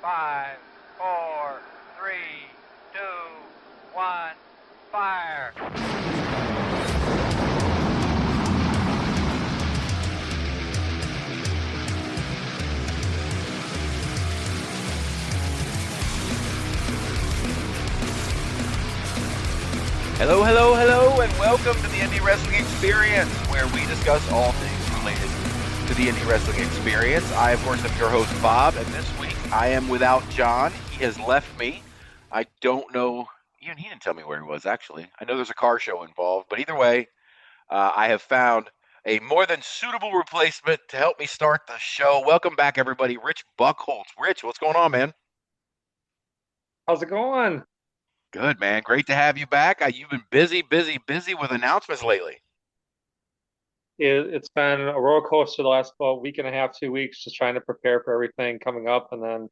5, 4, 3, 2, 1, fire. Hello, hello, hello, and welcome to the Indie Wrestling Experience, where we discuss all things related to the Indie Wrestling Experience. I, of course, am your host, Bob, and this week I am without John. He has left me. I don't know, even he didn't tell me where he was, actually. I know there's a car show involved, but either way, I have found a more than suitable replacement to help me start the show. Welcome back, everybody. Rich Buchholtz. Rich, what's going on, man? How's it going? Good, man. Great to have you back. You've been busy, busy, busy with announcements lately. It's been a roller coaster the last about week and a half, 2 weeks, just trying to prepare for everything coming up and then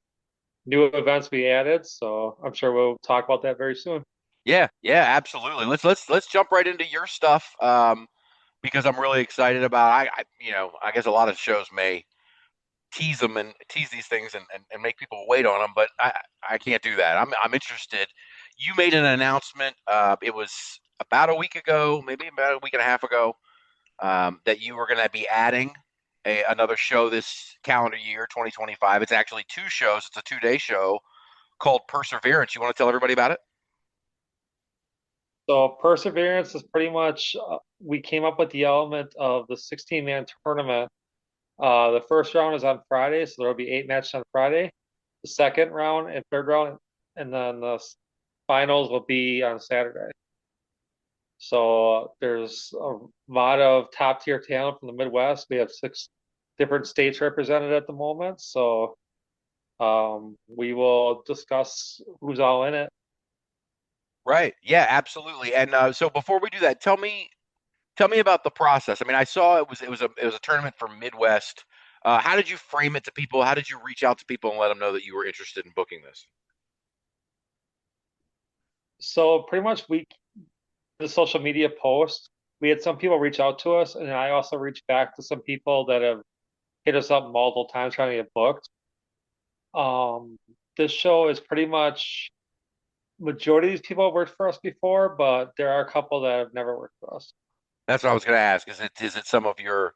new events we added. So I'm sure we'll talk about that very soon. Yeah, yeah, absolutely. Let's jump right into your stuff because I'm really excited about. I guess a lot of shows may tease them and tease these things and make people wait on them, but I can't do that. I'm interested. You made an announcement. It was about a week ago, maybe about a week and a half ago, that you were going to be adding another show this calendar year, 2025. It's actually two shows. It's a 2-day show called Perseverance. You want to tell everybody about it? So Perseverance is pretty much we came up with the element of the 16-man tournament. The first round is on Friday, so there'll be 8 matches on Friday. The second round and third round, and then the finals will be on Saturday. So there's a lot of top tier talent from the Midwest. We have 6 different states represented at the moment. So we will discuss who's all in it. Right. Yeah, absolutely. And so before we do that, tell me about the process. I mean, I saw it was a tournament for Midwest. How did you frame it to people? How did you reach out to people and let them know that you were interested in booking this? So pretty much the social media post, we had some people reach out to us, and I also reached back to some people that have hit us up multiple times trying to get booked. Um, this show is pretty much majority of these people have worked for us before, but there are a couple that have never worked for us. That's what I was going to ask. Is it some of your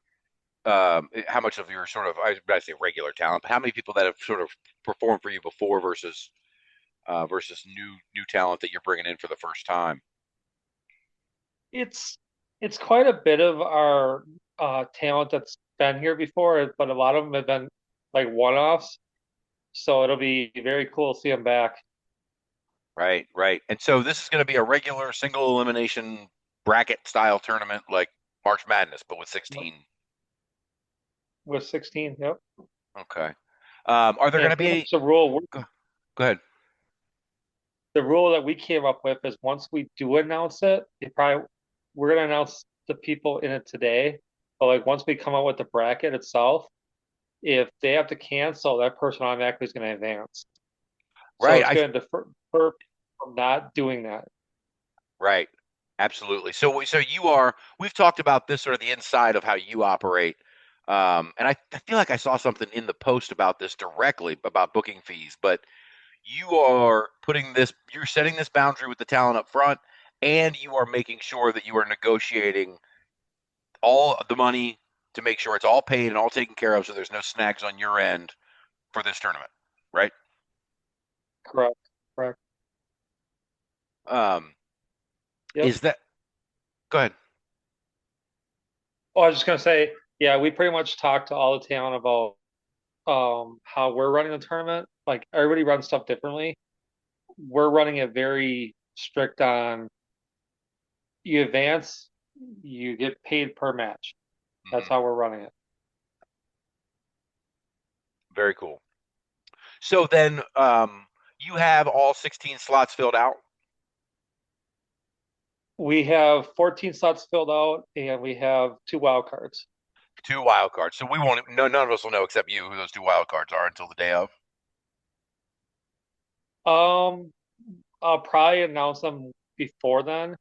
how much of your sort of I say regular talent, but how many people that have sort of performed for you before versus new talent that you're bringing in for the first time? It's it's quite a bit of our talent that's been here before, but a lot of them have been like one-offs. So it'll be very cool to see them back Right, right. And so this is going to be a regular single elimination bracket style tournament like March Madness, but with 16. with 16. Yep. Okay. Are there going And to pretty be? much the rule Go, go ahead. the rule that we came up with is once we do announce it, we're gonna announce the people in it today. But like once we come up with the bracket itself, if they have to cancel, that person automatically is going to advance. So Right. it's going to defer from not doing that. Right. Absolutely. So we've talked about this sort of the inside of how you operate. And I feel like I saw something in the post about this directly about booking fees, but you're setting this boundary with the talent up front, and you are making sure that you are negotiating all of the money to make sure it's all paid and all taken care of so there's no snags on your end for this tournament, right? Correct. Correct. Um, Yep. is that Go ahead. Oh, I was just going to say, yeah, we pretty much talked to all the talent about how we're running the tournament. Like everybody runs stuff differently. We're running it very strict on you advance, you get paid per match. That's Hmm. how we're running it. Very cool. So then, you have all 16 slots filled out. We have 14 slots filled out and we have 2 wild cards. Two wild cards. So we won't. No, none of us will know except you who those two wild cards are until the day of. Um, I'll probably announce them before then.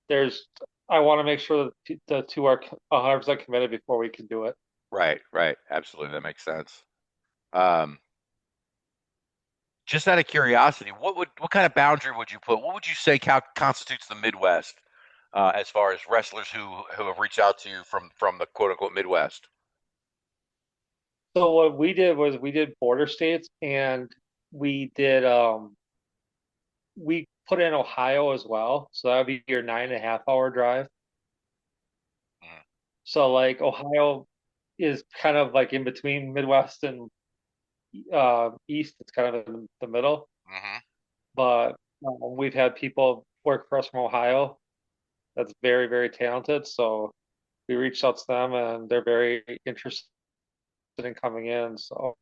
There's, I want to make sure that the two are 100% committed before we can do it. Right. Right. Absolutely. That makes sense. Um, Just out of curiosity, what kind of boundary would you put? What would you say constitutes the Midwest as far as wrestlers who have reached out to you from the quote unquote Midwest? So what we did was we did border states, and we did we put in Ohio as well. So that would be your 9.5 hour drive. Mm-hmm. So like Ohio is kind of like in between Midwest and East. It's kind of in the middle. Mm-hmm. But we've had people work for us from Ohio that's very, very talented. So we reached out to them, and they're very interested in coming in. So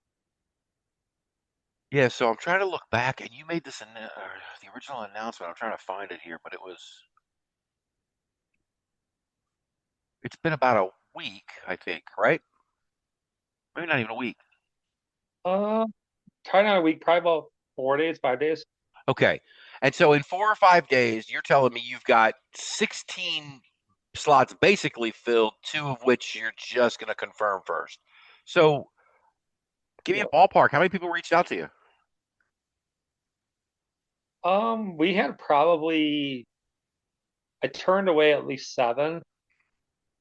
Yeah, so I'm trying to look back, and you made this the original announcement. I'm trying to find it here, but it's been about a week, I think, right? Maybe not even a week. uh, try not a week, probably about 4 days, 5 days. Okay. And so in 4 or 5 days, you're telling me you've got 16 slots basically filled, two of which you're just going to confirm first. So give me a Yeah. ballpark. How many people reached out to you? We had probably I turned away at least seven.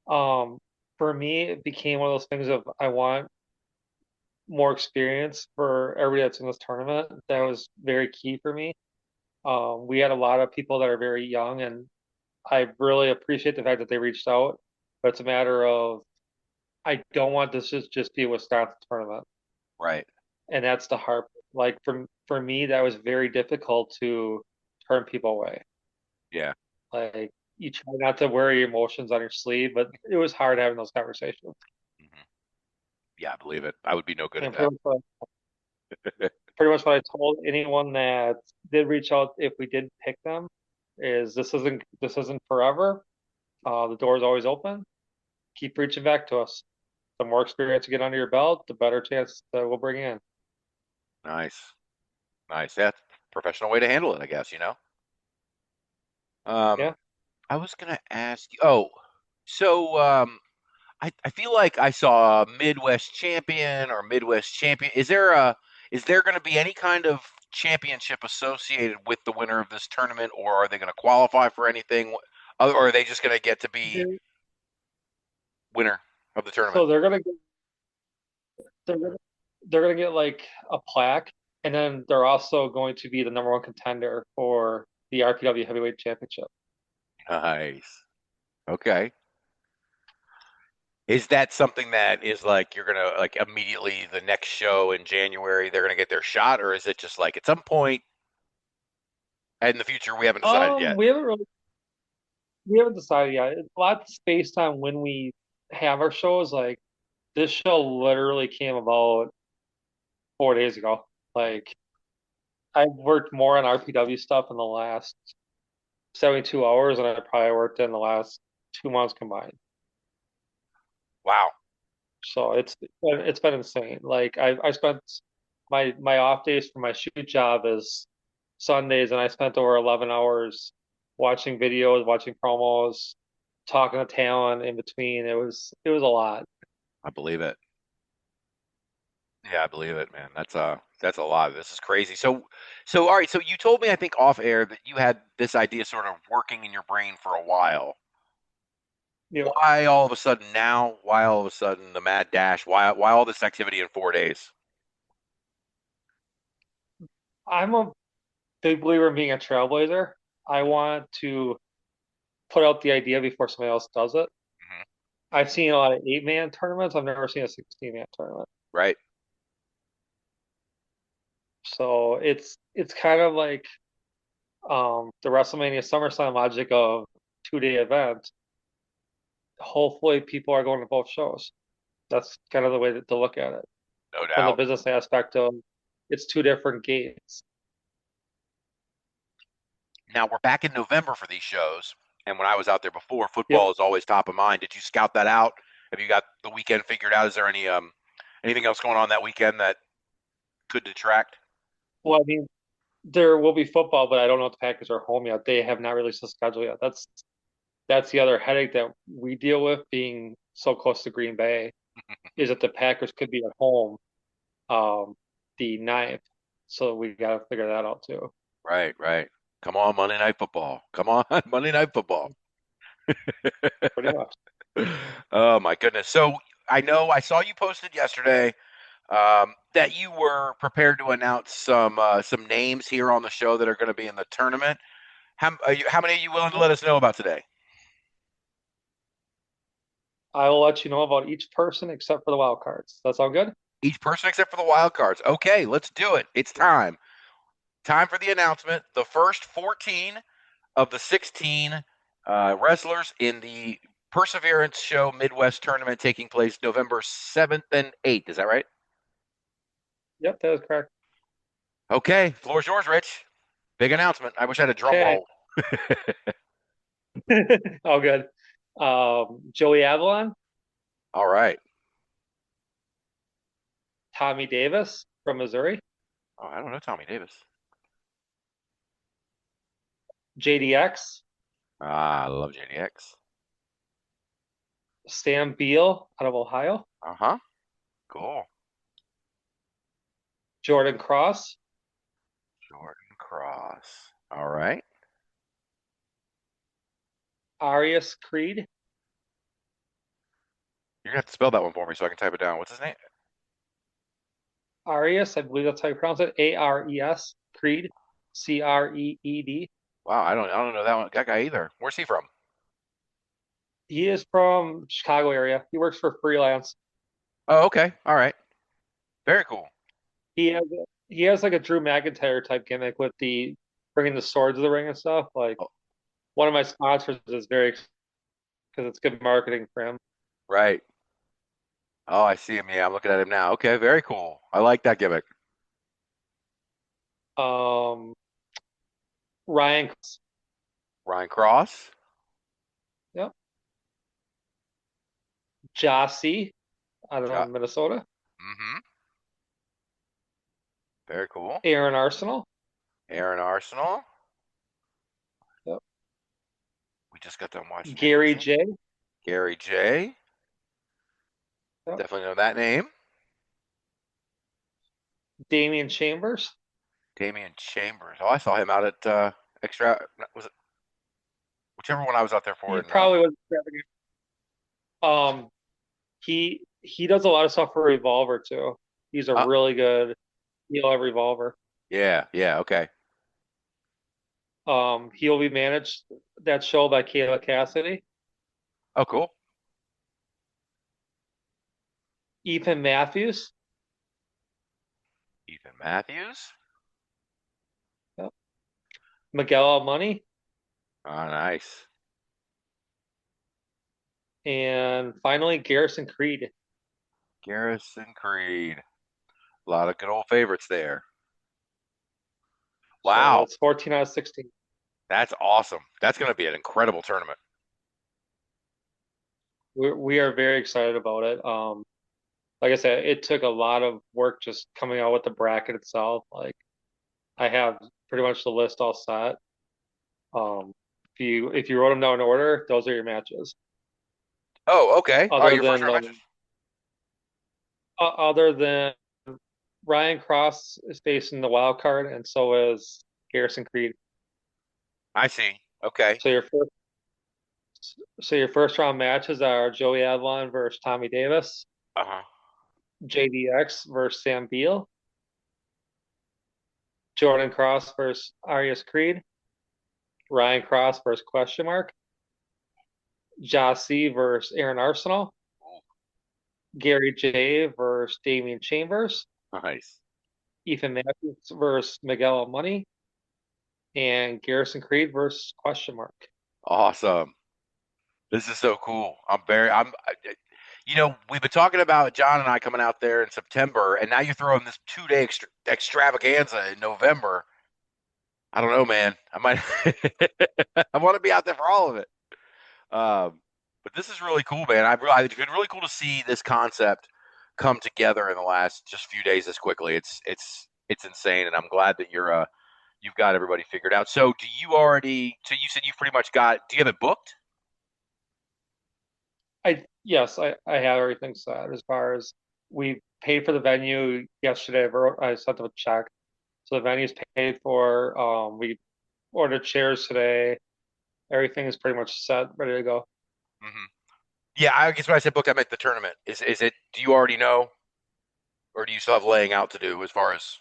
Um, for me, it became one of those things of I want more experience for everybody that's in this tournament. That was very key for me. We had a lot of people that are very young, and I really appreciate the fact that they reached out. But it's a matter of I don't want this to just be a Wisconsin tournament, Right. and that's the hard. Like for me, that was very difficult to turn people away. Yeah. Like you try not to wear your emotions on your sleeve, but it was hard having those conversations. Hmm. Yeah, I believe it. I would be no good at And that. pretty much what I told anyone that did reach out if we did pick them is this isn't forever. The door is always open. Keep reaching back to us. The more experience you get under your belt, the better chance that we'll bring in. Nice. Nice. That's a professional way to handle it, I guess, you know? Um, Yeah. I was gonna ask you, so I feel like I saw a Midwest champion or Midwest champion. Is there going to be any kind of championship associated with the winner of this tournament, or are they going to qualify for anything, or are they just going to get to be They're- winner of the tournament? So they're gonna they're gonna get like a plaque, and then they're also going to be the number one contender for the RPW Heavyweight Championship. Nice. Okay. Is that something that is like you're gonna like immediately the next show in January they're gonna get their shot, or is it just like at some point in the future we haven't decided yet? We haven't decided yet. It's a lot based on when we have our shows. Like this show literally came about 4 days ago. Like I've worked more on RPW stuff in the last 72 hours than I probably worked in the last 2 months combined. Wow. So it's been insane. Like I spent my off days for my shoot job is Sundays, and I spent over 11 hours watching videos, watching promos, talking to talent in between. It was a lot. I believe it. Yeah, I believe it, man. That's a lot. This is crazy. So all right, so you told me I think off air that you had this idea sort of working in your brain for a while. You know, Why all of a sudden now? Why all of a sudden the mad dash? Why all this activity in 4 days? I'm a big believer in being a trailblazer. I want to put out the idea before somebody else does it. Hmm. I've seen a lot of 8-man tournaments. I've never seen a 16-man tournament. Right? So it's kind of like the WrestleMania SummerSlam logic of 2-day event. Hopefully people are going to both shows. That's kind of the way to look at it No from the doubt. business aspect of it's two different gates. Now we're back in November for these shows, and when I was out there before, Yep. football is always top of mind. Did you scout that out? Have you got the weekend figured out? Is there anything else going on that weekend that could detract? Well, I mean, there will be football, but I don't know if the Packers are home yet. They have not released the schedule yet. That's the other headache that we deal with being so close to Green Bay is that the Packers could be at home um, the ninth. So we got to figure that out too. Right, right. Come on, Monday Night Football. Come on, Monday Night Football. Pretty much. Oh my goodness. So I know I saw you posted yesterday that you were prepared to announce some names here on the show that are going to be in the tournament. How many are you willing to let us know about today? I will let you know about each person except for the wild cards. That's all good? Each person except for the wild cards. Okay, let's do it. It's time. Time for the announcement. The first 14 of the 16 wrestlers in the Perseverance Show Midwest Tournament taking place November 7th and 8th. Is that right? Yep, that is correct. Okay, floor's yours, Rich. Big announcement. I wish I had a drum Okay. roll. All good. Joey Avalon, All right. Tommy Davis from Missouri, Oh, I don't know Tommy Davis. JDX, Ah, I love JDX. Sam Beal out of Ohio, Uh-huh. Cool. Jordan Cross, Jordan Cross. All right. Arias Creed, You're gonna have to spell that one for me so I can type it down. What's his name? Arias, I believe that's how you pronounce it, Ares, Creed, Creed. Wow, I don't know that guy either. Where's he from? He is from Chicago area. He works for freelance. Oh, okay. All right. Very cool. He has like a Drew McIntyre type gimmick with the bringing the sword to the ring and stuff. Like Oh, one of my sponsors is very because it's good marketing for him. right. Oh, I see him. Yeah, I'm looking at him now. Okay, very cool. I like that gimmick. Um, Ryan, Ryan Cross. yep, Jossie out Ja of Minnesota, mm-hmm. Very cool. Aaron Arsenal, Aaron Arsenal. yep, We just got done watching him. Gary J, Gary J. yep, Definitely know that name. Damian Chambers. Damian Chambers. Oh, I saw him out at extra. Was it whichever one I was out there for? He And probably was. Um, he does a lot of stuff for Revolver too. He's a uh, really good heel at Revolver. yeah, yeah, okay. He'll be managed that show by Kayla Cassidy. Oh, cool. Ethan Matthews, Ethan Matthews. yep. Miguel Money, Oh, nice. and finally Garrison Creed. Garrison Creed. A lot of good old favorites there. So Wow, it's 14 out of 16. that's awesome. That's going to be an incredible tournament. We are very excited about it. Like I said, it took a lot of work just coming out with the bracket itself. Like I have pretty much the list all set. If you wrote them down in order, those are your matches. Oh, okay. Oh, Other your first than round matches. other than Ryan Cross is facing the wild card, and so is Garrison Creed. I see. Okay. So your first round matches are Joey Avalon versus Tommy Davis, Uh-huh. JDX versus Sam Beal, Jordan Cross versus Arias Creed, Ryan Cross versus Question Mark, Jossie versus Aaron Arsenal, Gary J versus Damian Chambers, Nice. Ethan Matthews versus Miguel Money, and Garrison Creed versus Question Mark. Awesome. This is so cool. We've been talking about John and I coming out there in September, and now you're throwing this 2-day extravaganza in November. I don't know, man. I might, I want to be out there for all of it. But this is really cool, man. It's been really cool to see this concept come together in the last just few days this quickly. It's insane, and I'm glad that you've got everybody figured out. So so you said you've pretty much do you have it booked? I have everything set as far as we paid for the venue yesterday. I sent them a check, So the venue's paid for. We ordered chairs today. Everything is pretty much set, ready to go. Hmm. Yeah, I guess when I said booked, I meant the tournament. Is it? Do you already know, or do you still have laying out to do as far as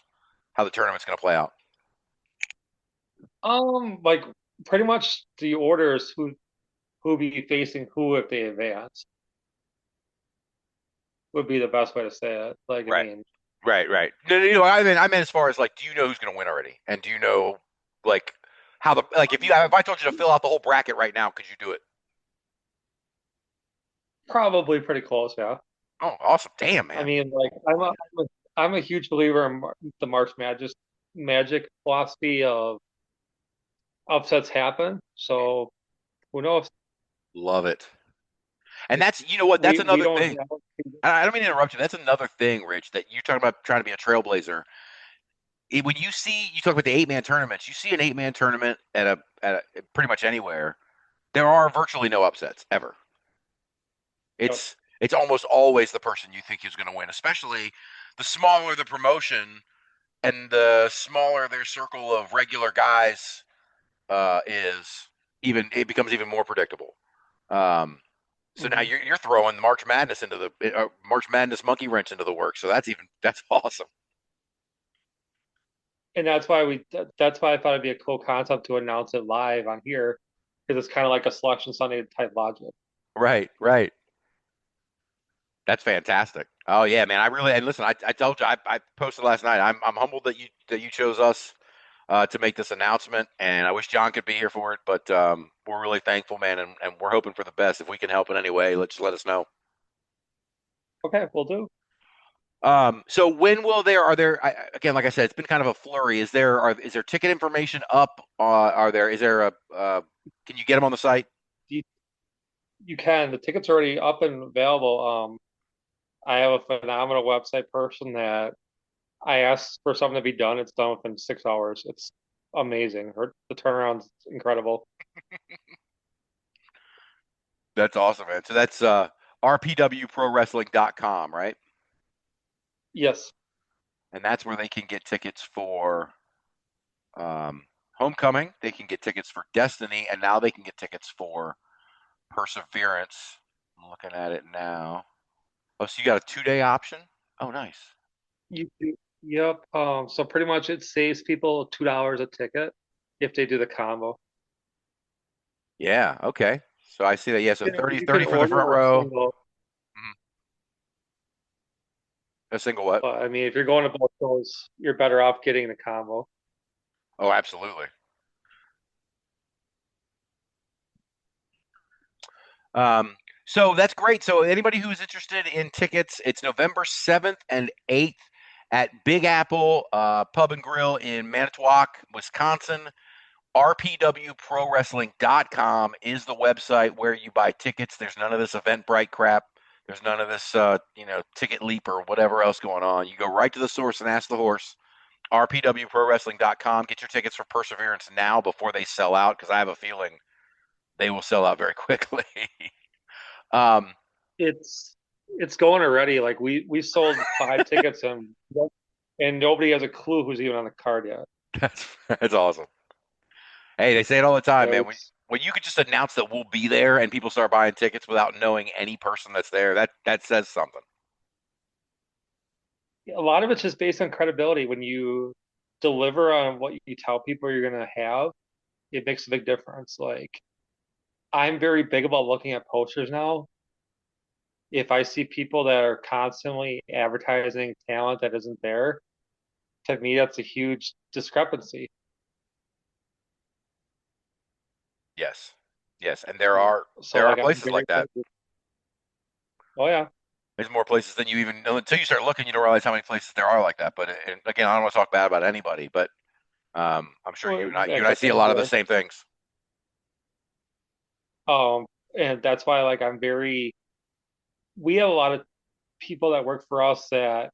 how the tournament's going to play out? Like pretty much the orders who be facing who if they advance would be the best way to say it. Like I Right, mean, right. No, no, I meant as far as like, do you know who's going to win already, and do you know like how the like if I told you to fill out the whole bracket right now, could you do it? probably pretty close, yeah. Oh, awesome! Damn, I man. mean, like I'm a huge believer in the March Magic philosophy of upsets happen. So who knows? Love it. And that's, you know what, that's We another don't thing. have. I don't mean to interrupt you. That's another thing, Rich, that you're talking about trying to be a trailblazer. When you talk about the 8-man tournaments, you see an 8-man tournament at pretty much anywhere. There are virtually no upsets ever. It's almost always the person you think is going to win, especially the smaller the promotion and the smaller their circle of regular guys is. Even it becomes even more predictable. Um, So now Mhm. you're throwing March Madness into the March Madness monkey wrench into the work. So that's awesome. And that's why I thought it'd be a cool concept to announce it live on here because it's kind of like a selection Sunday type logic. Right, right. That's fantastic. Oh yeah, man. I really and listen. I told you I posted last night. I'm humbled that you chose us to make this announcement, and I wish John could be here for it. But we're really thankful, man, and we're hoping for the best. If we can help in any way, let's let us know. Okay, we'll do. So when will there are there again? Like I said, it's been kind of a flurry. Is there ticket information up? Are there is there a can you get them on the site? You, you can. The tickets are already up and available. I have a phenomenal website person that I asked for something to be done. It's done within 6 hours. It's amazing. The turnaround's incredible. That's awesome, man. So that's rpwprowrestling.com, right? Yes, And that's where they can get tickets for um, Homecoming. They can get tickets for Destiny, and now they can get tickets for Perseverance. I'm looking at it now. Oh, so you got a 2-day option? Oh, nice. you do. Yep. So pretty much it saves people $2 a ticket if they do the combo. Yeah, okay. So I see that. Yeah, so 30, You can 30 for the front order a row. single, Mhm. A single what? but I mean, if you're going to both shows, you're better off getting the combo. Oh, absolutely. Um, so that's great. So anybody who's interested in tickets, it's November 7th and 8th at Big Apple Pub and Grill in Manitowoc, Wisconsin. rpwprowrestling.com is the website where you buy tickets. There's none of this Eventbrite crap. There's none of this, Ticket Leap or whatever else going on. You go right to the source and ask the horse. rpwprowrestling.com. Get your tickets for Perseverance now before they sell out because I have a feeling they will sell out very quickly. um, It's it's going already. Like we sold 5 tickets and nobody has a clue who's even on the card yet. that's awesome. Hey, they say it all the time, So man. When you could just announce that we'll be there and people start buying tickets without knowing any person that's there, that says something. a lot of it's just based on credibility. When you deliver on what you tell people you're gonna have, it makes a big difference. Like I'm very big about looking at posters now. If I see people that are constantly advertising talent that isn't there, to me that's a huge discrepancy. Yes, yes, and there Yeah. are So there are like I'm places very like that. oh yeah. There's more places than you even know until you start looking. You don't realize how many places there are like that. But and again, I don't want to talk bad about anybody, but I'm sure Well, you and I except see a lot of the NWA. same things. And that's why like we have a lot of people that work for us that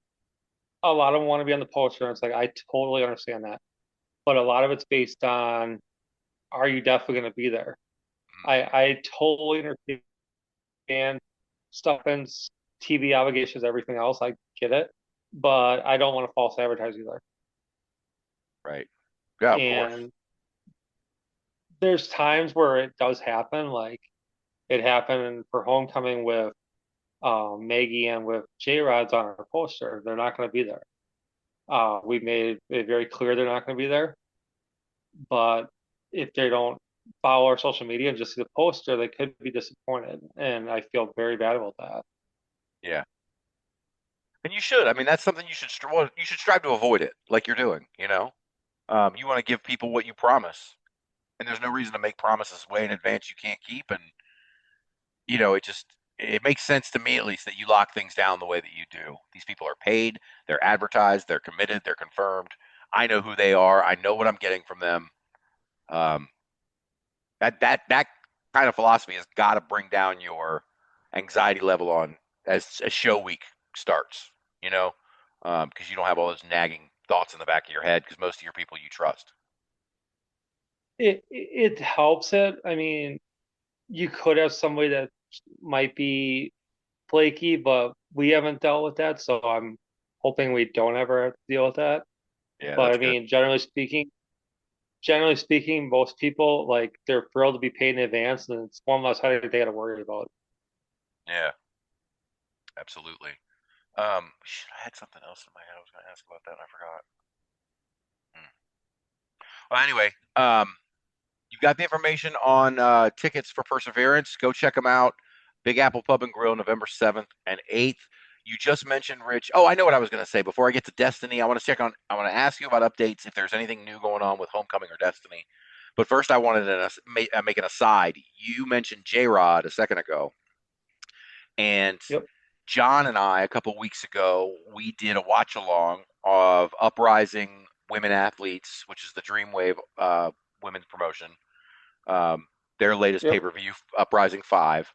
a lot of them want to be on the poster and it's like I totally understand that. But a lot of it's based on are you definitely going to be there? I totally understand stuff and TV obligations, everything else. I get it, but I don't want to false advertise either. Right. Yeah, of course. And there's times where it does happen, like it happened for homecoming with Maggie and with J Rod's on our poster. They're not going to be there. We made it very clear they're not going to be there. But if they don't follow our social media and just see the poster, they could be disappointed. And I feel very bad about that. Yeah. And you should. I mean, that's something you should well, you should strive to avoid it, like you're doing. You want to give people what you promise, and there's no reason to make promises way in advance you can't keep. And it makes sense to me at least that you lock things down the way that you do. These people are paid, they're advertised, they're committed, they're confirmed. I know who they are. I know what I'm getting from them. Um, that kind of philosophy has got to bring down your anxiety level on as show week starts. You know, because you don't have all those nagging thoughts in the back of your head because most of your people you trust. It helps it. I mean, you could have somebody that might be flaky, but we haven't dealt with that, so I'm hoping we don't ever have to deal with that. Yeah, But I that's good. mean, generally speaking, most people like they're thrilled to be paid in advance, and it's one less headache they got to worry about. Yeah, absolutely. Shit, I had something else in my head I was going to ask about that and I forgot. Hmm. Well, anyway, you've got the information on tickets for Perseverance. Go check them out. Big Apple Pub and Grill, November 7th and 8th. You just mentioned Rich. Oh, I know what I was going to say. Before I get to Destiny, I want to ask you about updates if there's anything new going on with Homecoming or Destiny. But first, I wanted to make an aside. You mentioned J Rod a second ago, and Yep. John and I, a couple weeks ago, we did a watch along of Uprising Women Athletes, which is the Dreamwave women's promotion, their latest pay Yep. per view, Uprising 5.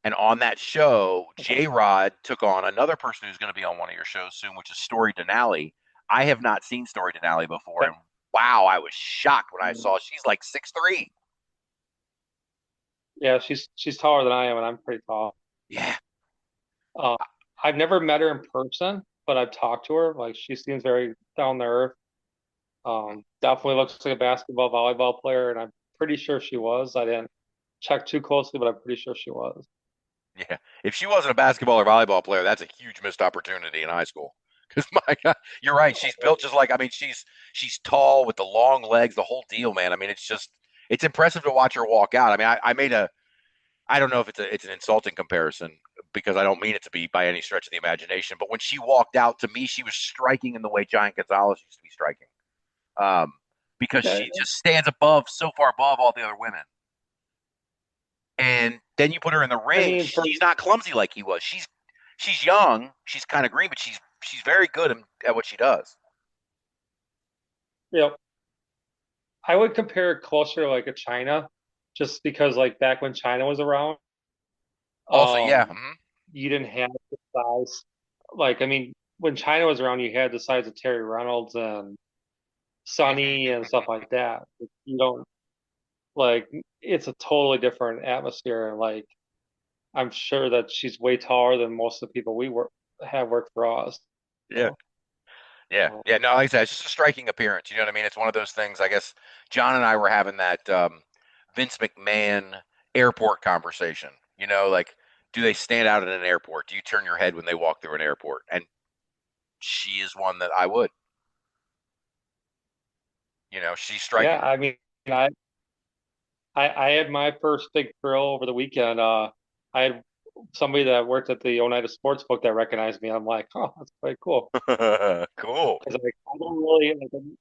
And on that show, Okay. J Rod took on another person who's going to be on one of your shows soon, which is Story Denali. I have not seen Story Denali before, Yep. and wow, I was shocked when I saw she's like 6'3". Yeah, she's taller than I am, and I'm pretty tall. Yeah. Uh, I've never met her in person, but I've talked to her. Like she seems very down to earth. Definitely looks like a basketball, volleyball player, and I'm pretty sure she was. I didn't check too closely, but I'm pretty sure she was. Yeah. If she wasn't a basketball or volleyball player, that's a huge missed opportunity in high school. Because my God, you're right. She's built just like, I mean, she's tall with the long legs, the whole deal, man. I mean, it's impressive to watch her walk out. I mean, I made I don't know if it's an insulting comparison because I don't mean it to be by any stretch of the imagination. But when she walked out, to me, she was striking in the way Giant Gonzalez used to be striking, um, because Yeah, she just stands above, so far above all the other women. And then you put her in the I ring. mean, for She's not clumsy like he was. She's young. She's kind of green, but she's very good at what she does. you know, I would compare it closer to like a China, just because like back when China was around, Also, yeah, um, you didn't have the size. Like, I mean, when China was around, you had the size of Terry Reynolds and Sonny and stuff like that. You don't like it's a totally different atmosphere, and like I'm sure that she's way taller than most of the people we work have worked for us. yeah, So, yeah, um, yeah. No, like I said, it's just a striking appearance. You know what I mean? It's one of those things. I guess John and I were having that Vince McMahon airport conversation. Like, do they stand out in an airport? Do you turn your head when they walk through an airport? And she is one that I would. She's yeah, striking. I mean, I, I had my first big thrill over the weekend. I had somebody that worked at the Oneida Sportsbook that recognized me. I'm like, oh, that's quite cool. Cool. Because like,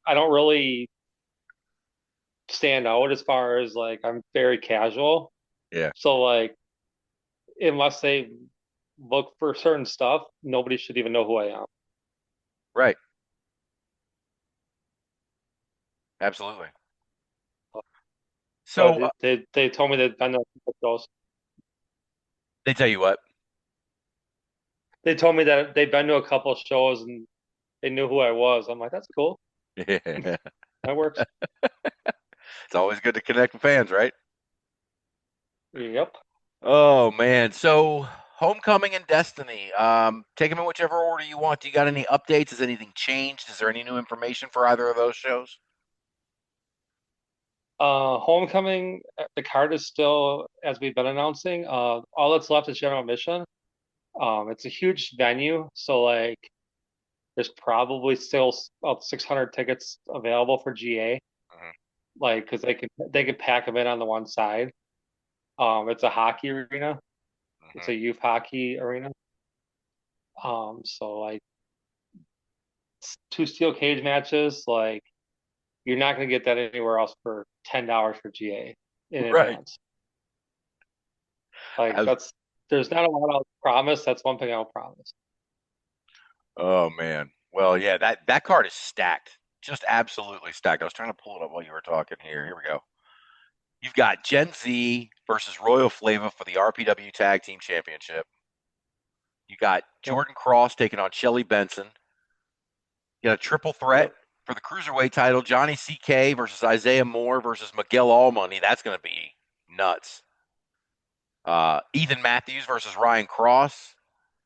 I don't really stand out as far as like I'm very casual. Yeah. So like, unless they look for certain stuff, nobody should even know who I am. Right. Absolutely. But So they told me that I know those. they tell you what. They told me that they've been to a couple of shows and they knew who I was. I'm like, that's cool. It's That works. always good to connect with fans, right? Yep. Oh man. So Homecoming and Destiny. Take them in whichever order you want. Do you got any updates? Has anything changed? Is there any new information for either of those shows? Homecoming, the card is still, as we've been announcing, all that's left is general admission. It's a huge venue, so like there's probably still about 600 tickets available for GA, Mhm, like because they could pack them in on the one side. It's a hockey arena. It's mhm. a youth hockey arena. So like two steel cage matches, like you're not gonna get that anywhere else for $10 for GA in Right. advance. Like As- there's not a lot I'll promise. That's one thing I'll promise. oh man. Well, yeah, that card is stacked. Just absolutely stacked. I was trying to pull it up while you were talking here. Here we go. You've got Gen Z versus Royal Flava for the RPW Tag Team Championship. You got Yep, Jordan Cross taking on Shelly Benson. You got a triple threat yep. for the cruiserweight title: Johnny CK versus Isaiah Moore versus Miguel Allmoney. That's going to be nuts. Ethan Matthews versus Ryan Cross.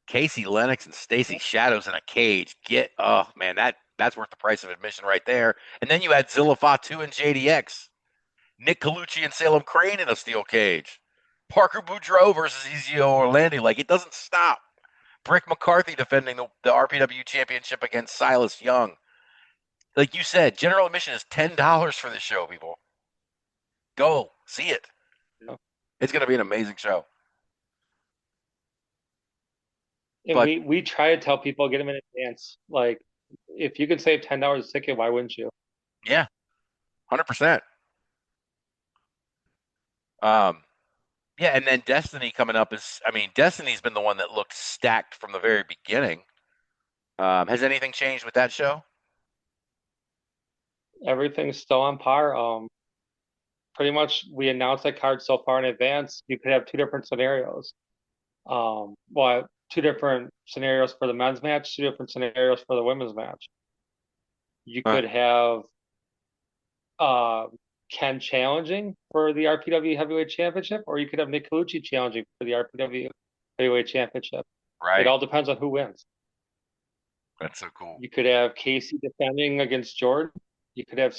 Casey Lennox and Stacy Shadows in a cage. Oh man, that's worth the price of admission right there. And then you had Zilla Fatu and JDX. Nick Colucci and Salem Crane in a steel cage. Parker Boudreaux versus Ezio Orlandi. Like, it doesn't stop. Brick McCarthy defending the RPW championship against Silas Young. Like you said, general admission is $10 for this show, people. Go see it. Yep. It's going to be an amazing show. And But we try to tell people get them in advance. Like if you can save $10 a ticket, why wouldn't you? yeah, 100%. Um, yeah, and then Destiny coming up I mean, Destiny's been the one that looked stacked from the very beginning. Has anything changed with that show? Everything's still on par. Pretty much we announced that card so far in advance. You could have two different scenarios. Well, two different scenarios for the men's match, two different scenarios for the women's match. You Huh, could have uh, Ken challenging for the RPW Heavyweight Championship, or you could have Nick Colucci challenging for the RPW Heavyweight Championship. It right. all depends on who wins. That's so cool. You could have Casey defending against Jordan. You could have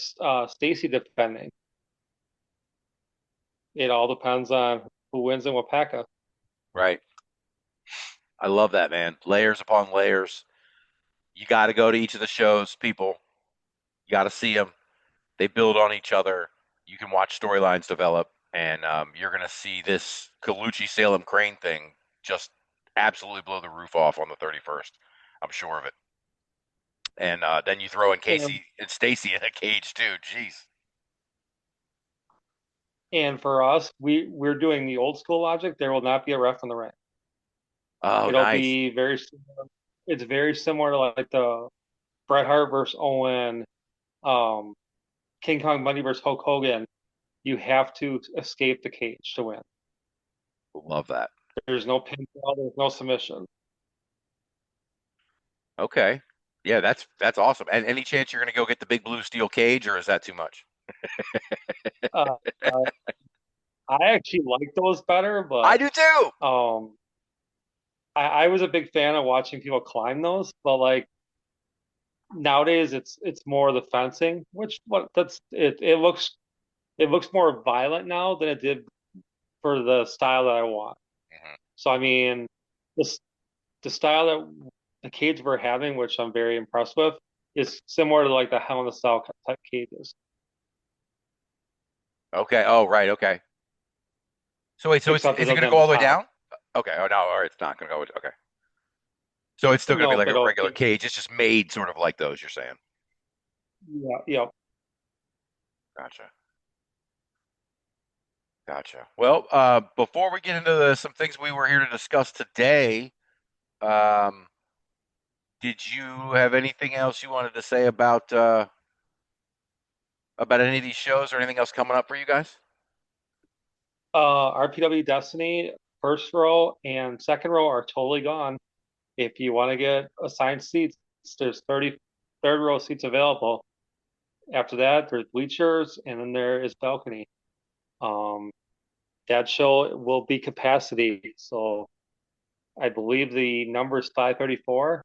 Stacy defending. It all depends on who wins in Wapaka. Right. I love that, man. Layers upon layers. You got to go to each of the shows, people. You got to see them. They build on each other. You can watch storylines develop, and you're going to see this Colucci Salem Crane thing just absolutely blow the roof off on the 31st. I'm sure of it. And then you throw in And, Casey and Stacy in a cage too. Jeez. and for us, we're doing the old school logic. There will not be a ref in the ring. Oh, It'll nice. be very similar. It's very similar to like the Bret Hart versus Owen, um, King Kong Bundy versus Hulk Hogan. You have to escape the cage to win. Love that. There's no pinfall. There's no submission. Okay. Yeah, that's awesome. And any chance you're going to go get the big blue steel cage, or is that too much? Uh, uh, I actually like those better, I but do too. um, I was a big fan of watching people climb those. But like nowadays, it's more the fencing, which what that's it. It looks more violent now than it did for the style that I want. Mhm. So I mean, this the style that the cage we're having, which I'm very impressed with, is similar to like the Hell in a Cell type cages, Okay. Oh, right. Okay. So wait, so except it is it going doesn't to have go the all the way top. down? Okay. Oh no, or it's not going to go. Okay. So it's still going to be No, like but a it'll regular cage. It's just made sort of like those. You're saying? yeah, yeah. Gotcha. Gotcha. Well, before we get into some things we were here to discuss today, um, did you have anything else you wanted to say about any of these shows or anything else coming up for you guys? RPW Destiny first row and second row are totally gone. If you want to get assigned seats, there's 30 third row seats available. After that, there's bleachers, and then there is balcony. Um, that show will be capacity, so I believe the number is 534.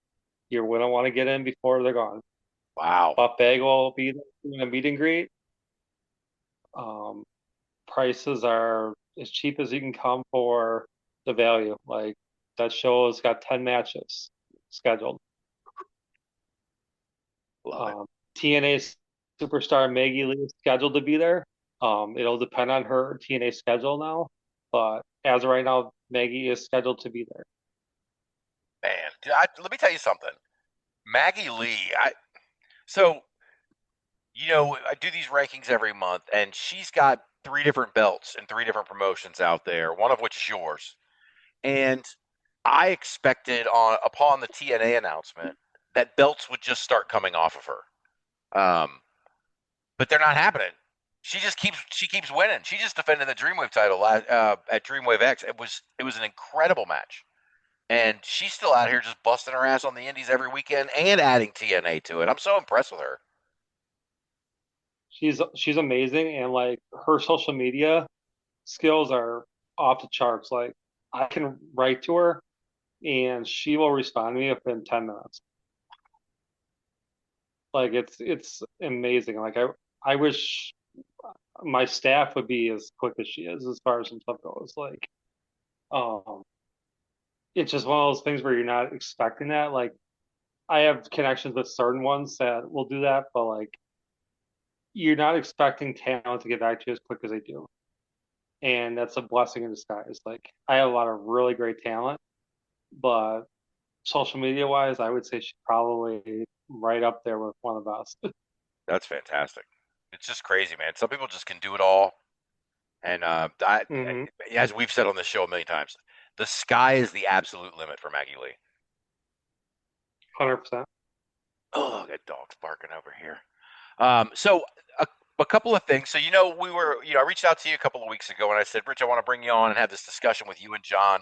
You're going to want to get in before they're gone. Wow. Buff Bag will be doing a meet and greet. Um, Prices are as cheap as you can come for the value. Like that show has got 10 matches scheduled. Love it. Um, TNA superstar Maggie Lee is scheduled to be there. It'll depend on her TNA schedule now, but as of right now, Maggie is scheduled to be there. Man, let me tell you something. Maggie Lee, so I do these rankings every month, and she's got three different belts and three different promotions out there, one of which is yours. And I expected upon the TNA announcement that belts would just start coming off of her. But they're not happening. She keeps winning. She just defended the Dreamwave title at Dreamwave X. It was an incredible match, and she's still out here just busting her ass on the Indies every weekend and adding TNA to it. I'm so impressed with her. She's amazing, and like her social media skills are off the charts. Like I can write to her, and she will respond to me within 10 minutes. Like it's amazing. Like I wish my staff would be as quick as she is as far as some stuff goes. Like um it's just one of those things where you're not expecting that. Like I have connections with certain ones that will do that, but like you're not expecting talent to get back to you as quick as they do. And that's a blessing in disguise. Like I have a lot of really great talent, but social media wise, I would say she's probably right up there with one of the best. That's fantastic. It's just crazy, man. Some people just can do it all, and Hmm. as we've said on this show a million times, the sky is the absolute limit for Maggie Lee. 100%. Oh, that dog's barking over here. So a couple of things. So I reached out to you a couple of weeks ago, and I said, Rich, I want to bring you on and have this discussion with you and John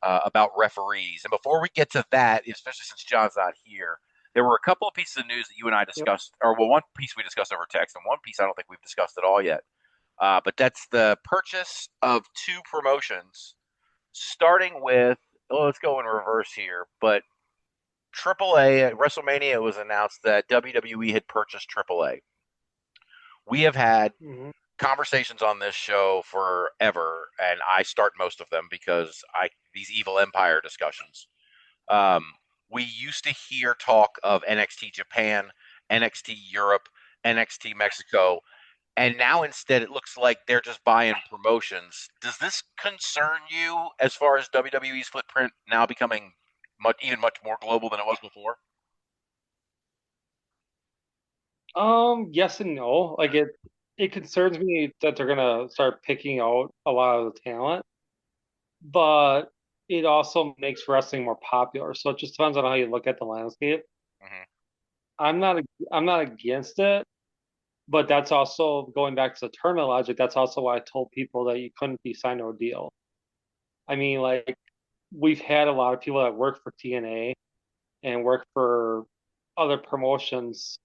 about referees. And before we get to that, especially since John's not here, there were a couple of pieces of news that you and I Yep. discussed, or well, one piece we discussed over text, and one piece I don't think we've discussed at all yet. But that's the purchase of two promotions, starting with, let's go in reverse here, but AAA at WrestleMania, it was announced that WWE had purchased AAA. We have had Hmm. conversations on this show forever, and I start most of them because these evil empire discussions. Um, we used to hear talk of NXT Japan, NXT Europe, NXT Mexico, and now instead it looks like they're just buying promotions. Does this concern you as far as WWE's footprint now becoming even much more global than it was before? Yes and no. Like it concerns me that they're gonna start picking out a lot of the talent, but it also makes wrestling more popular. So it just depends on how you look at the landscape. Hmm. I'm not I'm not against it, but that's also going back to the tournament logic. That's also why I told people that you couldn't be signed to a deal. I mean, like we've had a lot of people that work for TNA and work for other promotions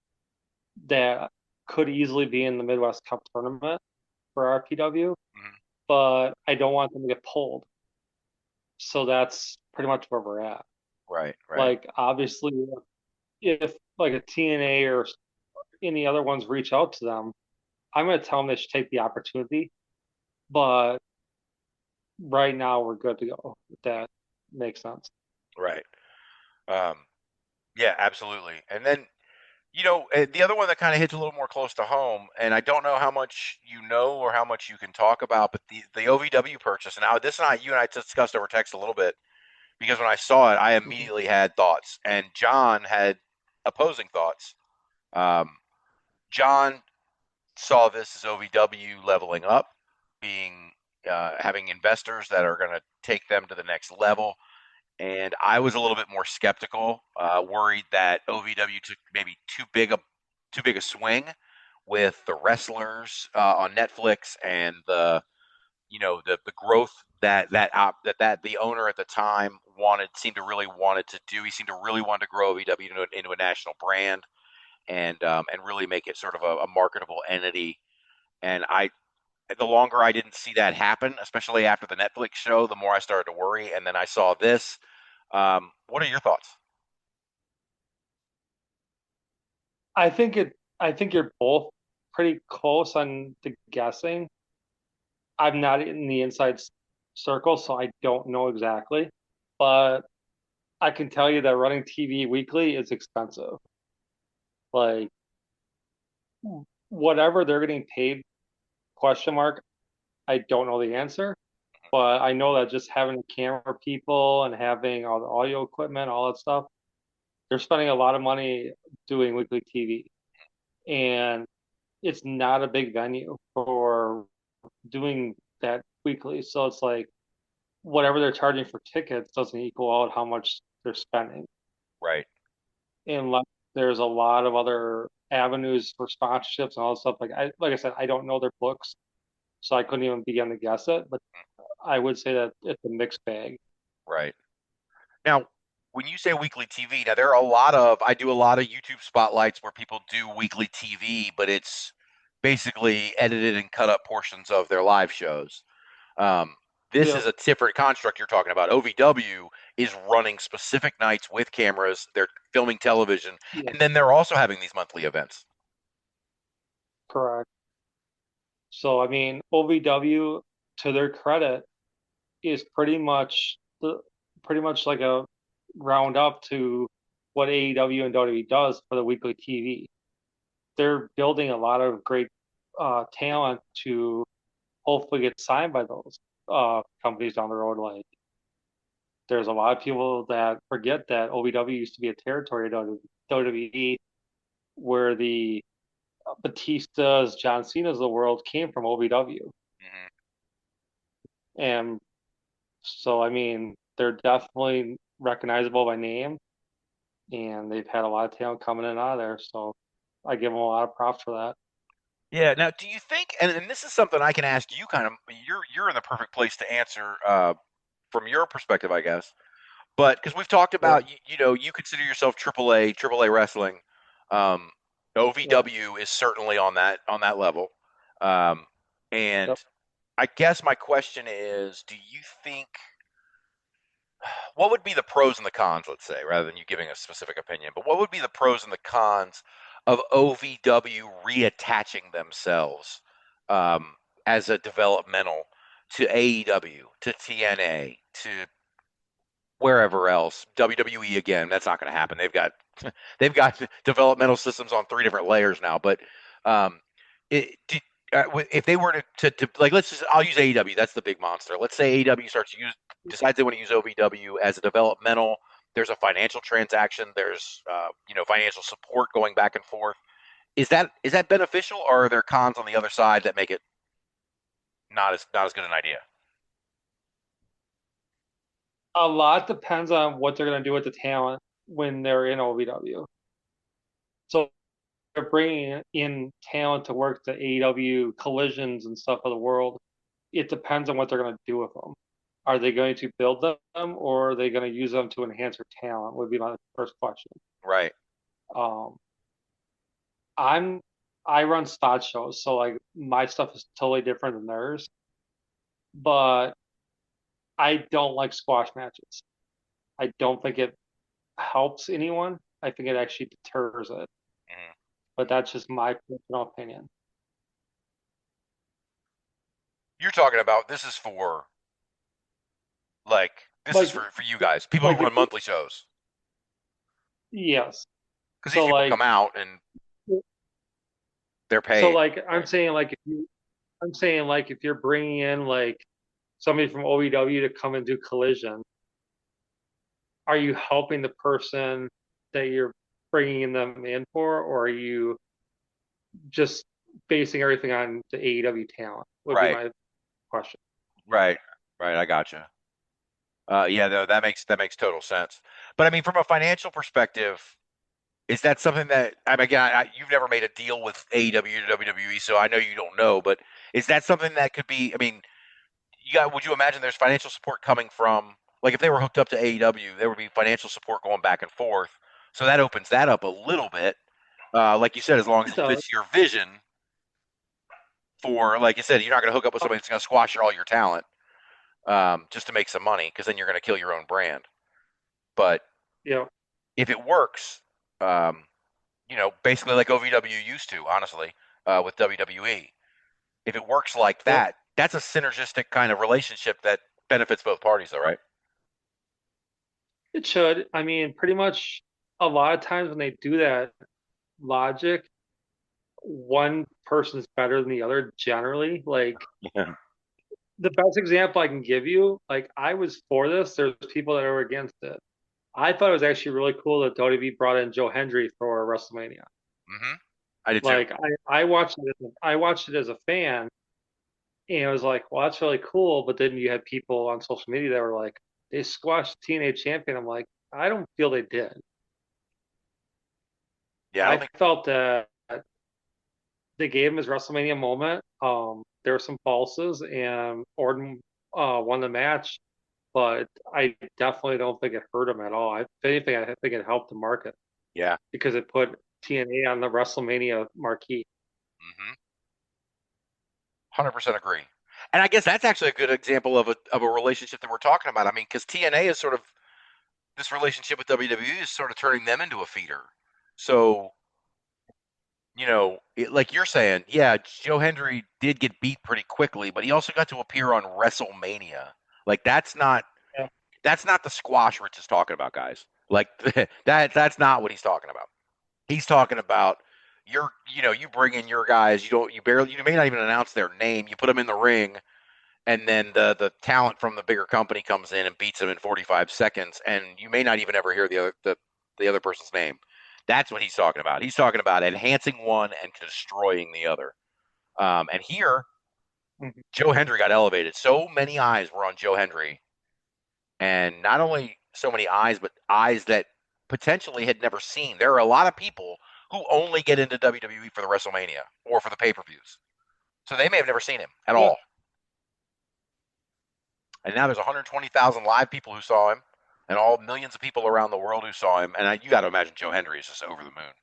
that could easily be in the Midwest Cup tournament for RPW, Hmm. but I don't want them to get pulled. So that's pretty much where we're at. Right, right, Like obviously, if like a TNA or any other ones reach out to them, I'm going to tell them they should take the opportunity. But right now, we're good to go. If that makes sense. right. Um, yeah, absolutely. And then the other one that kind of hits a little more close to home, and I don't know how much you know or how much you can talk about, but the OVW purchase, and you and I discussed over text a little bit because when I saw it, I Mhm. immediately had thoughts, and John had opposing thoughts. Um, John saw this as OVW leveling up, being having investors that are going to take them to the next level. And I was a little bit more skeptical, worried that OVW took maybe too big a swing with the wrestlers on Netflix and the growth that the owner at the time seemed to really wanted to do. He seemed to really want to grow OVW into a national brand and really make it sort of a marketable entity. And the longer I didn't see that happen, especially after the Netflix show, the more I started to worry. And then I saw this. What are your thoughts? I think you're both pretty close on the guessing. I'm not in the inside circle, so I don't know exactly. But I can tell you that running TV weekly is expensive. Like whatever they're getting paid, question mark. I don't know the answer, but I know that just having camera people and having all the audio equipment, all that stuff, they're spending a lot of money doing weekly TV. And it's not a big venue for doing that weekly. So it's like whatever they're charging for tickets doesn't equal out how much they're spending. Right. And there's a lot of other avenues for sponsorships and all that stuff. Like I said, I don't know their books, so I couldn't even begin to guess it. But I would say that it's a mixed bag. Right. Now, when you say weekly TV, now there are a lot of I do a lot of YouTube spotlights where people do weekly TV, but it's basically edited and cut up portions of their live shows. Um, this Yeah, is a different construct you're talking about. OVW is running specific nights with cameras. They're filming television, yeah, and then they're also having these monthly events. correct. So I mean, OVW, to their credit, is pretty much like a round up to what AEW and WWE does for the weekly TV. They're building a lot of great talent to hopefully get signed by those companies down the road. Like there's a lot of people that forget that OVW used to be a territory of WWE where the Batistas, John Cena's of the world came from OVW. Hmm. And so, I mean, they're definitely recognizable by name, and they've had a lot of talent coming in and out of there. So I give them a lot of props for that. Yeah. Now, do you think? And this is something I can ask you. Kind of, you're in the perfect place to answer from your perspective, I guess. But because we've talked Yep, about, you consider yourself AAA wrestling. Um, yep, OVW is certainly on that level. Um, and yep. I guess my question is, do you think what would be the pros and the cons, let's say, rather than you giving a specific opinion, but what would be the pros and the cons of OVW reattaching themselves um, as a developmental to AEW, to TNA, to wherever else, WWE again? That's not going to happen. They've got developmental systems on three different layers now. But um, if they were to like, I'll use AEW. That's the big monster. Let's say AEW decides they want to use OVW as a developmental. There's a financial transaction. There's financial support going back and forth. Is that beneficial, or are there cons on the other side that make it not as good an idea? A lot depends on what they're going to do with the talent when they're in OVW. So they're bringing in talent to work the AEW collisions and stuff of the world. It depends on what they're going to do with them. Are they going to build them or are they going to use them to enhance their talent? Would be my first question. Right. Um, I'm I run spot shows, so like my stuff is totally different than theirs. But I don't like squash matches. I don't think it helps anyone. I think it actually deters it. Mhm. But that's just my personal opinion. You're talking about this is Like for you guys, people like who if run monthly shows, yes. because these So people like come out and they're so paid. like Right. I'm saying like if you're bringing in like somebody from OVW to come and do collision, are you helping the person that you're bringing them in for, or are you just basing everything on the AEW talent? Would be Right. my question. Right. Right. I gotcha. Yeah, no, that makes total sense. But I mean, from a financial perspective, is that something that I mean, again, you've never made a deal with AEW to WWE, so I know you don't know. But is that something that could be? I mean, would you imagine there's financial support coming from like if they were hooked up to AEW, there would be financial support going back and forth. So that opens that up a little bit. Like you said, as long as It it does. fits your vision for, like you said, you're not going to hook up with somebody that's going to squash all your talent just to make some money because then you're going to kill your own brand. But Yeah. if it works, um, basically like OVW used to, honestly. with WWE. If it works like Yep. that, that's a synergistic kind of relationship that benefits both parties, though, right? It should. I mean, pretty much a lot of times when they do that logic, one person's better than the other generally. Like Yeah. the best example I can give you, like I was for this, there's people that are against it. I thought it was actually really cool that WWE brought in Joe Hendry for WrestleMania. Hmm. I did too. Like I watched it as a fan, and it was like, well, that's really cool. But then you had people on social media that were like, they squashed the TNA champion. I'm like, I don't feel they did. Yeah, I don't I think. felt that they gave him his WrestleMania moment. There were some falses, and Orton won the match, but I definitely don't think it hurt him at all. If anything, I think it helped the market Yeah. because it put TNA on the WrestleMania marquee. 100% agree. And I guess that's actually a good example of a relationship that we're talking about. I mean, because TNA is sort of this relationship with WWE is sort of turning them into a feeder. So like you're saying, yeah, Joe Hendry did get beat pretty quickly, but he also got to appear on WrestleMania. Like Yeah. that's not the squash Rich is talking about, guys. Like that's not what he's talking about. He's talking about you bring in your guys, you may not even announce their name, you put them in the ring, and then the talent from the bigger company comes in and beats them in 45 seconds, and you may not even ever hear the other person's name. That's what he's talking about. He's talking about enhancing one and destroying the other. And here, Mhm. Joe Hendry got elevated. So many eyes were on Joe Hendry, and not only so many eyes, but eyes that potentially had never seen. There are a lot of people who only get into WWE for the WrestleMania or for the pay-per-views, so they may have never seen him at Yeah. all. And now there's 120,000 live people who saw him, and all millions of people around the world who saw him. And you got to imagine Joe Hendry is just over the moon.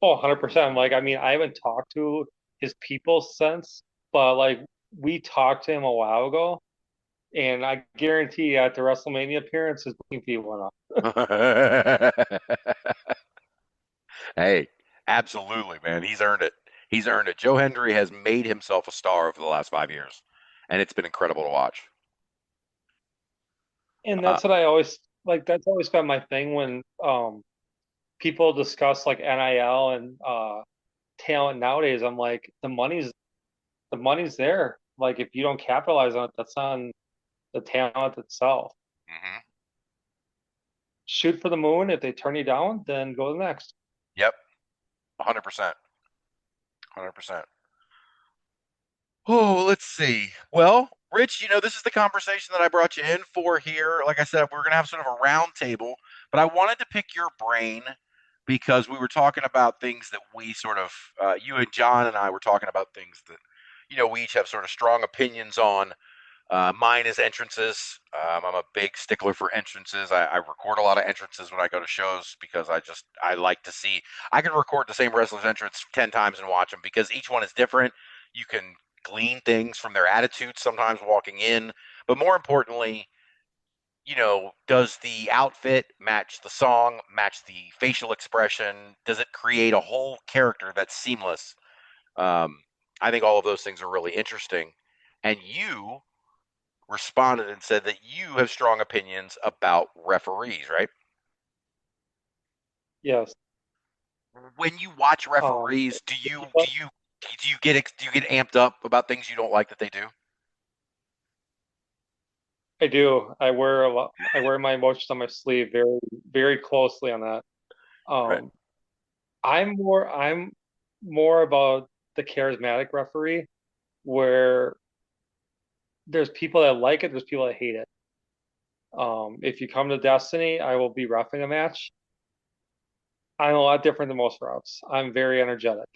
Oh, 100%. Like, I mean, I haven't talked to his people since, but like we talked to him a while ago, and I guarantee at the WrestleMania appearance, his booking fee went up. Hey, absolutely, man. He's earned it. He's earned it. Joe Hendry has made himself a star over the last 5 years, and it's been incredible to watch. And Uh, that's what I always like. That's always been my thing when people discuss like NIL and talent nowadays. I'm like, the money's there. Like, if you don't capitalize on it, that's on the talent itself. mhm. Shoot for the moon. If they turn you down, then go to the next. Yep, 100%. 100%. Oh, let's see. Well, Rich, this is the conversation that I brought you in for here. Like I said, we're going to have sort of a round table, but I wanted to pick your brain because we were talking about things that we sort of, you and John and I were talking about things that, we each have sort of strong opinions on. Mine is entrances. I'm a big stickler for entrances. I record a lot of entrances when I go to shows because I like to see. I can record the same wrestler's entrance 10 times and watch them because each one is different. You can glean things from their attitudes sometimes walking in, but more importantly, does the outfit match the song, match the facial expression? Does it create a whole character that's seamless? Um, I think all of those things are really interesting. And you responded and said that you have strong opinions about referees, right? Yes. When you watch Um, referees, do you get amped up about things you don't like that they do? I do. I wear a lot. I wear my emotions on my sleeve very, very closely on that. Right. Um, I'm more about the charismatic referee, where there's people that like it, there's people that hate it. If you come to Destiny, I will be roughing a match. I'm a lot different than most routes. I'm very energetic.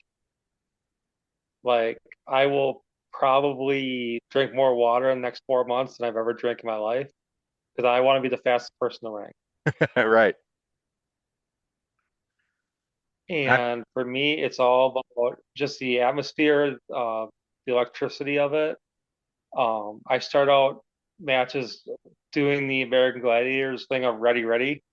Like, I will probably drink more water in the next 4 months than I've ever drank in my life because I want to be the fastest person in the ring. Right. That, And for me, it's all about just the atmosphere, the electricity of it. I start out matches doing the American Gladiators thing of ready, ready.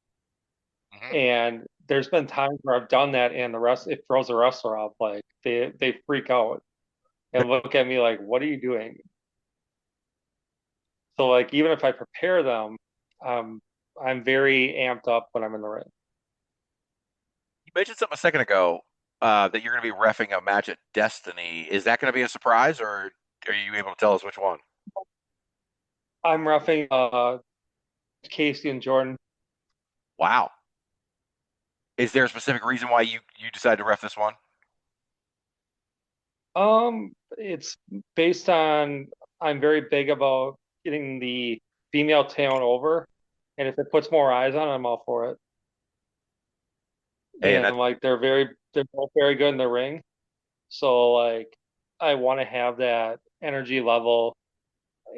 mhm. And there's been times where I've done that and the rest it throws the wrestler off. Like they freak out and look at me like, what are you doing? So like even if I prepare them, um, I'm very amped up when I'm in the ring. You mentioned something a second ago that you're going to be reffing a match at Destiny. Is that going to be a surprise, or are you able to tell us which one? I'm roughing Casey and Jordan. Wow. Is there a specific reason why you decided to ref this one? It's based on I'm very big about getting the female talent over, and if it puts more eyes on, I'm all for it. Hey, and And that like they're both very good in the ring, so like I want to have that energy level,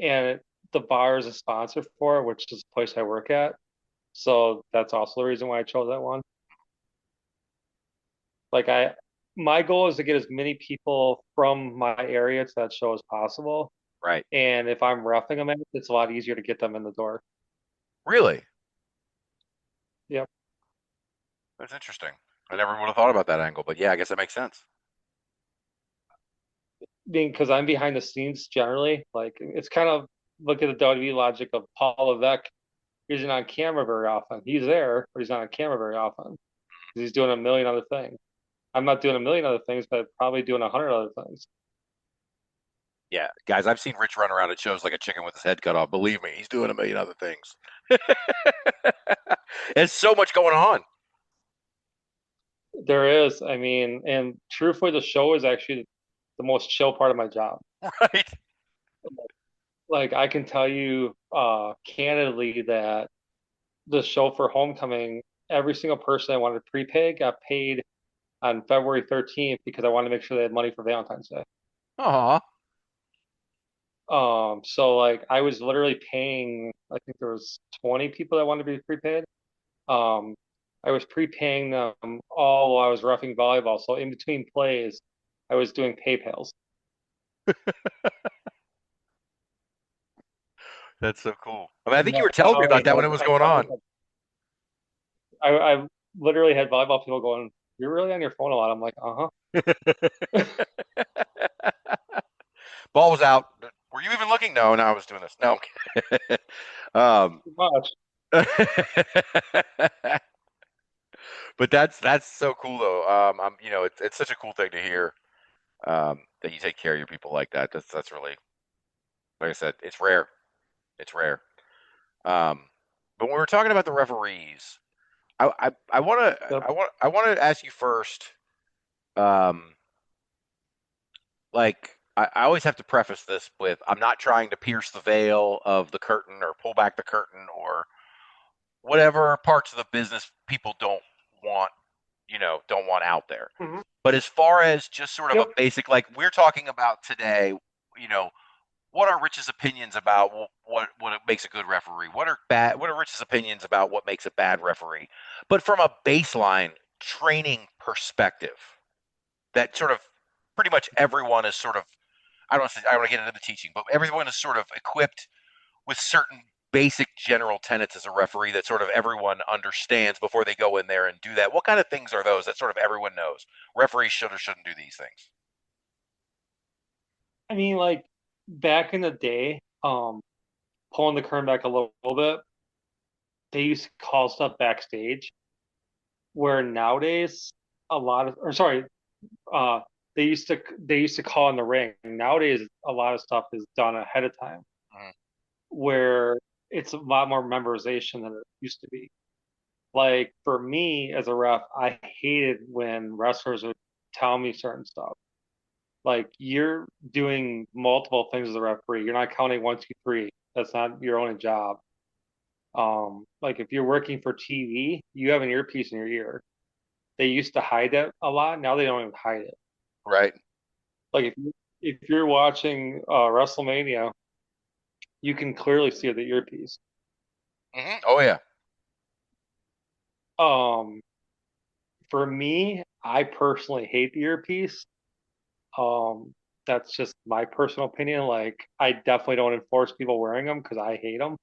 and the bar is a sponsor for it, which is the place I work at. So that's also the reason why I chose that one. Like my goal is to get as many people from my area to that show as possible. right? And if I'm roughing them, it's a lot easier to get them in the door. Really? Yep. That's interesting. I never would have thought about that angle, but yeah, I guess that makes sense. Being because I'm behind the scenes generally, like it's kind of look at the WWE logic of Paul Levesque. He's not on camera very often. He's there, but he's not on camera very often. He's doing a million other things. I'm not doing a million other things, but probably doing 100 other things. Yeah, guys, I've seen Rich run around at shows like a chicken with his head cut off. Believe me, he's doing a million other things. There's so much going on, There is, I mean, and truthfully, the show is actually the most chill part of my job. right? Like I can tell you candidly that the show for Homecoming, every single person I wanted to prepay got paid on February 13th because I wanted to make sure they had money for Valentine's Day. Aw, So like I was literally paying, I think there was 20 people that wanted to be prepaid. Um, I was prepaying them all while I was roughing volleyball. So in between plays, I was doing PayPals. that's so cool. I mean, I And think you were telling me about that when it was I going on. probably I literally had volleyball people going, "You're really on your phone a lot." I'm like, "Uh-huh." Ball was out. Were you even looking? No, no, I was doing this. No. um, Too much. but that's so cool though. It's such a cool thing to hear that you take care of your people like that. That's really, like I said, it's rare. It's rare. Um, but when we're talking about the referees, I want to Yep. I want to ask you first. Um, I always have to preface this with I'm not trying to pierce the veil of the curtain or pull back the curtain or whatever parts of the business people want, don't want out there. Mhm. But as far as just sort of a Yep. basic, like we're talking about today, you know, what are Rich's opinions about what makes a good referee? What are Rich's opinions about what makes a bad referee? But from a baseline training perspective, that sort of pretty much everyone is sort of I don't want to get into the teaching, but everyone is sort of equipped with certain basic general tenets as a referee that sort of everyone understands before they go in there and do that. What kind of things are those that sort of everyone knows? Referees should or shouldn't do these things. I mean, like back in the day, pulling the curtain back a little bit, they used to call stuff backstage, where nowadays a lot of, or sorry, uh, they used to call in the ring. Nowadays, a lot of stuff is done ahead of time, Mhm. where it's a lot more memorization than it used to be. Like for me as a ref, I hated when wrestlers would tell me certain stuff. Like you're doing multiple things as a referee. You're not counting one, two, three. That's not your only job. Like if you're working for TV, you have an earpiece in your ear. They used to hide that a lot. Now they don't even hide it. Right. Like if you're watching WrestleMania, you can clearly see the earpiece. Oh yeah. Um, for me, I personally hate the earpiece. Um, that's just my personal opinion. Like, I definitely don't enforce people wearing them because I hate them.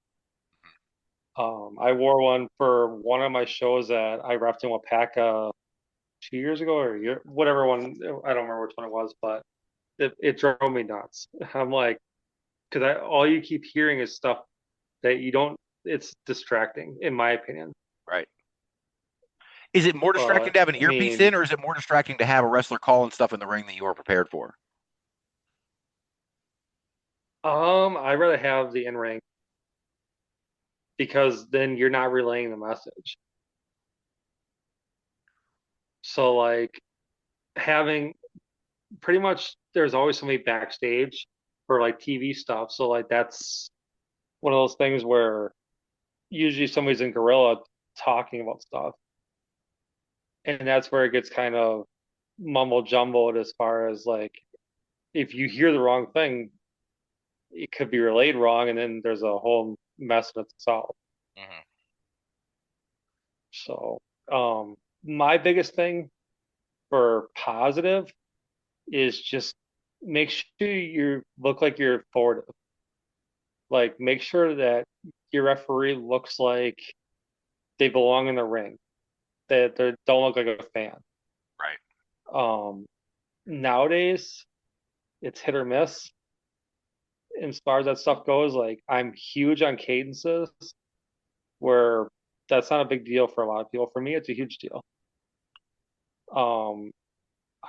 I wore one for one of my shows that I refed in Wapaka 2 years ago or a year, whatever one. I don't remember which one it was, but it drove me nuts. I'm like, because all you keep hearing is stuff that you don't. It's distracting, in my opinion. Right. Is it more distracting But to have an I earpiece mean, in, or is it more distracting to have a wrestler calling stuff in the ring that you are prepared for? I'd rather have the in ring because then you're not relaying the message. So like having pretty much there's always somebody backstage for like TV stuff. So like that's one of those things where usually somebody's in gorilla talking about stuff. And that's where it gets kind of mumble jumbled as far as like if you hear the wrong thing, it could be relayed wrong and then there's a whole mess in itself. Hmm. So my biggest thing for positive is just make sure you look like you're forward. Like make sure that your referee looks like they belong in the ring. That they don't look like a fan. Right. Um, Nowadays it's hit or miss. As far as that stuff goes, like I'm huge on cadences, where that's not a big deal for a lot of people. For me, it's a huge deal. Um,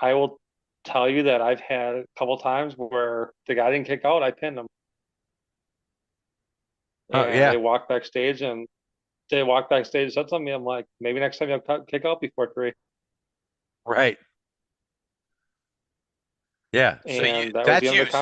I will tell you that I've had a couple times where the guy didn't kick out, I pinned him, Oh and yeah. they walked backstage, said something. I'm like, maybe next time you'll kick out before three, Right. Yeah. So and that was the that's end of you. the So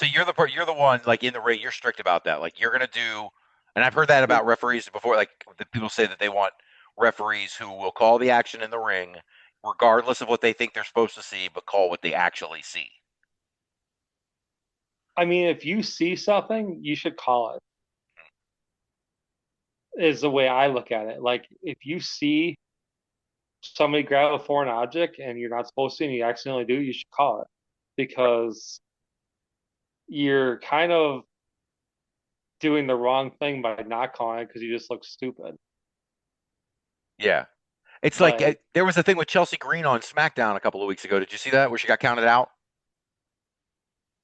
conversation. you're the one like in the ring. You're strict about that. Like you're gonna do, and I've heard that about referees before. Like the people say that they want referees who will call the action in the ring, regardless of what they think they're supposed to see, but call what they actually see. I mean, if you see something, you should call it. Is the way I look at it. Like if you see somebody grab a foreign object and you're not supposed to and you accidentally do, you should call it because you're kind of doing the wrong thing by not calling it because you just look stupid. Yeah. It's like Like, there was a thing with Chelsea Green on SmackDown a couple of weeks ago. Did you see that where she got counted out?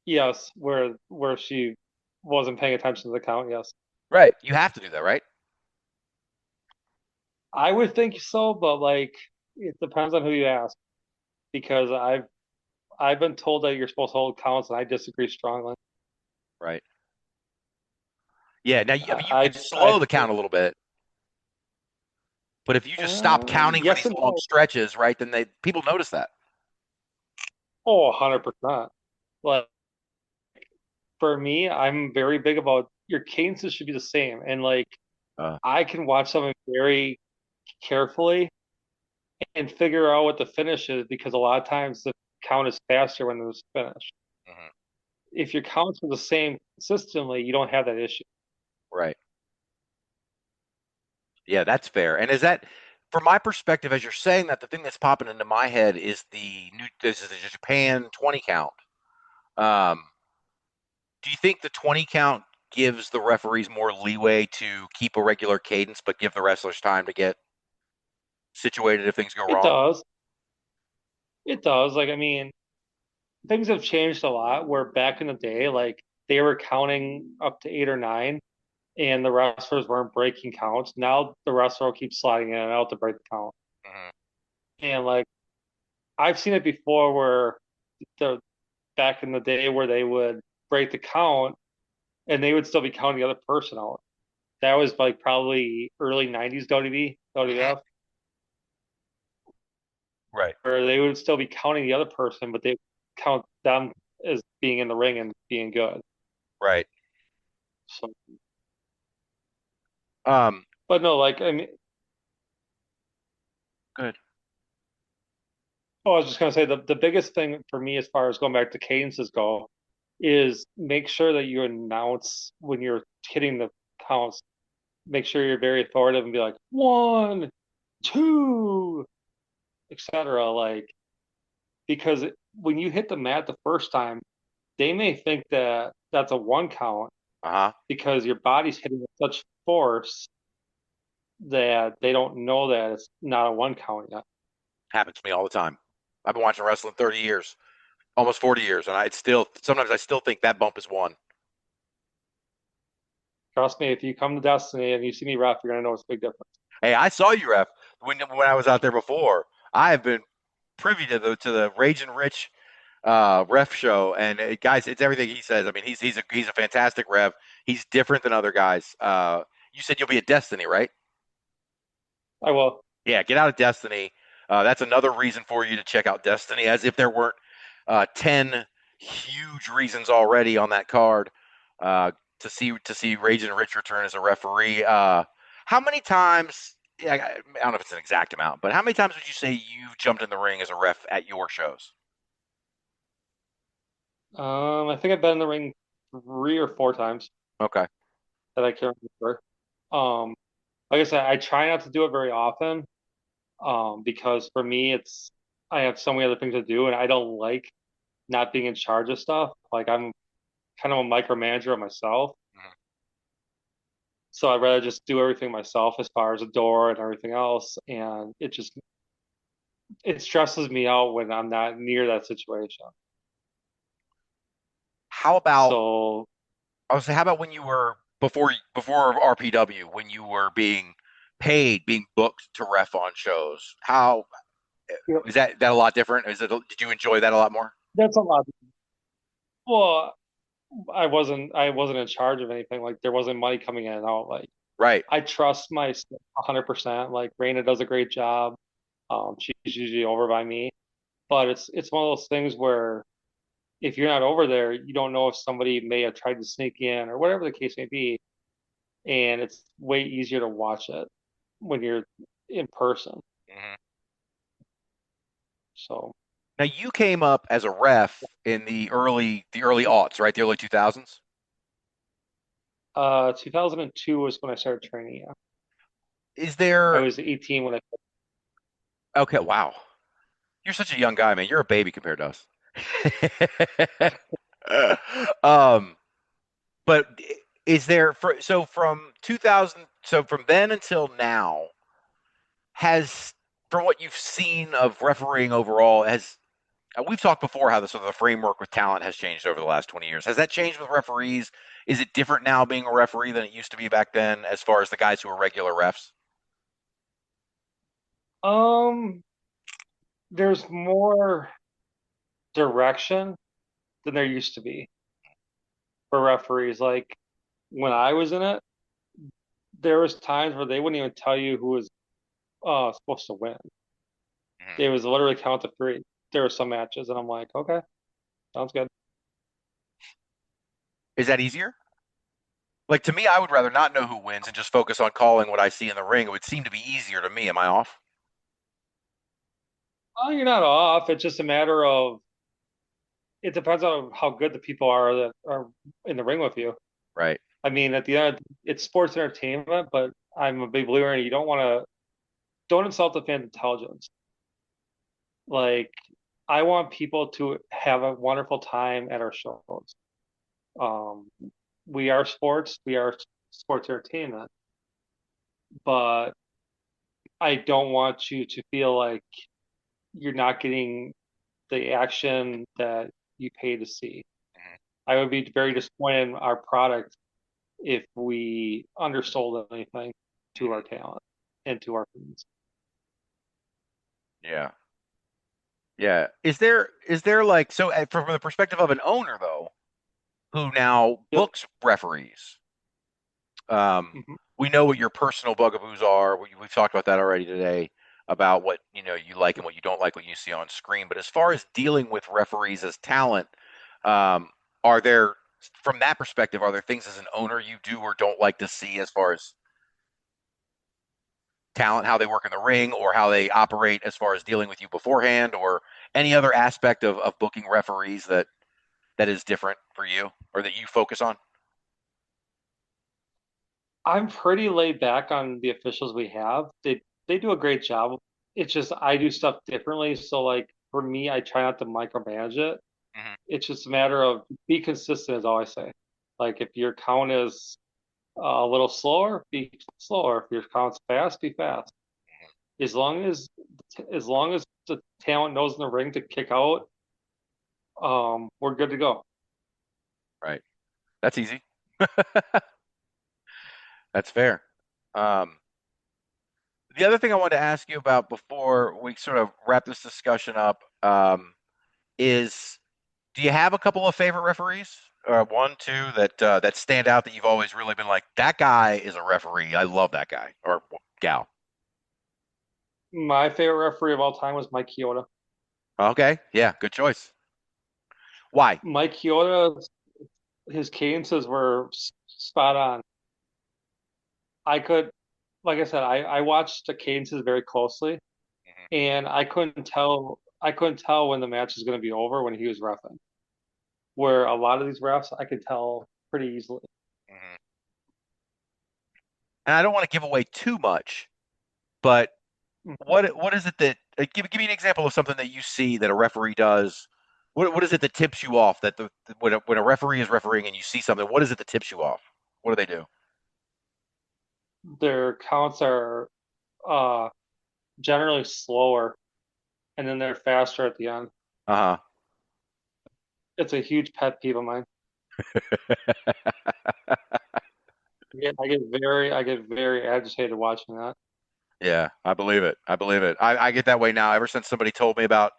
yes, where she wasn't paying attention to the count, yes. Right. You have to do that, right? I would think so, but like it depends on who you ask because I've been told that you're supposed to hold counts and I disagree strongly. Right. Yeah. Now, I mean, you I can I, slow the count a little bit, but if you just stop I counting for yes these and long no. stretches, right, then people notice that. Oh, 100%. Like for me, I'm very big about your cadences should be the same. And like Uh, I can watch something very carefully and figure out what the finish is because a lot of times the count is faster when there's finish. mhm. If your counts are the same consistently, you don't have that issue. Right. Yeah, that's fair. And is that, from my perspective, as you're saying that, the thing that's popping into my head is this is the Japan 20 count. Um, do you think the 20 count gives the referees more leeway to keep a regular cadence, but give the wrestlers time to get situated if things go It wrong? does. It does. Like, I mean, things have changed a lot where back in the day, like they were counting up to eight or nine and the wrestlers weren't breaking counts. Now the wrestler will keep sliding in and out to break the count. Hmm. And like I've seen it before where the back in the day where they would break the count and they would still be counting the other person out. That was like probably early 90s WB, Hmm. WF, Right. where they would still be counting the other person, but they count them as being in the ring and being good. Right. So, Um, but no, like, I mean, Good. oh, I was just going to say the biggest thing for me as far as going back to cadences go is make sure that you announce when you're hitting the counts, make sure you're very authoritative and be like, one, two, etc. Like, because when you hit the mat the first time, they may think that that's a one count Uh-huh. because your body's hitting at such force that they don't know that it's not a one count yet. Happens to me all the time. I've been watching wrestling 30 years, almost 40 years, and I still sometimes I still think that bump is one. Trust me, if you come to Destiny and you see me ref, you're gonna know it's a big difference. Hey, I saw you ref when I was out there before. I have been privy to the Ragin Rich ref show, and guys, it's everything he says. I mean, he's a fantastic ref. He's different than other guys. You said you'll be at Destiny, right? I will. Yeah, get out of Destiny. That's another reason for you to check out Destiny, as if there weren't 10 huge reasons already on that card uh, to see Raging Rich return as a referee. How many times? Yeah, I don't know if it's an exact amount, but how many times would you say you've jumped in the ring as a ref at your shows? I think I've been in the ring 3 or 4 times Okay. that I can remember. Um, like I said, I try not to do it very often, because for me, I have so many other things to do, and I don't like not being in charge of stuff. Like I'm kind of a micromanager of myself, Mhm. so I'd rather just do everything myself as far as the door and everything else, and it stresses me out when I'm not near that situation. How about So, I was say, how about when you were before RPW, when you were being paid, being booked to ref on shows? How yep, is that a lot different? Did you enjoy that a lot more? that's a lot. Well, I wasn't in charge of anything. Like there wasn't money coming in and out. Like Right. I trust my staff 100%. Like Raina does a great job. She's usually over by me, but it's one of those things where if you're not over there, you don't know if somebody may have tried to sneak in or whatever the case may be, and it's way easier to watch it when you're in person. Mhm. So, Now you came up as a ref in the early aughts, right? The early 2000s. 2002 was when I started training. Yeah, Is I there was 18 when I. Okay, wow. You're such a young guy, man. You're a baby compared to us. um, but is there so from 2000 so from then until now has from what you've seen of refereeing overall has we've talked before how the sort of the framework with talent has changed over the last 20 years. Has that changed with referees? Is it different now being a referee than it used to be back then as far as the guys who are regular refs? Um, there's more direction than there used to be for referees. Like when I was in it, there was times where they wouldn't even tell you who was supposed to win. Mhm. It was literally count to three. There were some matches, and I'm like, okay, sounds good. Is that easier? Like to me, I would rather not know who wins and just focus on calling what I see in the ring. It would seem to be easier to me. Am I off? Oh, you're not off. It's just a matter of it depends on how good the people are that are in the ring with you. Right. I mean, at the end, it's sports entertainment, but I'm a big believer in you don't insult the fan's intelligence. Like, I want people to have a wonderful time at our shows. Um, we are sports, we are sports entertainment, but I don't want you to feel like you're not getting the action that you pay to see. Mhm. I would be very disappointed in our product if we undersold anything to our Mhm. talent and to our fans. Yeah. Yeah. Is there like so from the perspective of an owner though, who now Yep. books referees? Um, Hmm. we know what your personal bugaboos are. We've talked about that already today about what you like and what you don't like what you see on screen. But as far as dealing with referees as talent, um, are there from that perspective, are there things as an owner you do or don't like to see as far as talent, how they work in the ring, or how they operate as far as dealing with you beforehand, or any other aspect of booking referees that is different for you or that you focus on? I'm pretty laid back on the officials we have. They do a great job. It's just I do stuff differently. So like for me, I try not to micromanage it. Hmm. It's just a matter of be consistent, is all I say. Like if your count is A little slower, be slower. If your count's fast, be fast. As long as the talent knows in the ring to kick out, we're good to go. Right. That's easy. That's fair. Um, the other thing I wanted to ask you about before we sort of wrap this discussion up is, do you have a couple of favorite referees, one, two that stand out that you've always really been like, that guy is a referee. I love that guy or gal. My favorite referee of all time was Mike Chioda. Okay, yeah, good choice. Why? Mike Chioda, his cadences were spot on. I could, like I said, I watched the cadences very closely, Hmm. and I couldn't tell when the match was going to be over when he was reffing. Where a lot of these refs, I could tell pretty easily. Hmm. And I don't want to give away too much, but what is it that give me an example of something that you see that a referee does? What is it that tips you off that when a referee is refereeing and you see something, what is it that tips you off? What do they do? Their counts are uh, generally slower, and then they're faster at the end. Uh-huh. It's a huge pet peeve of mine. I get very agitated watching that. Yeah, I believe it. I believe it. I get that way now. Ever since somebody told me about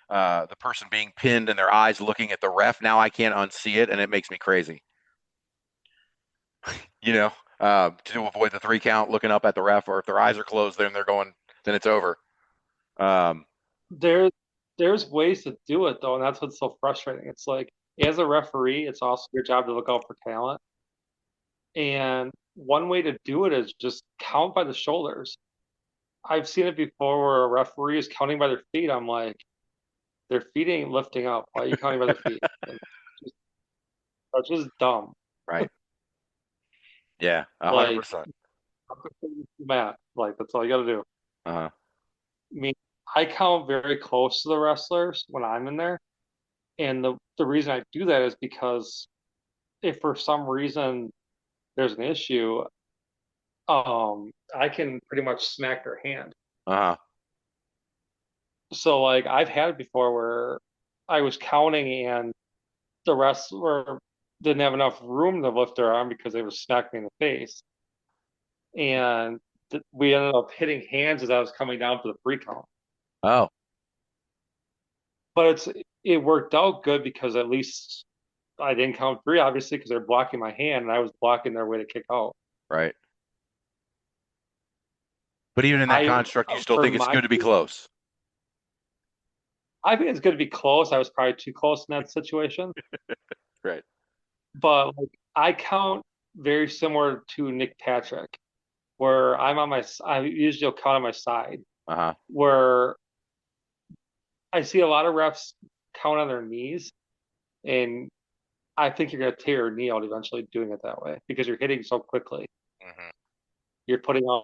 the person being pinned and their eyes looking at the ref, now I can't unsee it, and it makes me crazy. You know, to avoid the 3 count, looking up at the ref, or if their eyes are closed, then they're going, then it's over. Um, There, there's ways to do it though, and that's what's so frustrating. It's like as a referee, it's also your job to look out for talent. And one way to do it is just count by the shoulders. I've seen it before where a referee is counting by their feet. I'm like, their feet ain't lifting up. Why are you counting by their feet? And just, that's just dumb. right. Yeah, Like, 100%. Matt, like that's all you got to do. Uh-huh. I mean, I count very close to the wrestlers when I'm in there, and the reason I do that is because if for some reason there's an issue, I can pretty much smack their hand. Uh-huh. So like I've had it before where I was counting and the wrestler didn't have enough room to lift their arm because they were smacking me in the face, and we ended up hitting hands as I was coming down for the free count. Oh, But it worked out good because at least I didn't count three, obviously, because they're blocking my hand and I was blocking their way to kick out. right. But even in that I construct, you still for think it's my good to be close. I think it's going to be close. I was probably too close in that situation, Right. but like I count very similar to Nick Patrick, where I usually will count on my side, Uh-huh. where I see a lot of refs count on their knees, and I think you're going to tear your knee out eventually doing it that way because you're hitting so quickly. Hmm. You're putting on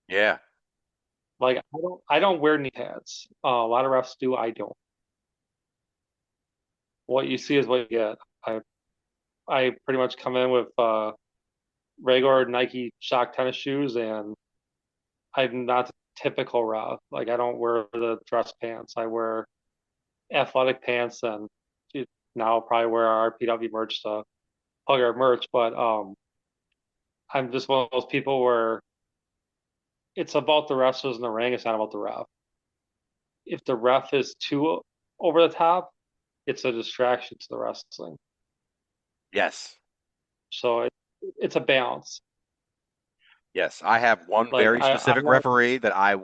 Yeah. like I don't wear knee pads. A lot of refs do. I don't. What you see is what you get. I pretty much come in with regular Nike Shock tennis shoes, and I'm not the typical ref. Like I don't wear the dress pants. I wear athletic pants, and now I'll probably wear our RPW merch to plug our merch. But I'm just one of those people where it's about the wrestlers in the ring. It's not about the ref. If the ref is too over the top, it's a distraction to the wrestling. Yes. So it's a balance. Yes. I have one Like very I'm specific not. referee that I'm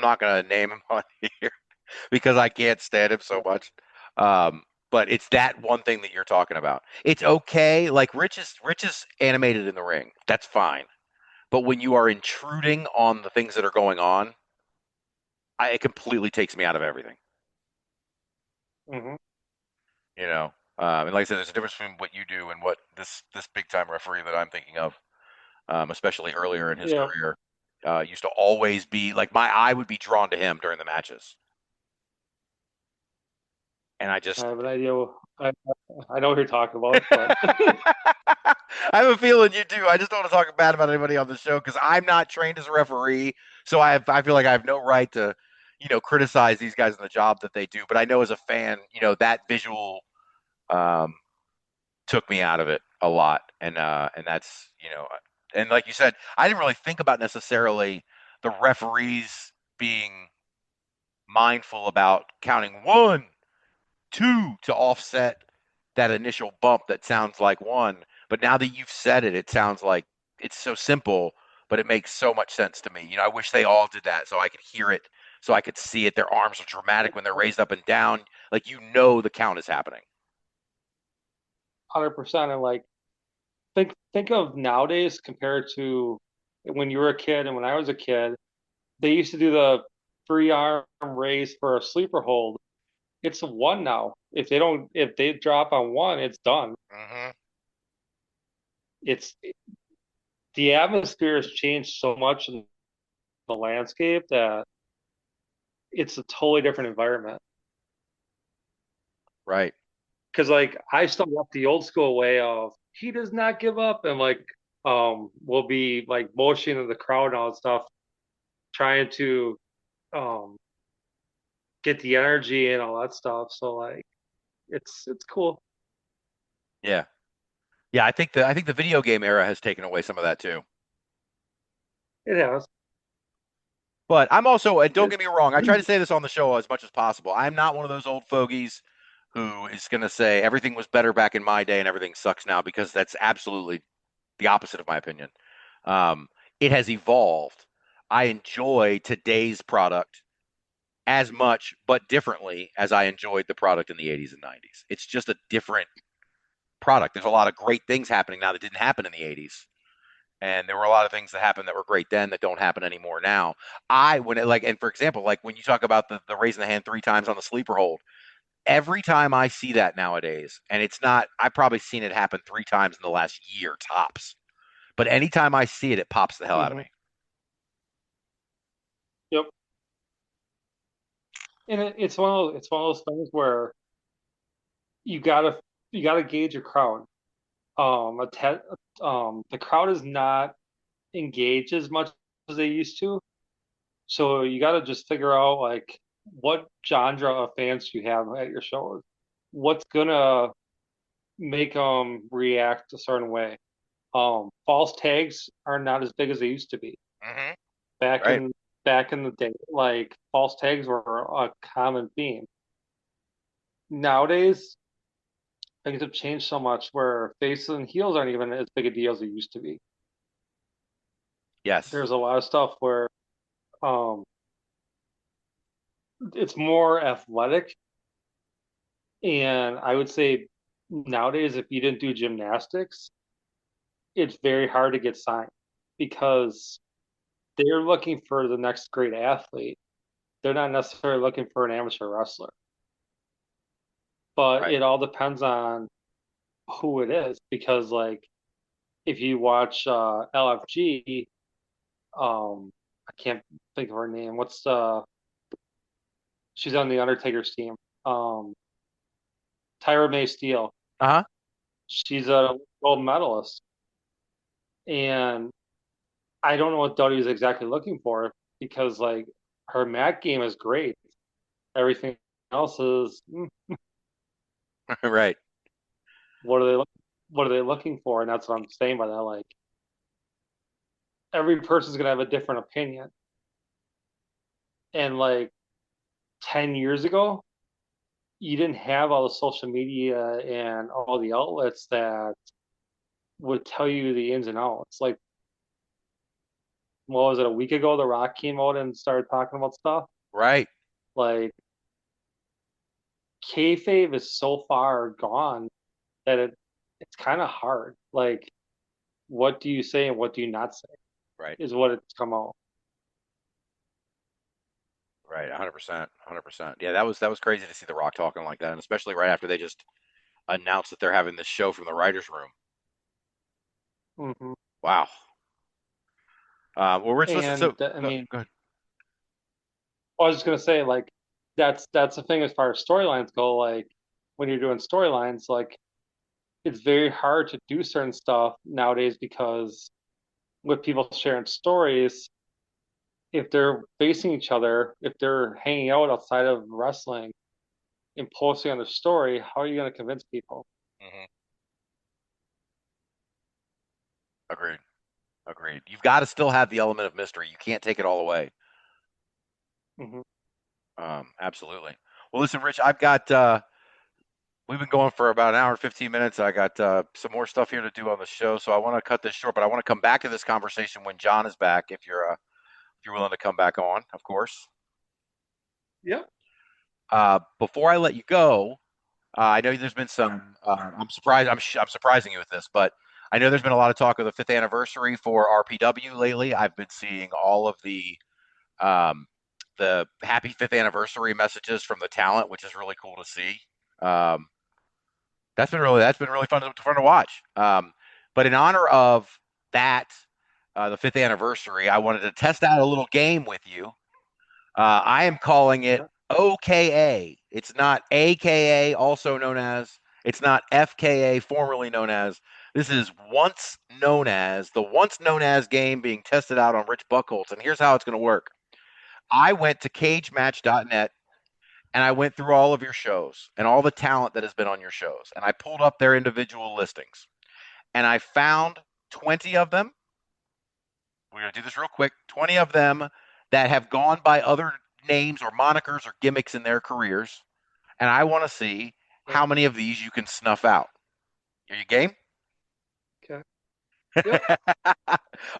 not going to name him on here because I can't stand him so much. Um, but it's that one thing that you're talking about. It's okay. Like Rich is animated in the ring. That's fine. But when you are intruding on the things that are going on, it completely takes me out of everything. Mhm. You know, and like I said, there's a difference between what you do and what this big time referee that I'm thinking of, especially earlier in his Yeah, career, used to always be like my eye would be drawn to him during the matches, and I I just have an idea. I, I know what you're talking about, but I have a feeling you do. I just don't want to talk bad about anybody on the show because I'm not trained as a referee, so I feel like I have no right to, criticize these guys in the job that they do. But I know as a fan, that visual um, took me out of it a lot, and that's and like you said, I didn't really think about necessarily the referees being mindful about counting one, two to offset that initial bump that sounds like one. But now that you've said it, it sounds like it's so simple, but it makes so much sense to me. I wish they all did that so I could hear it, so I could see it. Their arms are dramatic when they're raised up and down, like the count is happening. 100%. And like think of nowadays compared to when you were a kid and when I was a kid, they used to do the free arm raise for a sleeper hold. It's a one now. If they drop on one, it's done. Hmm. It's the atmosphere has changed so much in the landscape that it's a totally different environment. Right. Because like I still love the old school way of he does not give up and like we'll be like motioning the crowd and all that stuff, trying to um get the energy and all that stuff. So like it's cool. Yeah. Yeah. I think the video game era has taken away some of that too. It has. But I'm also, and don't It, get me wrong, I try to say this on the show as much as possible. I'm not one of those old fogies who is going to say everything was better back in my day and everything sucks now, because that's absolutely the opposite of my opinion. Um, it has evolved. I enjoy today's product as much, but differently, as I enjoyed the product in the 80s and 90s. It's just a different product. There's a lot of great things happening now that didn't happen in the 80s. And there were a lot of things that happened that were great then that don't happen anymore now. And for example, like when you talk about the raising the hand three times on the sleeper hold, every time I see that nowadays, and it's not, I've probably seen it happen three times in the last year tops, but anytime I see it, it pops the hell out of hmm me. Yep. And it's one of those things where you gotta you gotta gauge your crowd. The crowd is not engaged as much as they used to. So you got to just figure out like what genre of fans you have at your shows. What's gonna make them react a certain way. False tags are not as big as they used to be. Hmm. Back Right. in back in the day, like false tags were a common theme. Nowadays, things have changed so much where faces and heels aren't even as big a deal as they used to be. Yes. There's a lot of stuff where um, it's more athletic. And I would say nowadays, if you didn't do gymnastics, it's very hard to get signed because they're looking for the next great athlete. They're not necessarily looking for an amateur wrestler. But Right. it all depends on who it is because, like, if you watch LFG, I can't think of her name. She's on the Undertaker's team. Um, Tyra May Steele. Uh huh. She's a gold medalist. And I don't know what Doty's exactly looking for because like her mat game is great. Everything else is Right. what are they what are they looking for? And that's what I'm saying by that. Like every person's gonna have a different opinion. And like 10 years ago, you didn't have all the social media and all the outlets that would tell you the ins and outs. Like what was it, a week ago The Rock came out and started talking about stuff? Right. Like kayfabe is so far gone that it's kind of hard. Like, what do you say and what do you not say Right. is what it's come out. Right. 100%. 100%. Yeah, that was crazy to see The Rock talking like that, and especially right after they just announced that they're having this show from the writers' room. hmm Wow. Well, Rich, listen. And So, I go, mean, go ahead. I was just gonna say like that's the thing as far as storylines go. Like when you're doing storylines, like it's very hard to do certain stuff nowadays because with people sharing stories, if they're facing each other, if they're hanging out outside of wrestling and posting on their story, how are you going to convince people? Hmm. Agreed. Agreed. You've got to still have the element of mystery. You can't take it all away. Hmm. Absolutely. Well, listen, Rich, I've got we've been going for about an hour and 15 minutes. I got some more stuff here to do on the show, so I want to cut this short. But I want to come back to this conversation when John is back, if you're willing to come back on, of course. Yep. Before I let you go, I know there's been some. I'm surprised. I'm surprising you with this, but I know there's been a lot of talk of the fifth anniversary for RPW lately. I've been seeing all of um, the happy fifth anniversary messages from the talent, which is really cool to see. Um, that's been really fun to watch. But in honor of that, the fifth anniversary, I wanted to test out a little game with you. I am calling it Okay. OKA. It's not AKA, also known as. It's not FKA, formerly known as. This is once known as, the once known as game being tested out on Rich Buchholtz. And here's how it's going to work. I went to cagematch.net and I went through all of your shows and all the talent that has been on your shows. And I pulled up their individual listings. And I found 20 of them. We're going to do this real quick. 20 of them that have gone by other names or monikers or gimmicks in their careers. And I want to see Okay. how many of these you can snuff out. Are you game? Okay. Yep.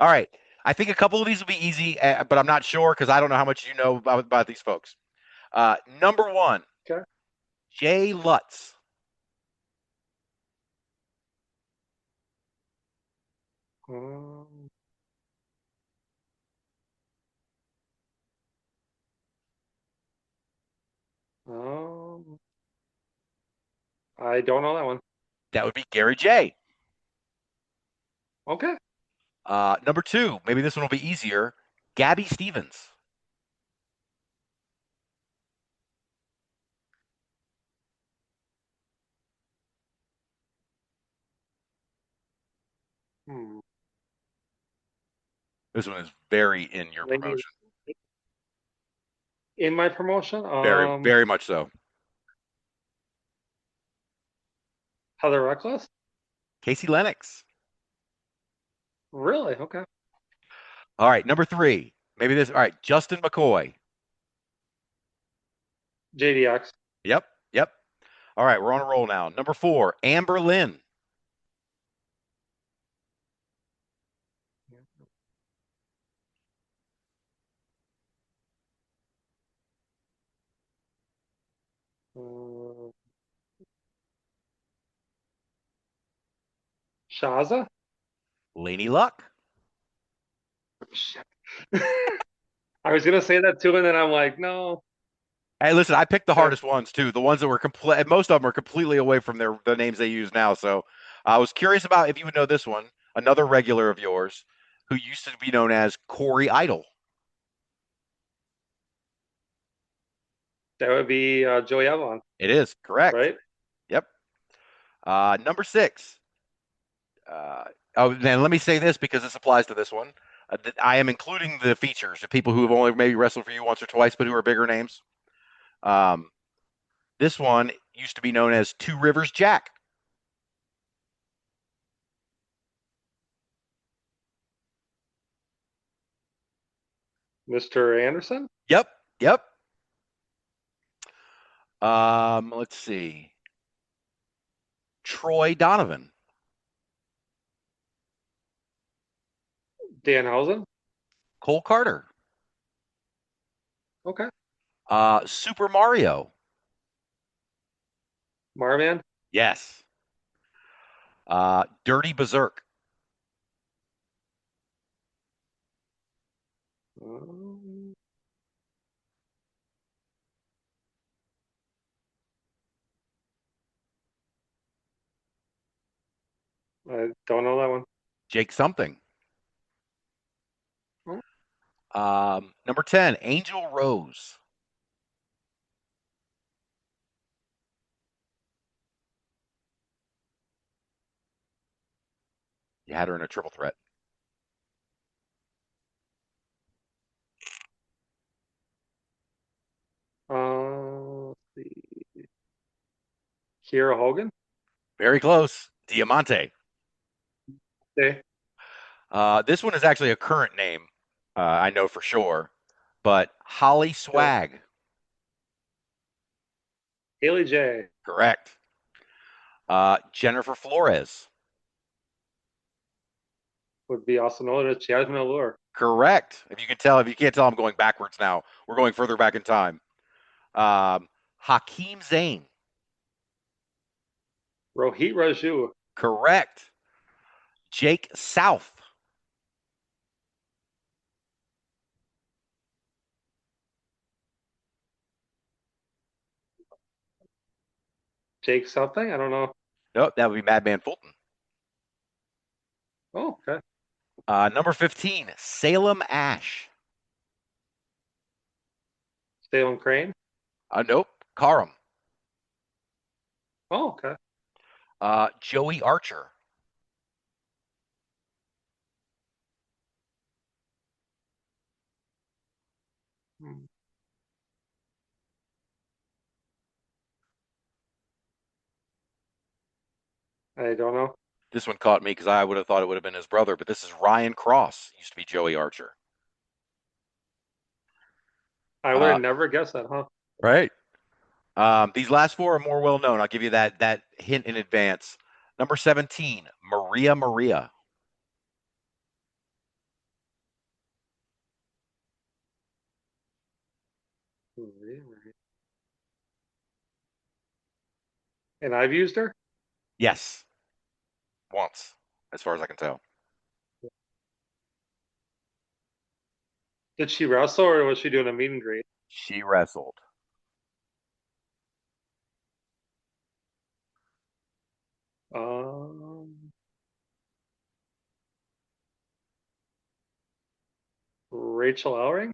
All right. I think a couple of these will be easy, but I'm not sure because I don't know how much you know about these folks. Number one, Okay. Jay Lutz. Um, um, I don't know that one. That would be Gary J. Okay. Number two, maybe this one will be easier. Gabby Stevens. Hmm. This one is very in your Maybe promotion. in my promotion, Very, very much so. Heather Reckless. Casey Lennox. Really? Okay. All right, number three. Maybe this. All right, Justin McCoy. JDX. Yep, yep. All right, we're on a roll now. Number four, Amber Lynn. Uh, Shaza. Laney Luck. Shit. I was gonna say that too, and then I'm like, no. Hey, listen, I picked the Okay. hardest ones too. The ones that were complete. Most of them are completely away from the names they use now. So I was curious about if you would know this one. Another regular of yours, who used to be known as Corey Idol. That would be Joey Avalon, It is correct. right? Yep. Number six. Uh, oh, then let me say this because this applies to this one. I am including the features, the people who have only maybe wrestled for you once or twice, but who are bigger names. Um, this one used to be known as Two Rivers Jack. Mr. Anderson, Yep, yep. Let's see. Troy Donovan. Danhausen. Cole Carter. Okay. Super Mario. Marman. Yes. Dirty Berserk. Um, I don't know that one. Jake something. Oh, Number 10, Angel Rose. You had her in a triple threat. Let's see. Kiera Hogan. Very close. Diamante. Okay. This one is actually a current name. I know for sure. But Holly Okay. Swag. Haley J. Correct. Jennifer Flores. Would be also known as Jasmine Allure. Correct. If you can't tell, I'm going backwards now. We're going further back in time. Hakeem Zayn. Rohit Raju. Correct. Jake South. Jake something? I don't know. Nope, that would be Madman Fulton. Oh, okay. Number 15, Salem Ash. Salem Crane. Nope, Karam. Oh, okay. Joey Archer. Hmm. I don't know. This one caught me because I would have thought it would have been his brother, but this is Ryan Cross. Used to be Joey Archer. I would Uh, have never guessed that, huh? right. These last four are more well known. I'll give you that hint in advance. Number 17, Maria Maria. Really? And I've used her? Yes, once, as far as I can tell. Did she wrestle or was she doing a meet and greet? She wrestled. Um, Rachel Ellering?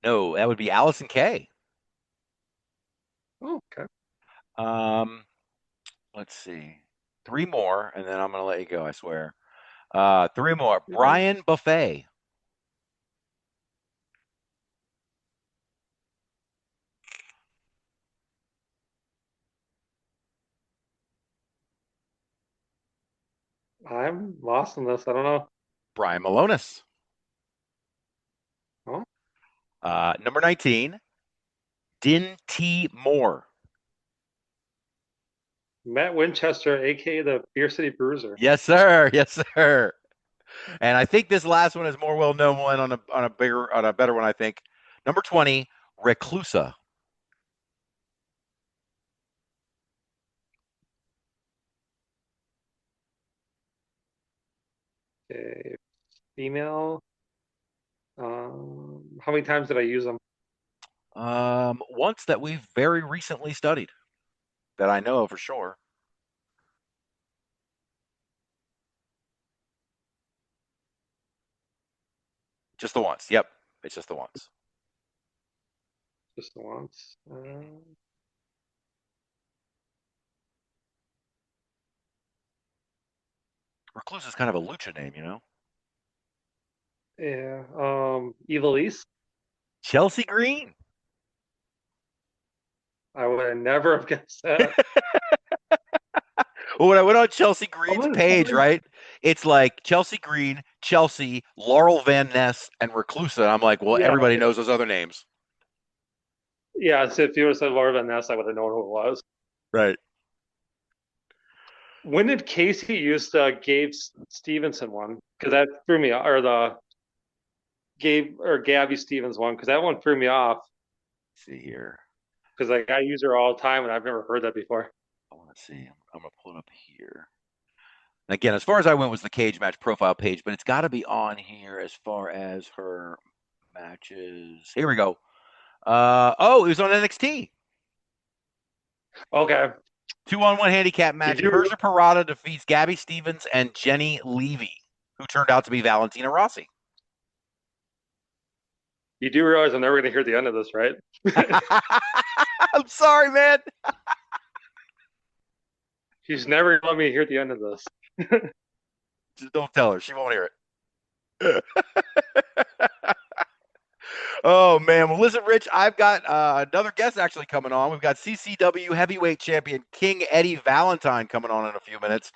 No, that would be Allison Kay. Oh, okay. Um, let's see. Three more, and then I'm going to let you go, I swear. Three more. Brian Buffet. I'm lost in this. I don't know. Brian Malonis. Oh, Number 19, Din T. Moore. Matt Winchester, aka the Beer City Bruiser. Yes, sir. Yes, sir. And I think this last one is more well known one on a better one, I think. Number 20, Reclusa. Okay. Female. How many times did I use them? Once that we've very recently studied that I know of for sure. Just the once. Yep. It's just the once. Just the once. Reclusa is kind of a lucha name, you know? Yeah. Evil East. Chelsea Green. I would have never have guessed that. Well, when I went on Chelsea Oh, Green's page, right, it's like Chelsea Green, Chelsea, Laurel Van Ness, and Reclusa. And I'm like, well, yeah. everybody knows those other names. Yeah. So if you would have said Laura Van Ness, I would have known who it was. Right. When did Casey use the Gabe Stevenson one? Because that threw me, or the Gabe or Gabby Stevens one, because that one threw me off. Let's see here. Because like I use her all the time, and I've never heard that before. I want to see. I'm going to pull it up here. And again, as far as I went was the cage match profile page, but it's got to be on here as far as her matches. Here we go. It was on NXT. Okay. 2-on-1 handicap You match. do Persia Parada defeats Gabby Stevens and Jenny Levy, who turned out to be Valentina Rossi. you do realize I'm never going to hear the end of this, right? I'm sorry, man. She's never going to let me hear the end of this. Don't tell her. She won't hear it. Oh man, well listen, Rich, I've got another guest actually coming on. We've got CCW heavyweight champion King Eddie Valentine coming on in a few minutes.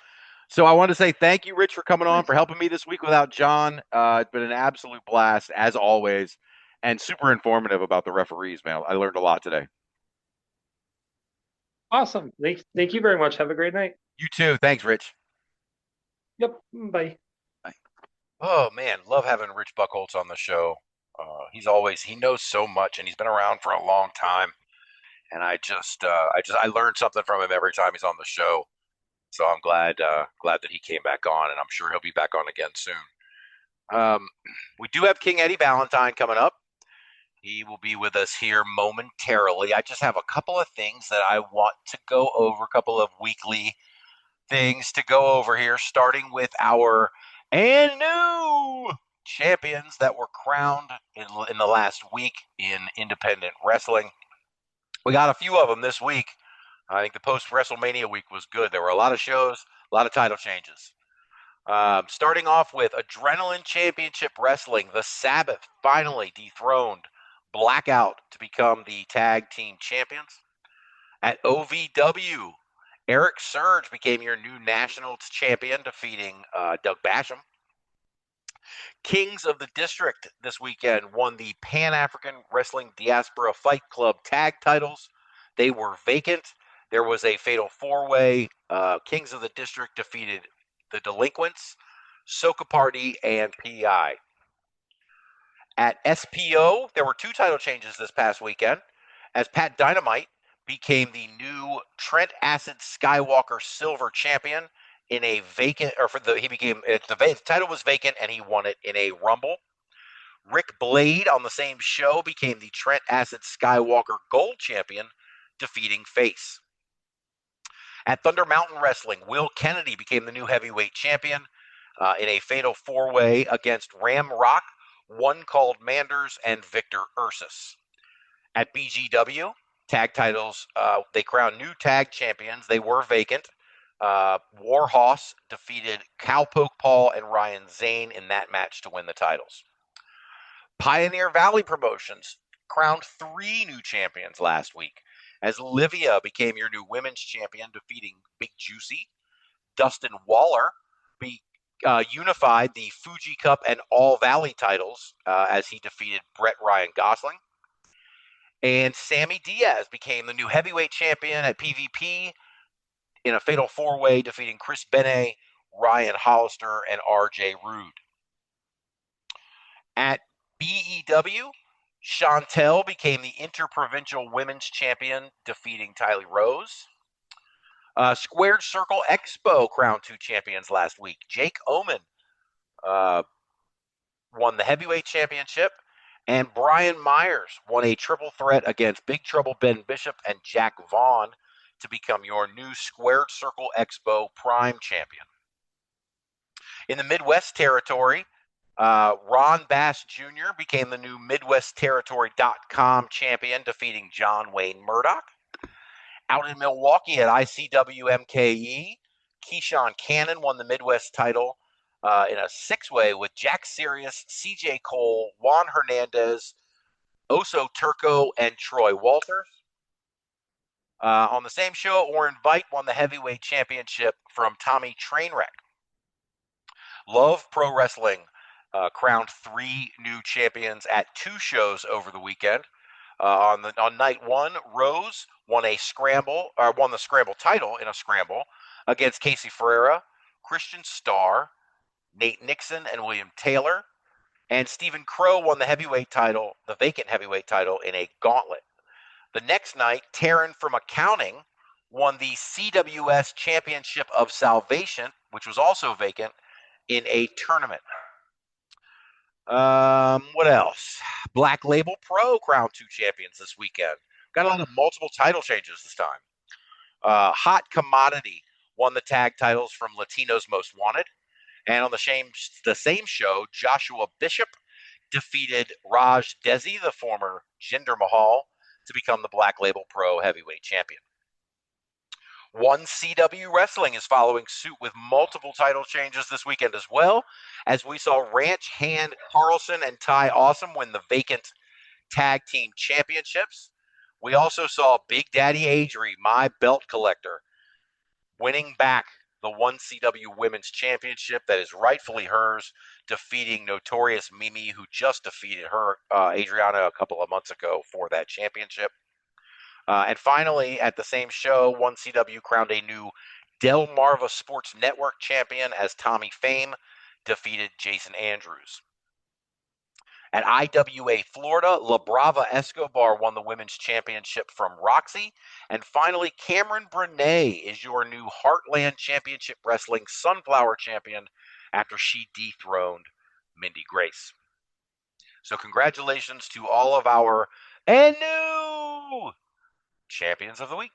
So I want to say thank you, Rich, for coming on, Nice. for helping me this week without John. It's been an absolute blast as always, and super informative about the referees, man. I learned a lot today. Awesome. Thank you very much. Have a great night. You too. Thanks, Rich. Yep. Bye. Oh man, love having Rich Buchholtz on the show. He knows so much, and he's been around for a long time. And I learned something from him every time he's on the show. So I'm glad that he came back on, and I'm sure he'll be back on again soon. We do have King Eddie Valentine coming up. He will be with us here momentarily. I just have a couple of things that I want to go over, a couple of weekly things to go over here, starting with our ANDNEW champions that were crowned in the last week in independent wrestling. We got a few of them this week. I think the post WrestleMania week was good. There were a lot of shows, a lot of title changes. Starting off with Adrenaline Championship Wrestling, the Sabbath finally dethroned Blackout to become the tag team champions. At OVW, Eric Surge became your new national champion, defeating Doug Basham. Kings of the District this weekend won the Pan-African Wrestling Diaspora Fight Club tag titles. They were vacant. There was a fatal four-way. Kings of the District defeated the Delinquents, Soca Party, and PI. At SPO, there were two title changes this past weekend, as Pat Dynamite became the new Trent Acid Skywalker Silver Champion in a vacant, or for the he became the title was vacant and he won it in a Rumble. Rick Blade on the same show became the Trent Acid Skywalker Gold Champion, defeating Face. At Thunder Mountain Wrestling, Will Kennedy became the new heavyweight champion in a fatal four-way against Ram Rock, One Called Manders, and Victor Ursus. At BGW, tag titles, they crowned new tag champions. They were vacant. Warhorse defeated Cowpoke Paul and Ryan Zane in that match to win the titles. Pioneer Valley Promotions crowned three new champions last week, as Livia became your new women's champion, defeating Big Juicy. Dustin Waller unified the Fuji Cup and All Valley titles as he defeated Brett Ryan Gosling. And Sammy Diaz became the new heavyweight champion at PvP in a fatal four-way, defeating Chris Benet, Ryan Hollister, and RJ Rude. At BEW, Chantel became the Interprovincial Women's Champion, defeating Tylee Rose. Squared Circle Expo crowned two champions last week. Jake Oman won the heavyweight championship, and Brian Myers won a triple threat against Big Trouble Ben Bishop and Jack Vaughn to become your new Squared Circle Expo Prime Champion. In the Midwest Territory, Ron Bass Jr. became the new MidwestTerritory.com champion, defeating John Wayne Murdoch. Out in Milwaukee at ICW MKE, Keyshawn Cannon won the Midwest title in a six-way with Jack Sirius, CJ Cole, Juan Hernandez, Oso Turco, and Troy Walters. On the same show, Oren Veit won the heavyweight championship from Tommy Trainwreck. Love Pro Wrestling crowned three new champions at two shows over the weekend. On night one, Rose won the scramble title in a scramble against Casey Ferreira, Christian Starr, Nate Nixon, and William Taylor. And Stephen Crow won the vacant heavyweight title in a gauntlet. The next night, Taryn from Accounting won the CWS Championship of Salvation, which was also vacant, in a tournament. What else? Black Label Pro crowned two champions this weekend. Got a lot of multiple title changes this time. Hot Commodity won the tag titles from Latinos Most Wanted. And on the same show, Joshua Bishop defeated Raj Desi, the former Jinder Mahal, to become the Black Label Pro Heavyweight Champion. One CW Wrestling is following suit with multiple title changes this weekend as well, as we saw Ranch Hand Carlson and Ty Awesome win the vacant tag team championships. We also saw Big Daddy Adri, my belt collector, winning back the 1CW Women's Championship that is rightfully hers, defeating Notorious Mimi, who just defeated her, Adriana, a couple of months ago for that championship. And finally, at the same show, 1CW crowned a new Delmarva Sports Network champion as Tommy Fame defeated Jason Andrews. At IWA Florida, La Brava Escobar won the women's championship from Roxy. And finally, Cameron Brené is your new Heartland Championship Wrestling Sunflower champion after she dethroned Mindy Grace. So congratulations to all of our ANDNEW champions of the week.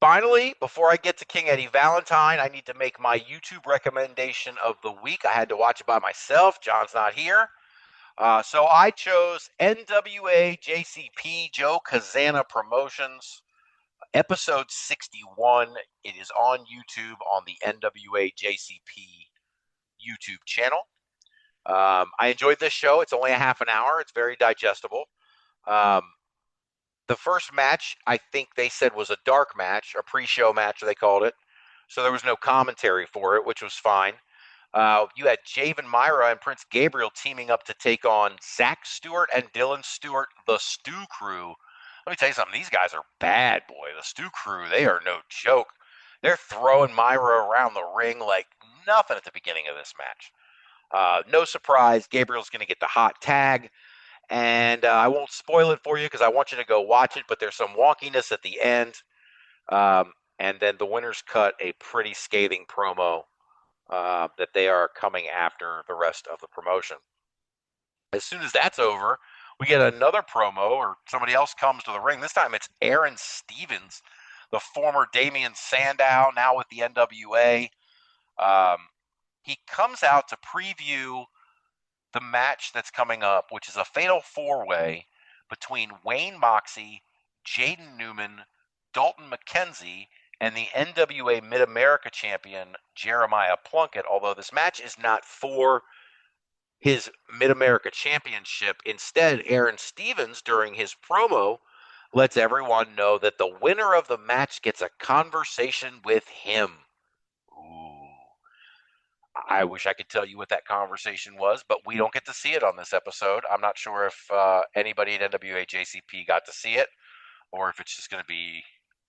Finally, before I get to King Eddie Valentine, I need to make my YouTube recommendation of the week. I had to watch it by myself. John's not here. So I chose NWA JCP Joe Kazana Promotions, episode 61. It is on YouTube on the NWA JCP YouTube channel. I enjoyed this show. It's only a half an hour. It's very digestible. The first match, I think they said was a dark match, a pre-show match, they called it. So there was no commentary for it, which was fine. You had Javen Myra and Prince Gabriel teaming up to take on Zach Stewart and Dylan Stewart, the Stew Crew. Let me tell you something. These guys are bad, boy. The Stew Crew, they are no joke. They're throwing Myra around the ring like nothing at the beginning of this match. No surprise, Gabriel's going to get the hot tag. And I won't spoil it for you because I want you to go watch it, but there's some wonkiness at the end. And then the winners cut a pretty scathing promo that they are coming after the rest of the promotion. As soon as that's over, we get another promo, or somebody else comes to the ring. This time it's Aaron Stevens, the former Damian Sandow, now with the NWA. He comes out to preview the match that's coming up, which is a fatal four-way between Wayne Moxie, Jaden Newman, Dalton McKenzie, and the NWA Mid-America champion, Jeremiah Plunkett, although this match is not for his Mid-America championship. Instead, Aaron Stevens, during his promo, lets everyone know that the winner of the match gets a conversation with him. Ooh. I wish I could tell you what that conversation was, but we don't get to see it on this episode. I'm not sure if anybody at NWA JCP got to see it, or if it's just going to be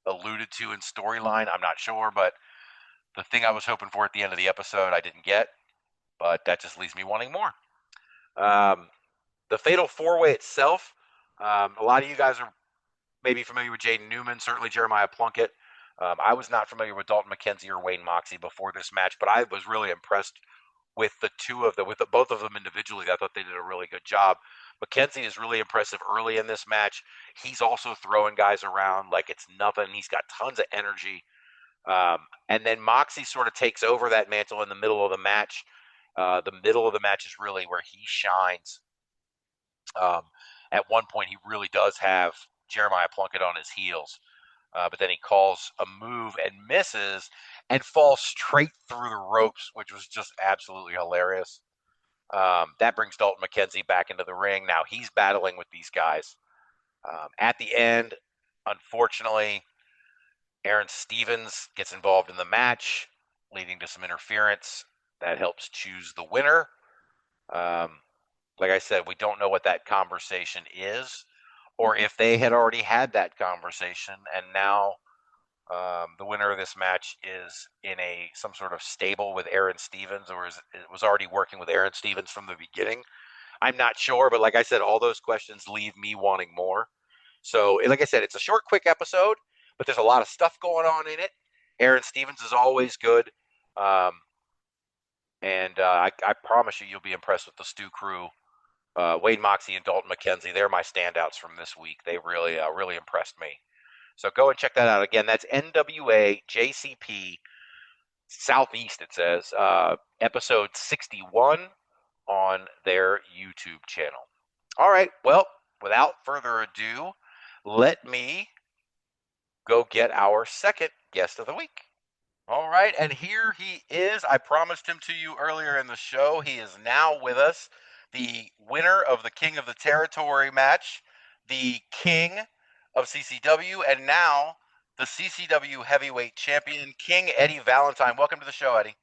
alluded to in storyline. I'm not sure, but the thing I was hoping for at the end of the episode, I didn't get, but that just leaves me wanting more. The Fatal 4-Way itself, a lot of you guys are maybe familiar with Jaden Newman, certainly Jeremiah Plunkett. I was not familiar with Dalton McKenzie or Wayne Moxie before this match, but I was really impressed with the two of them, both of them individually. I thought they did a really good job. McKenzie is really impressive early in this match. He's also throwing guys around like it's nothing. He's got tons of energy. And then Moxie sort of takes over that mantle in the middle of the match. The middle of the match is really where he shines. At one point, he really does have Jeremiah Plunkett on his heels. But then he calls a move and misses and falls straight through the ropes, which was just absolutely hilarious. That brings Dalton McKenzie back into the ring. Now he's battling with these guys. At the end, unfortunately, Aaron Stevens gets involved in the match, leading to some interference that helps choose the winner. Like I said, we don't know what that conversation is, or if they had already had that conversation, and now the winner of this match is in some sort of stable with Aaron Stevens, or it was already working with Aaron Stevens from the beginning. I'm not sure, but like I said, all those questions leave me wanting more. So, like I said, it's a short, quick episode, but there's a lot of stuff going on in it. Aaron Stevens is always good. And I promise you'll be impressed with the Stew Crew. Wayne Moxie and Dalton McKenzie, they're my standouts from this week. They really, really impressed me. So go and check that out. Again, that's NWA JCP Southeast, it says, episode 61 on their YouTube channel. All right, well, without further ado, let me go get our second guest of the week. All right, and here he is. I promised him to you earlier in the show. He is now with us, the winner of the King of the Territory match, the king of CCW, and now the CCW heavyweight champion, King Eddie Valentine. Welcome to the show, Eddie.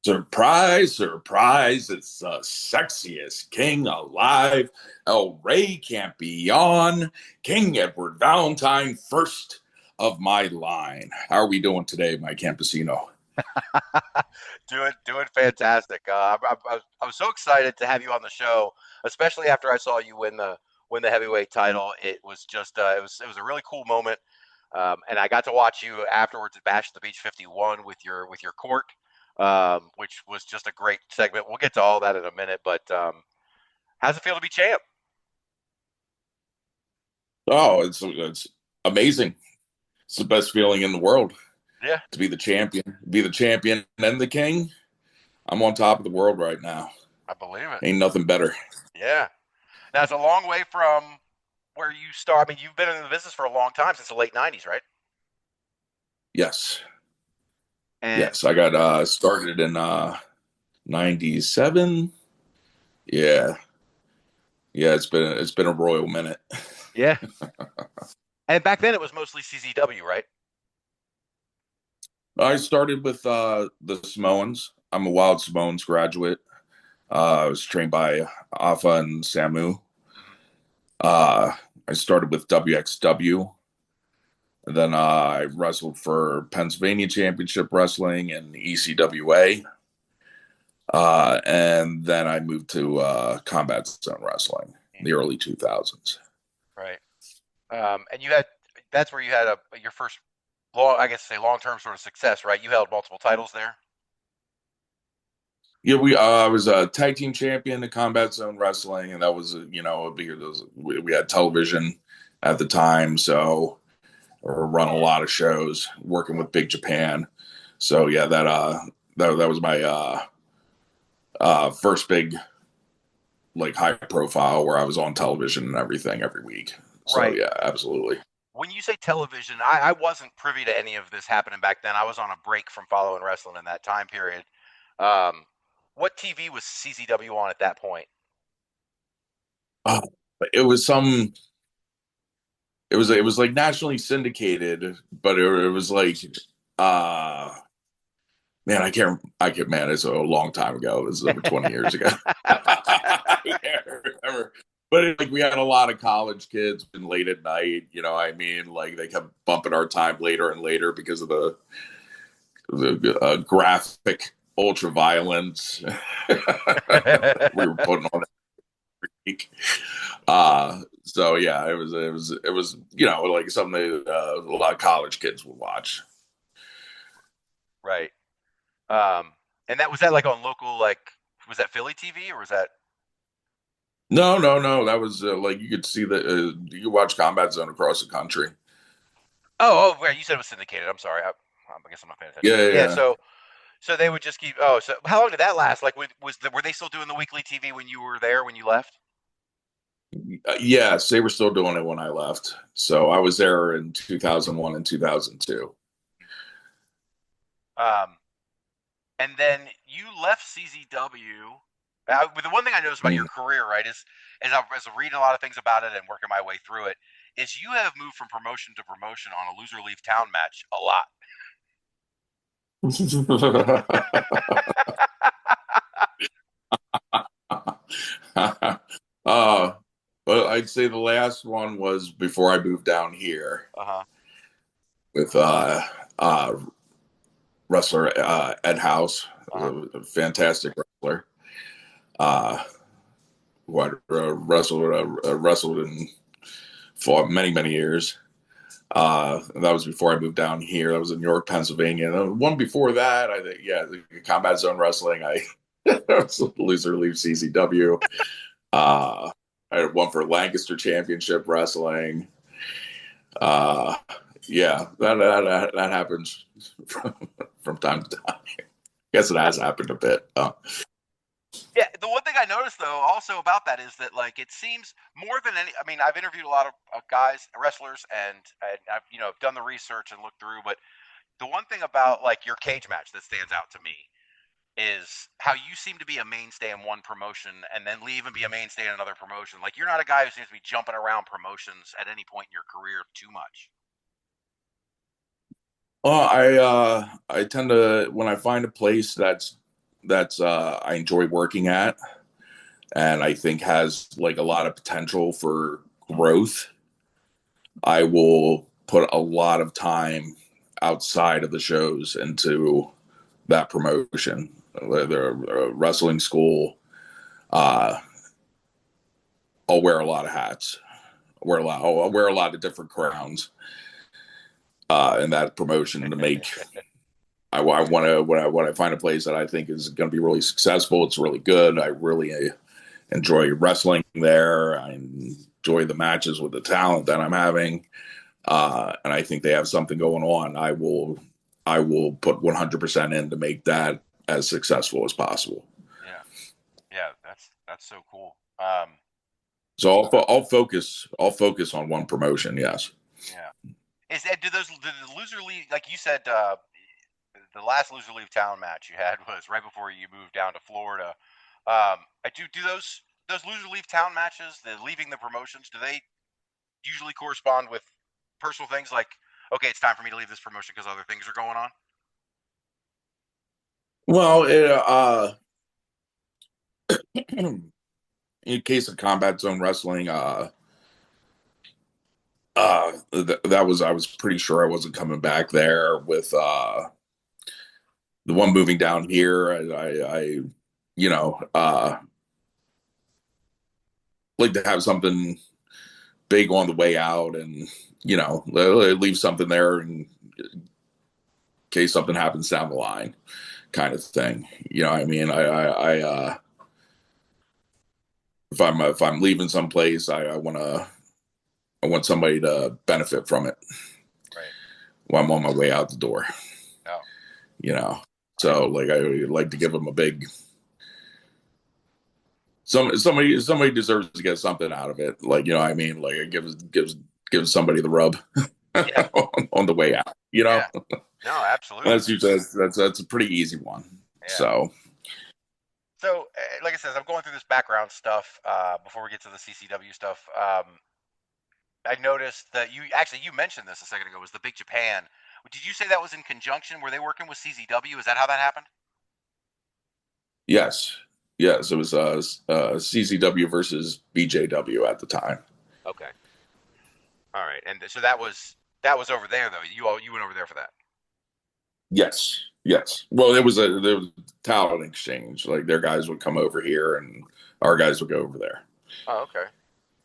Surprise, surprise, it's the sexiest king alive. El Rey can't be on. King Edward Valentine, first of my line. How are we doing today, my campesino? Doing fantastic. I was so excited to have you on the show, especially after I saw you win the heavyweight title. It was just it was a really cool moment, and I got to watch you afterwards at Bash at the Beach 51 with your court, which was just a great segment. We'll get to all that in a minute, but how's it feel to be champ? Oh, it's amazing. It's the best feeling in the world. Yeah, to be the champion and the king. I'm on top of the world right now. I believe it. Ain't nothing better. Yeah. Now it's a long way from where you start. I mean, you've been in the business for a long time, since the late '90s, right? Yes. And yes, I got started in '97. Yeah. Yeah, it's been a royal minute. Yeah. And back then it was mostly CZW, right? I started with the Samoans. I'm a Wild Samoans graduate. I was trained by Afa and Samu. I started with WXW. And then I wrestled for Pennsylvania Championship Wrestling and ECWA. And then I moved to Combat Zone Wrestling in the early 2000s. Right. And that's where you had your first long-term sort of success, right? You held multiple titles there. Yeah, I was a tag team champion in Combat Zone Wrestling, and that was we had television at the time, so run a lot of shows working with Big Japan. So yeah, that was my first big high profile where I was on television and everything every week. So right. Yeah, absolutely. When you say television, I wasn't privy to any of this happening back then. I was on a break from following wrestling in that time period. What TV was CZW on at that point? It was like nationally syndicated, but it was like man, I can't man, it's a long time ago. It was over 20 years ago. I can't remember. But we had a lot of college kids and late at night, I mean, like they kept bumping our time later and later because of the graphic ultra violence we were putting on every week. So yeah, it was like something that a lot of college kids would watch. Right. And was that like on local, was that Philly TV or was that? No. That was you could see that you could watch Combat Zone across the country. Oh, right. You said it was syndicated. I'm sorry. I guess I'm not paying attention. Yeah. So they would just keep. Oh, so how long did that last? Like, were they still doing the weekly TV when you were there when you left? Yes, they were still doing it when I left. So I was there in 2001 and 2002. And then you left CZW. The one thing I noticed about your career, right, is as I was reading a lot of things about it and working my way through it, is you have moved from promotion to promotion on a loser leave town match a lot. Well, I'd say the last one was before I moved down here with wrestler Ed House, a fantastic wrestler. Who I wrestled and fought many years. That was before I moved down here. That was in York, Pennsylvania. The one before that, I think, the Combat Zone Wrestling. I was loser leave CZW. I had one for Lancaster Championship Wrestling. Yeah, that happens from time to time. I guess it has happened a bit. Yeah, the one thing I noticed though also about that is that like it seems more than any. I mean, I've interviewed a lot of guys, wrestlers, and I've done the research and looked through. But the one thing about like your cage match that stands out to me is how you seem to be a mainstay in one promotion and then leave and be a mainstay in another promotion. Like you're not a guy who seems to be jumping around promotions at any point in your career too much. Well, I tend to, when I find a place that's I enjoy working at and I think has like a lot of potential for growth, I will put a lot of time outside of the shows into that promotion. The wrestling school, I'll wear a lot of hats. I'll wear a lot of different crowns in that promotion to make. I want to when I find a place that I think is going to be really successful. It's really good. I really enjoy wrestling there. I enjoy the matches with the talent that I'm having, and I think they have something going on. I will put 100% in to make that as successful as possible. Yeah, that's so cool. So I'll focus on one promotion. Yes. Yeah. Do the loser leave, like you said, the last loser leave town match you had was right before you moved down to Florida. Do those loser leave town matches, the leaving the promotions, do they usually correspond with personal things like, okay, it's time for me to leave this promotion because other things are going on? Well, in case of Combat Zone Wrestling, that was, I was pretty sure I wasn't coming back there. With the one moving down here, I like to have something big on the way out, and leave something there in case something happens down the line, kind of thing. I mean, I if I'm leaving someplace, I want somebody to benefit from it. Right. While I'm on my way out the door. Oh. So like I like to give them a big. Somebody deserves to get something out of it. Like, I mean, like it gives somebody the rub Yeah. on the way out. Yeah. No, absolutely. That's usually that's a pretty easy one. Yeah. So, like I said, I'm going through this background stuff before we get to the CCW stuff. I noticed that you mentioned this a second ago, was the Big Japan. Did you say that was in conjunction? Were they working with CZW? Is that how that happened? Yes, it was CZW versus BJW at the time. Okay. All right, and so that was over there though. You went over there for that. Yes. Well, there was a talent exchange. Like their guys would come over here, and our guys would go over there. Oh, okay.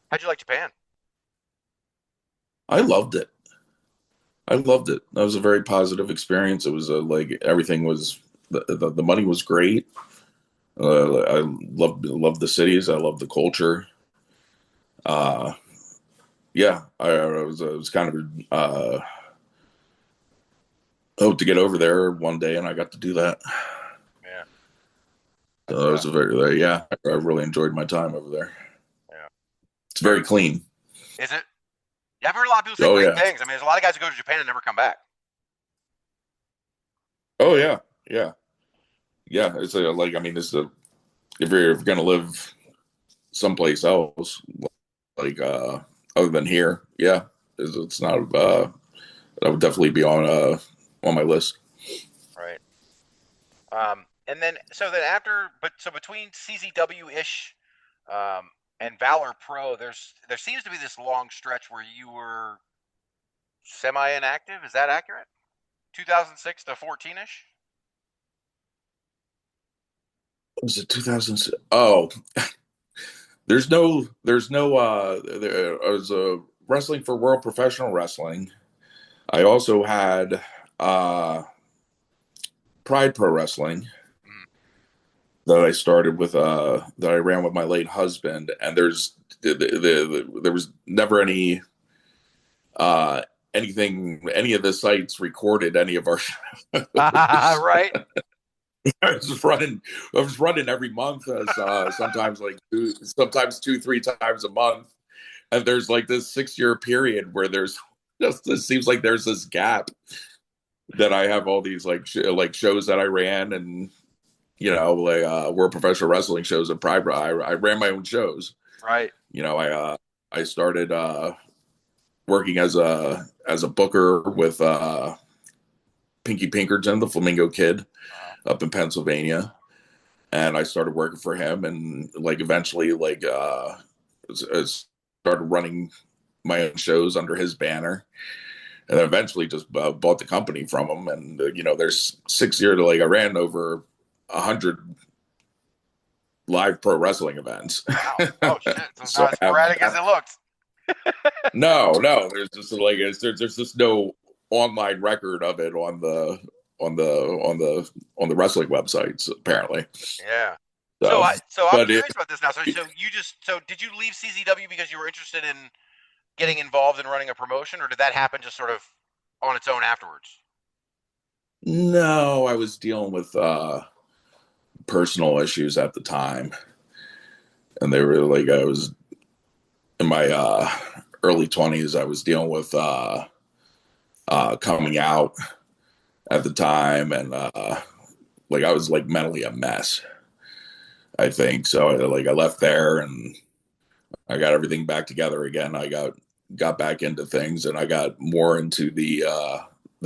How'd you like Japan? I loved it. That was a very positive experience. It was like everything was the money was great. I loved the cities. I loved the culture. Yeah, I was kind of hoped to get over there one day, and I got to do that. Yeah. So it was I really enjoyed my time over there. Yeah. It's very clean. Is it? Yeah, I've heard a lot of people say great things. I mean, there's a lot of guys who go to Japan and never come back. Oh yeah. It's like, I mean, if you're going to live someplace else, like other than here, it's not. That would definitely be on my list. Right. And then between CZW ish, and Valor Pro, there seems to be this long stretch where you were semi inactive. Is that accurate? 2006 to 14ish. Was it 2006? Oh, there's no. There was wrestling for World Professional Wrestling. I also had Pride Pro Wrestling that I started with. That I ran with my late husband, and there was never any anything, any of the sites recorded any of our shows. Right. I was running every month, sometimes like sometimes 2-3 times a month. And there's like this 6-year period where there's just, it seems like there's this gap that I have all these like shows that I ran, and World Professional Wrestling shows in private. I ran my own shows. Right. I started working as a booker with Pinky Pinkerton, the Flamingo Kid, up in Pennsylvania, and I started working for him, and like eventually started running my own shows under his banner, and then eventually just bought the company from him. And there's 6 years, like I ran over 100 live pro wrestling events. Wow. Oh shit! So it's not as sporadic as it looks. No, there's just there's just no online record of it on the wrestling websites, apparently. Yeah. So I'm curious about this now. So did you leave CZW because you were interested in getting involved in running a promotion, or did that happen just sort of on its own afterwards? No, I was dealing with personal issues at the time, and they were like, I was in my early 20s. I was dealing with coming out at the time, and like I was like mentally a mess, I think. So I left there, and I got everything back together again. I got back into things, and I got more into the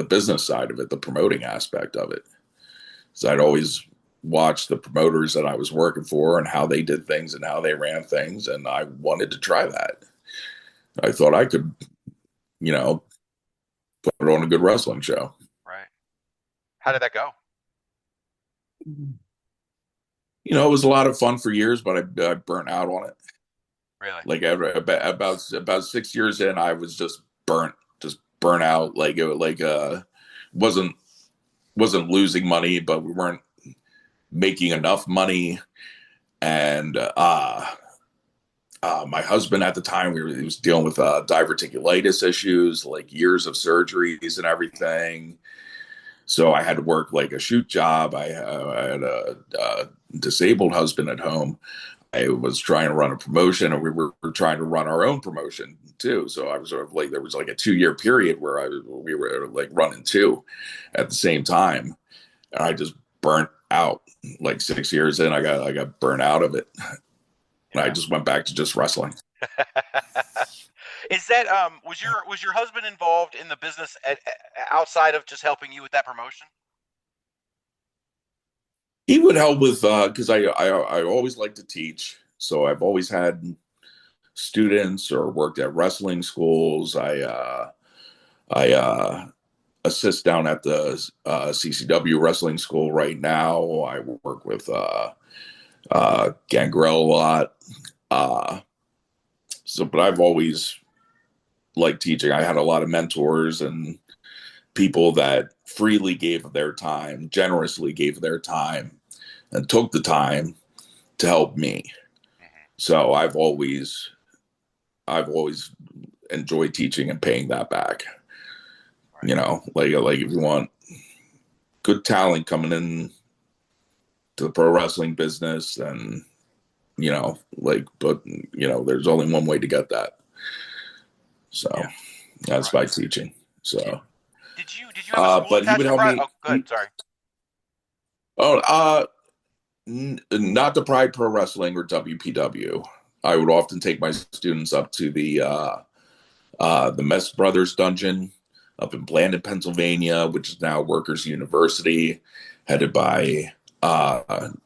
business side of it, the promoting aspect of it. So I'd always watched the promoters that I was working for and how they did things and how they ran things, and I wanted to try that. I thought I could, put on a good wrestling show. Right. How did that go? It was a lot of fun for years, but I burnt out on it. Really? Like about 6 years in, I was just burnt out. Like it wasn't losing money, but we weren't making enough money. And my husband at the time, he was dealing with diverticulitis issues, like years of surgeries and everything. So I had to work like a shoot job. I had a disabled husband at home. I was trying to run a promotion, and we were trying to run our own promotion too. So I was sort of like, there was like a 2-year period where we were like running two at the same time. And I just burnt out. Like 6 years in, I got burnt out of it. And I just went back to just wrestling. Is that was your husband involved in the business outside of just helping you with that promotion? He would help with because I always like to teach, so I've always had students or worked at wrestling schools. I assist down at the CCW wrestling school right now. I work with Gangrel a lot. But I've always liked teaching. I had a lot of mentors and people that freely gave their time, generously gave their time, and took the time to help me. So I've always enjoyed teaching and paying that back. Like if you want good talent coming in to the pro wrestling business, then there's only one way to get that. So that's by teaching. So did you have a school attached to Pride? Oh, good. Sorry. Oh, not the Pride Pro Wrestling or WPW. I would often take my students up to the Mess Brothers Dungeon up in Blandon, Pennsylvania, which is now Workers University, headed by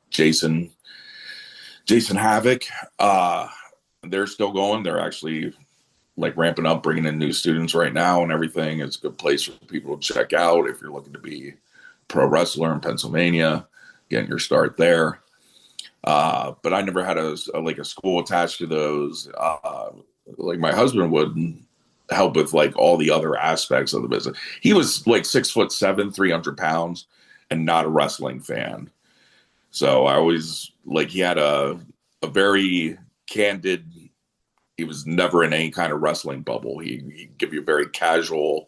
Jason Havoc. They're still going. They're actually like ramping up, bringing in new students right now and everything. It's a good place for people to check out if you're looking to be a pro wrestler in Pennsylvania, getting your start there. But I never had a school attached to those. Like my husband would help with like all the other aspects of the business. He was like 6'7", 300 pounds, and not a wrestling fan. So I always he had a very candid. He was never in any kind of wrestling bubble. He'd give you a very casual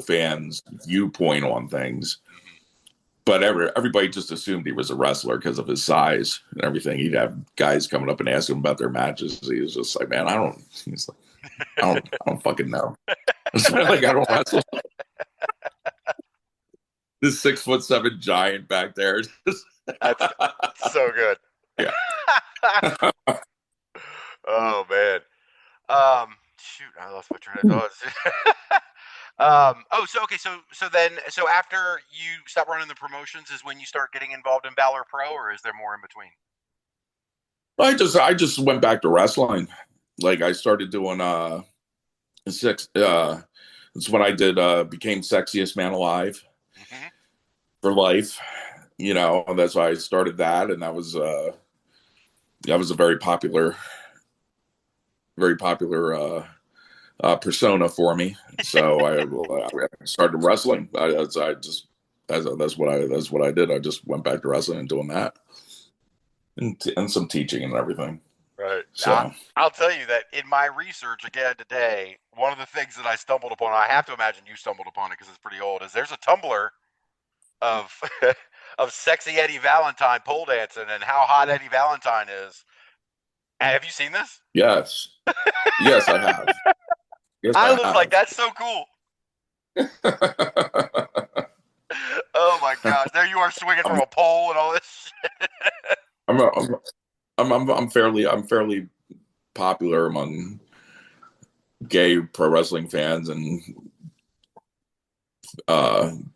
fan's viewpoint on things. but everybody just assumed he was a wrestler because of his size and everything. He'd have guys coming up and asking him about their matches. He was just like, man, he's like, I don't fucking know. Like, I don't wrestle. This 6'7" giant back there. That's so good. Yeah. Oh man. Shoot, I lost my train of thought. So after you stop running the promotions is when you start getting involved in Valor Pro, or is there more in between? I just went back to wrestling. Like I started doing that's when I did became sexiest man alive for life. And that's why I started that, and that was a very popular persona for me. So I started wrestling. That's what I did. I just went back to wrestling and doing that, and some teaching and everything. Right. So I'll tell you that in my research again today, one of the things that I stumbled upon, I have to imagine you stumbled upon it because it's pretty old, is there's a Tumblr of of sexy Eddie Valentine pole dancing and how hot Eddie Valentine is. Have you seen this? yes, yes, I have. Yes, I I was have. like, that's so cool. Oh my gosh! There you are swinging from a pole and all this shit. I'm fairly popular among gay pro wrestling fans and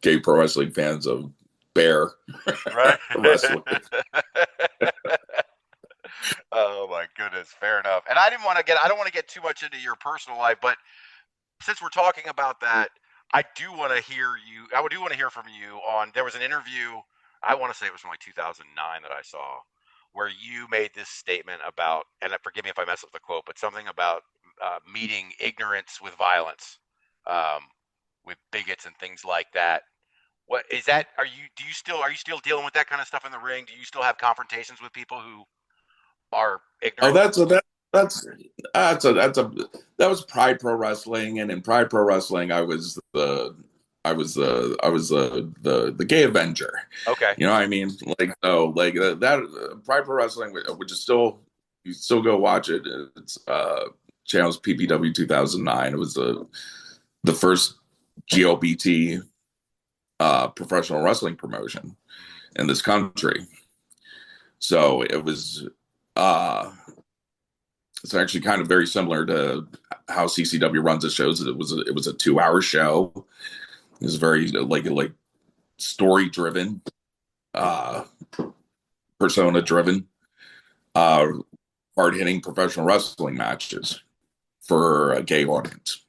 gay pro wrestling fans of bear Right. wrestling. Oh my goodness, fair enough. And I don't want to get too much into your personal life, but since we're talking about that, I do want to hear from you on, there was an interview, I want to say it was from like 2009 that I saw, where you made this statement about, and forgive me if I mess up the quote, but something about meeting ignorance with violence, with bigots and things like that. What is that? Are you still dealing with that kind of stuff in the ring? Do you still have confrontations with people who are Oh, ignorant? that was Pride Pro Wrestling, and in Pride Pro Wrestling, I was the gay Avenger. Okay. You know what I mean? Like that Pride Pro Wrestling, which is still, you still go watch it. It's channel's PPW 2009. It was the first GLBT professional wrestling promotion in this country. So it was it's actually kind of very similar to how CCW runs its shows. It was a 2-hour show. It was very like story driven, persona driven, hard hitting professional wrestling matches for a gay audience.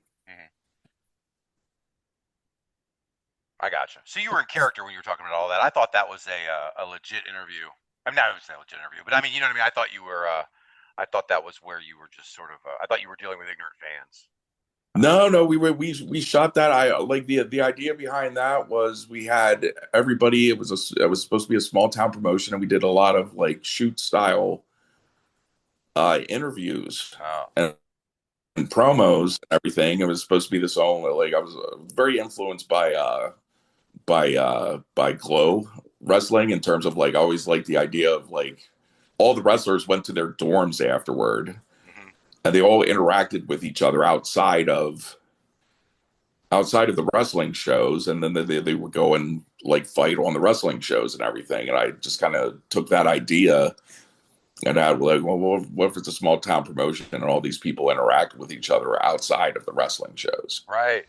I gotcha. So you were in character when you were talking about all that. I thought that was a legit interview. I mean, not a legit interview, but I mean, you know what I mean. I thought you were. I thought that was where you were just sort of. I thought you were dealing with ignorant fans. No, we shot that. I like the idea behind that was we had everybody. It was supposed to be a small town promotion, and we did a lot of like shoot style interviews and promos and everything. It was supposed to be this all like I was very influenced by Glow wrestling in terms of like I always liked the idea of like all the wrestlers went to their dorms afterward, and they all interacted with each other outside of the wrestling shows, and then they would go and like fight on the wrestling shows and everything. And I just kind of took that idea and I was like, well, what if it's a small town promotion and all these people interact with each other outside of the wrestling shows? Right.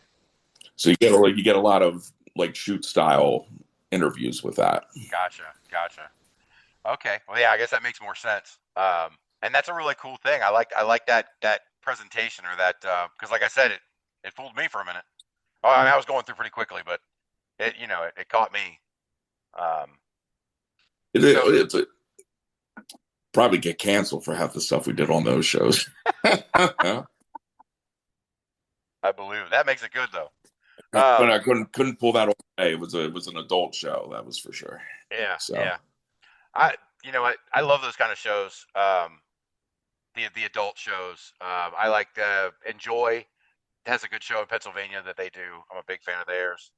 So you get a lot of like shoot style interviews with that. Gotcha. Okay. Well, yeah, I guess that makes more sense. And that's a really cool thing. I like that presentation, or that because like I said, it fooled me for a minute. Oh, I mean, I was going through pretty quickly, but it caught me. It's probably get canceled for half the stuff we did on those shows. I believe it. That makes it good though. But I couldn't pull that away. It was an adult show, that was for sure. Yeah. So. Yeah. I love those kind of shows. The adult shows. I like Enjoy has a good show in Pennsylvania that they do. I'm a big fan of theirs.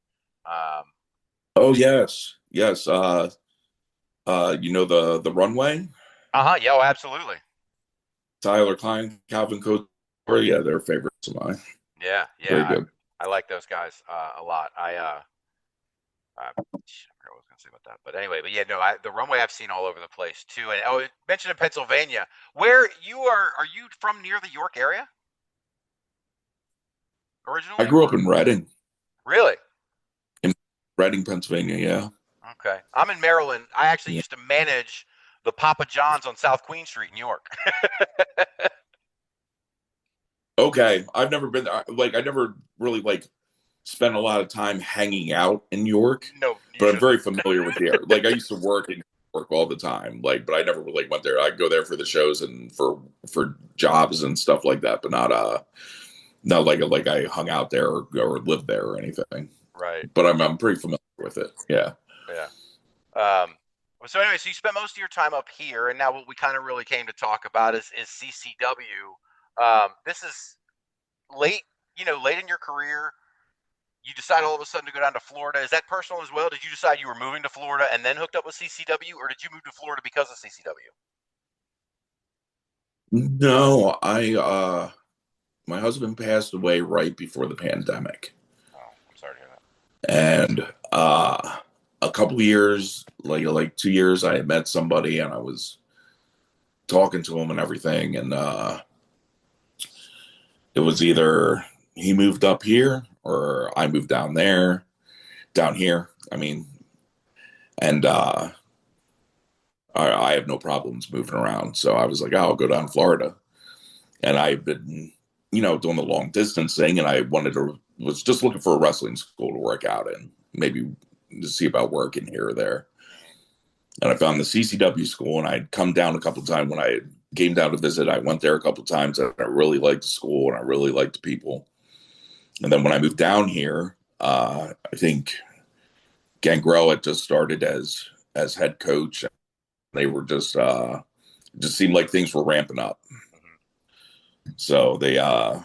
Oh yes, yes. You know the runway, Uh-huh. Yeah, oh, absolutely. Tyler Klein, Calvin Couture. Yeah, they're favorites of mine. Yeah, Very yeah. good. I like those guys a lot. I forgot what I was gonna say about that. But anyway, but yeah, no, the runway I've seen all over the place too. And oh, mentioned in Pennsylvania, where you are you from near the York area I originally? grew up Or in Reading, really? in Reading, Pennsylvania. Yeah, Okay. I'm in Maryland. I actually yeah. used to manage the Papa John's on South Queen Street in New York. Okay, I've never been like I never really like spent a lot of time hanging out in New York, No, you but I'm shouldn't. very familiar with the area. Like I used to work in New York all the time, like, but I never really went there. I'd go there for the shows and for jobs and stuff like that, but not like I hung out there or lived there or anything. Right. But I'm pretty familiar with it. Yeah. Yeah. So anyway, so you spent most of your time up here, and now what we kind of really came to talk about is CCW. This is late, late in your career. You decide all of a sudden to go down to Florida. Is that personal as well? Did you decide you were moving to Florida and then hooked up with CCW, or did you move to Florida because of CCW? No, I my husband passed away right before the pandemic. Oh, I'm sorry to hear that. And a couple of years, like 2 years, I had met somebody and I was talking to him and everything, and it was either he moved up here or I moved down here. I mean, and I have no problems moving around, so I was like, oh, I'll go down to Florida, and I've been, doing the long distance thing, and I was just looking for a wrestling school to work out in, maybe to see about working here or there. And I found the CCW school, and I'd come down a couple of times when I came down to visit. I went there a couple of times, and I really liked the school, and I really liked the people. And then when I moved down here, I think Gangrel had just started as head coach. They were just seemed like things were ramping up. So they I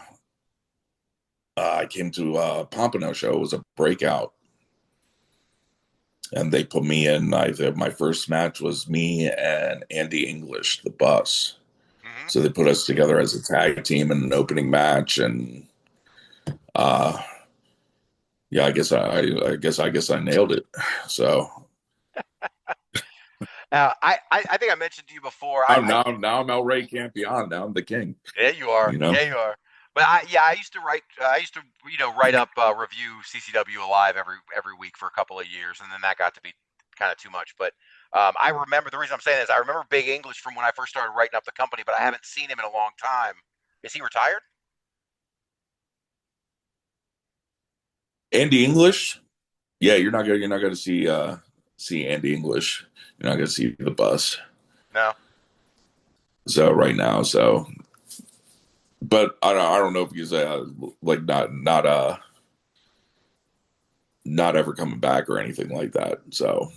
came to a Pompano show. It was a breakout, and they put me in. My first match was me and Andy English, the Bus. Mm-hmm. So they put us together as a tag team in an opening match, and uh, yeah, I guess I nailed it. So I think I mentioned to you before. now I'm El Rey Campeon. Now I'm the king. Yeah, you are. You know. Yeah, you are. But I used to write. I used to, write up review CCW Alive every week for a couple of years, and then that got to be kind of too much. But I remember the reason I'm saying this. I remember Big English from when I first started writing up the company, but I haven't seen him in a long time. Is he retired? Andy English. Yeah, you're not gonna see Andy English. You're not gonna see the Bus. No. So right now, but I don't know if he's like not ever coming back or anything like that. So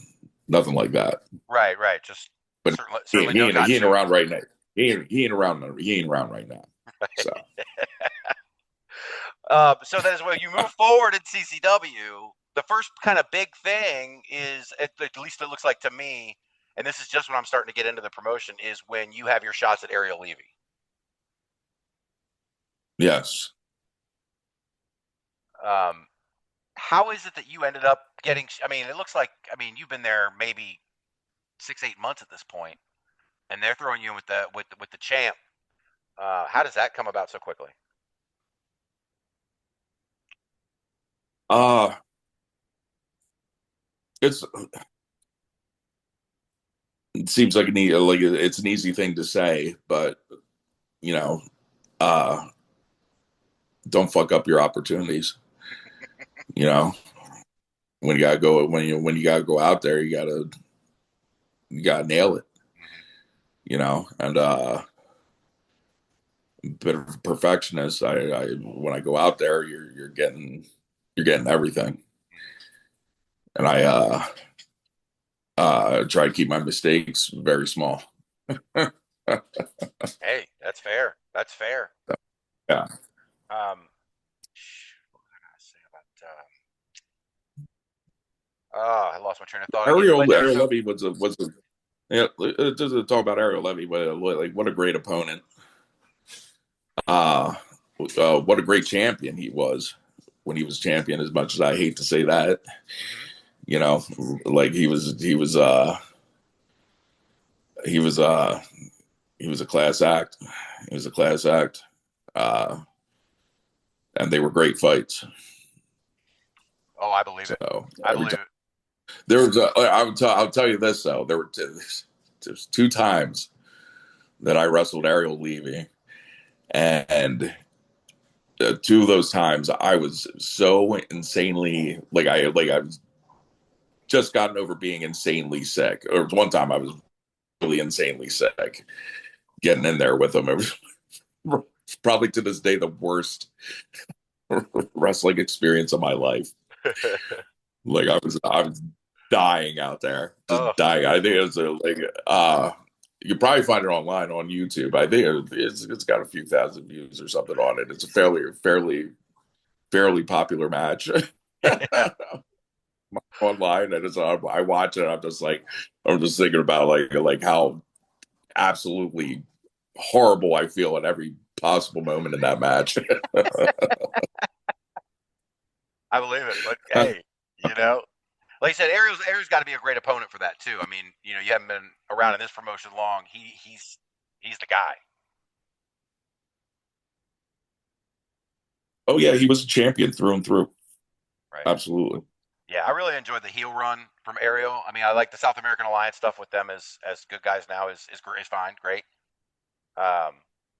nothing like that. Right, right. Just But certainly no got he ain't to. around right now. He ain't around right now. So So that is where you move forward in CCW. The first kind of big thing is, at least it looks like to me, and this is just when I'm starting to get into the promotion, is when you have your shots at Ariel Levy. yes. Um, how is it that you ended up getting? I mean, it looks like, you've been there maybe 6, 8 months at this point, and they're throwing you in with the champ. How does that come about so quickly? Uh it's it seems like it's an easy thing to say, but you know, uh don't fuck up your opportunities. You know, when you gotta go out there, you gotta nail it. And bit of perfectionist. I when I go out there, you're getting everything, and I try to keep my mistakes very small. Hey, that's fair. That's fair. Yeah. What was I gonna say about? I lost my train of thought again. Ariel But no, so Levy was a yeah. Just to talk about Ariel Levy, but like what a great opponent. What a great champion he was when he was champion. As much as I hate to say that, mhm. you know, like he was he was a class act. He was a class act, uh, and they were great fights. Oh, I believe it. So I every believe time it. there was, I'll tell you this though, there's two times that I wrestled Ariel Levy, and two of those times I was so insanely I was just gotten over being insanely sick. Or one time I was really insanely sick. Getting in there with him, it was probably to this day the worst wrestling experience of my life. Like I was dying out there, just Oh, dying. I think it was you can probably find it online on YouTube. I think it's got a few thousand views or something on it. It's a fairly popular match online, and I watch it. I'm just thinking about like how absolutely horrible I feel at every possible moment in that match. I believe it. But hey, you know, like I said, Ariel's got to be a great opponent for that too. I mean, you know, you haven't been around in this promotion long. He's the guy, Oh yeah, he was a champion through and through. right? Absolutely. Yeah, I really enjoyed the heel run from Ariel. I mean, I like the South American Alliance stuff with them as good guys now is fine, great. Um,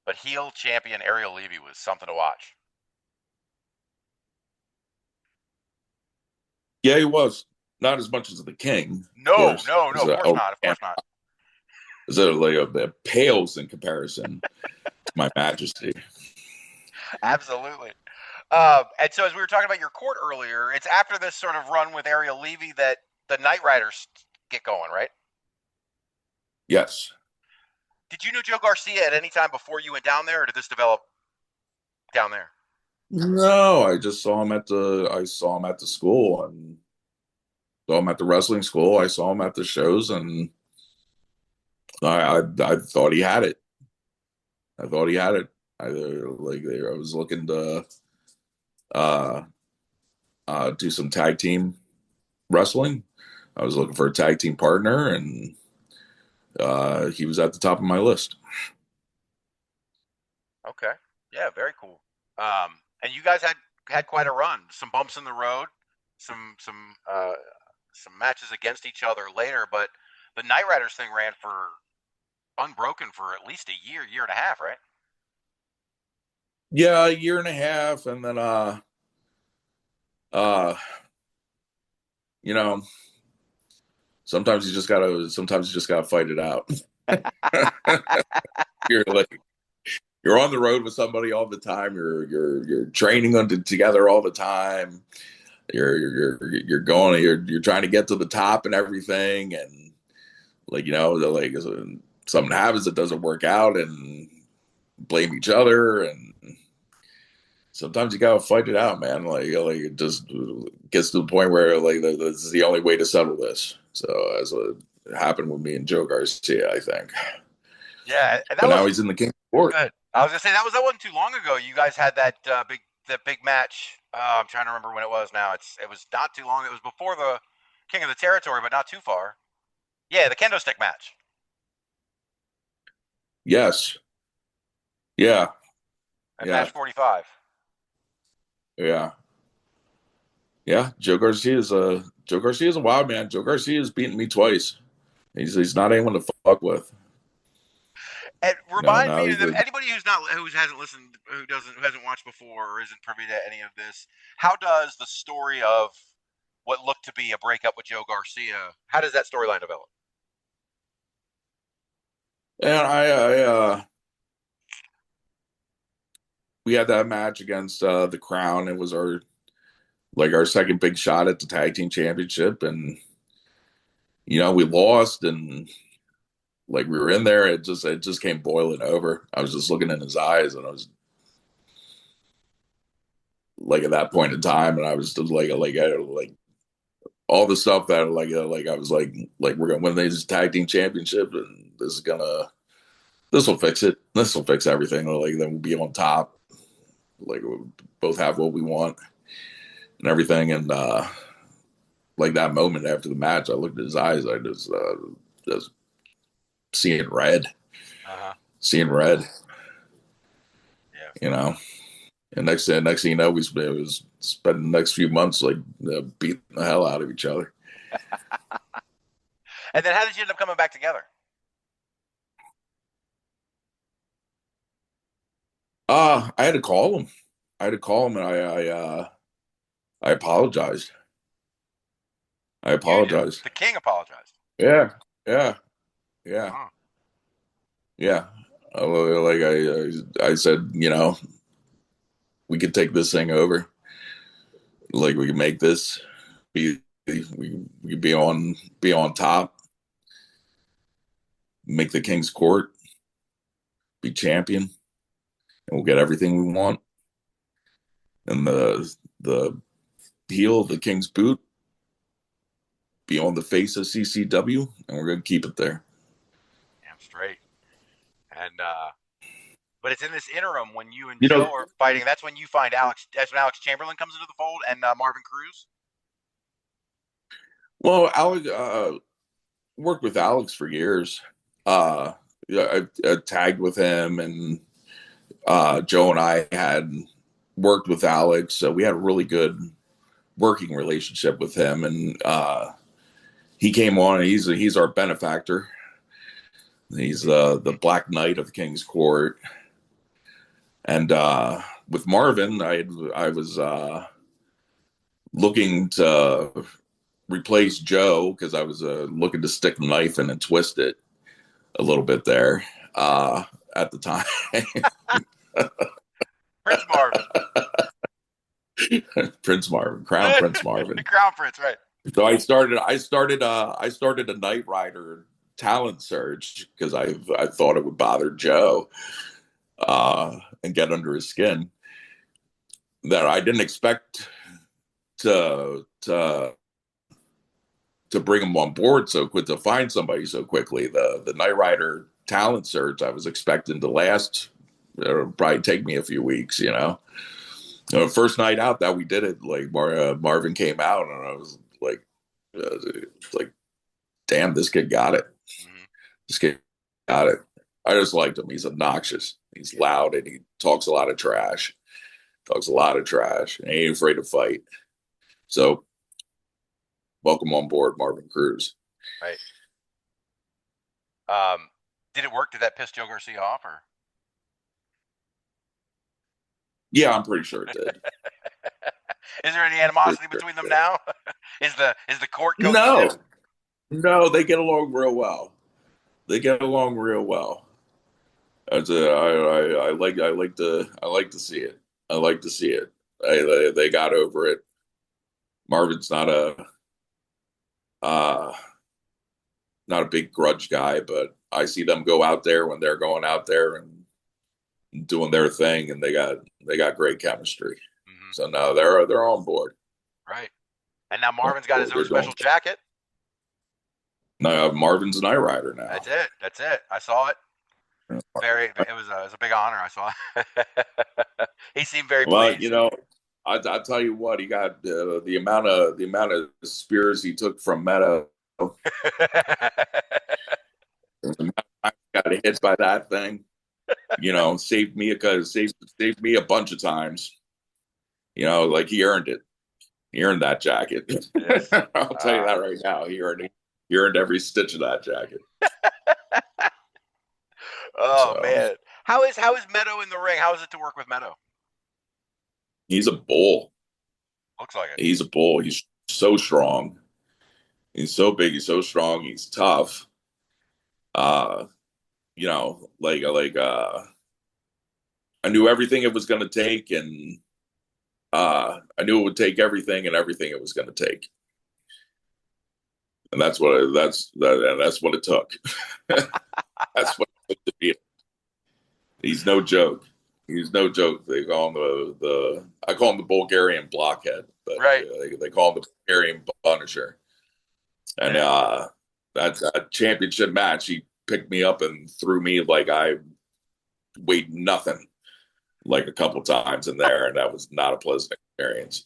but heel champion Ariel Levy was something to watch. Yeah, he was not as much as the King, of No, course. no, no, of course Oh, not, of and course not. so like it pales in comparison to my Majesty. Absolutely. And so, as we were talking about your court earlier, it's after this sort of run with Ariel Levy that the Night Riders get going, right? Yes. Did you know Joe Garcia at any time before you went down there, or did this develop down there? No, I just saw him at the school and saw him at the wrestling school. I saw him at the shows, and I thought he had it. I thought he had it. I was looking to uh do some tag team wrestling. I was looking for a tag team partner, and he was at the top of my list. Okay. Yeah, very cool. And you guys had quite a run. Some bumps in the road, some matches against each other later, but the Night Riders thing ran for unbroken for at least a year and a half, right? Yeah, a year and a half, and then uh you know, sometimes you just gotta fight it out. you're like you're on the road with somebody all the time. You're training together all the time. You're going. You're trying to get to the top and everything, and like something happens that doesn't work out, and blame each other, and sometimes you gotta fight it out, man. Like it just gets to the point where like this is the only way to settle this. So that's what happened with me and Joe Garcia, I think. Yeah, and that But now was he's in the King Court. good. I was gonna say that wasn't too long ago. You guys had that big match. I'm trying to remember when it was now. It was not too long. It was before the King of the Territory, but not too far. Yeah, the kendo stick match Yes. Yeah. at Yeah. match 45. Yeah. Yeah. Joe Garcia is a wild man. Joe Garcia has beaten me twice. He's not anyone to fuck with. And You know, remind now me, he's the anybody who hasn't listened, who hasn't watched before, or isn't privy to any of this, how does the story of what looked to be a breakup with Joe Garcia, how does that storyline develop? and I we had that match against the Crown. It was our second big shot at the tag team championship, and we lost, and like we were in there, it just came boiling over. I was just looking in his eyes, and I was like at that point in time, and I was just like all the stuff that like I was like we're gonna win this tag team championship, and this will fix it. This will fix everything. Like then we'll be on top. Like we'll both have what we want and everything. And like that moment after the match, I looked at his eyes. I just seeing red, seeing red. Yeah. You know. And next thing you know, we was spending the next few months like beating the hell out of each other. And then how did you end up coming back together? I had to call him. And I apologized. The King apologized. Yeah. Oh. Yeah. I said, you know, we could take this thing over. Like we could make this we could be on top. Make the King's Court, be champion, and we'll get everything we want. And the heel of the King's Boot be on the face of CCW, and we're gonna keep it there. Damn straight. And but it's in this interim when you and Joe are fighting. That's when you find Alex. That's when Alex Chamberlain comes into the fold, and Marvin Cruz. Well, Alex worked with Alex for years. I tagged with him, and Joe and I had worked with Alex, so we had a really good working relationship with him. And he came on, and he's our benefactor. He's the Black Knight of the King's Court. And with Marvin, I was looking to replace Joe because I was looking to stick the knife in and twist it a little bit there at the time. Prince Marvin. Prince Marvin, Crown Prince Marvin. The Crown Prince, right. So I started a Knight Rider talent search because I thought it would bother Joe and get under his skin. That I didn't expect to bring him on board so quick, to find somebody so quickly. The Knight Rider talent search I was expecting to last, probably take me a few weeks, you know. First night out that we did it, like Marvin came out, and I was like, damn, this kid got it. Mm-hmm. This kid got it. I just liked him. He's obnoxious. He's loud, and he talks a lot of trash. And he ain't afraid to fight. So, welcome on board, Marvin Cruz. Right. Did it work? Did that piss Joe Garcia off, or? Yeah, I'm pretty sure it did. Is there any animosity between them now? Is the court cohesive? No, they get along real well. I like to see it. They got over it. Marvin's not a big grudge guy, but I see them go out there when they're going out there and doing their thing, and they got great chemistry. Mm-hmm. So now they're on board. Right. And now Marvin's got his own special jacket. No, Marvin's a Knight Rider now. That's it. I saw it. It was a big honor. I saw it. He seemed very pleased. Well, you know, I'll tell you what, he got the amount of spears he took from Meadow. I got hit by that thing. You know, saved me a bunch of times. You know, like he earned it. He earned that jacket. Yes. I'll tell you that right now. He earned every stitch of that jacket. Man. How is Meadow in the ring? How is it to work with Meadow? He's a bull. Looks like it. He's a bull. He's so strong. He's so big. He's so strong. He's tough. You know, I knew everything it was going to take, and I knew it would take everything and everything it was going to take. And that's what it took. That's what it took to beat him. He's no joke. He's no joke. They call him I call him the Bulgarian blockhead, but Right. they call him the Bulgarian Punisher. And that championship match, he picked me up and threw me like I weighed nothing, like a couple times in there, and that was not a pleasant experience.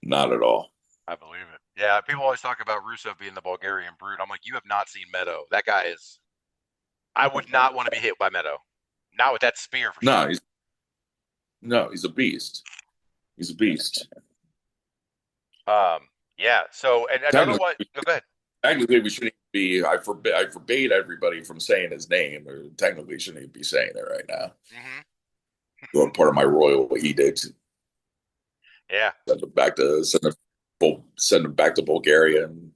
Not at all. I believe it. Yeah, people always talk about Rusev being the Bulgarian Brute. I'm like, you have not seen Meadow. That guy is. I would not want to be hit by Meadow. Not with that spear for sure. He's a beast. He's a beast. Yeah. So, and another one. Go ahead. Technically, we shouldn't be. I forbade everybody from saying his name, or technically shouldn't even be saying it right now. Mm-hmm. Well, part of my royal edict. Yeah. Send him back to Bulgaria and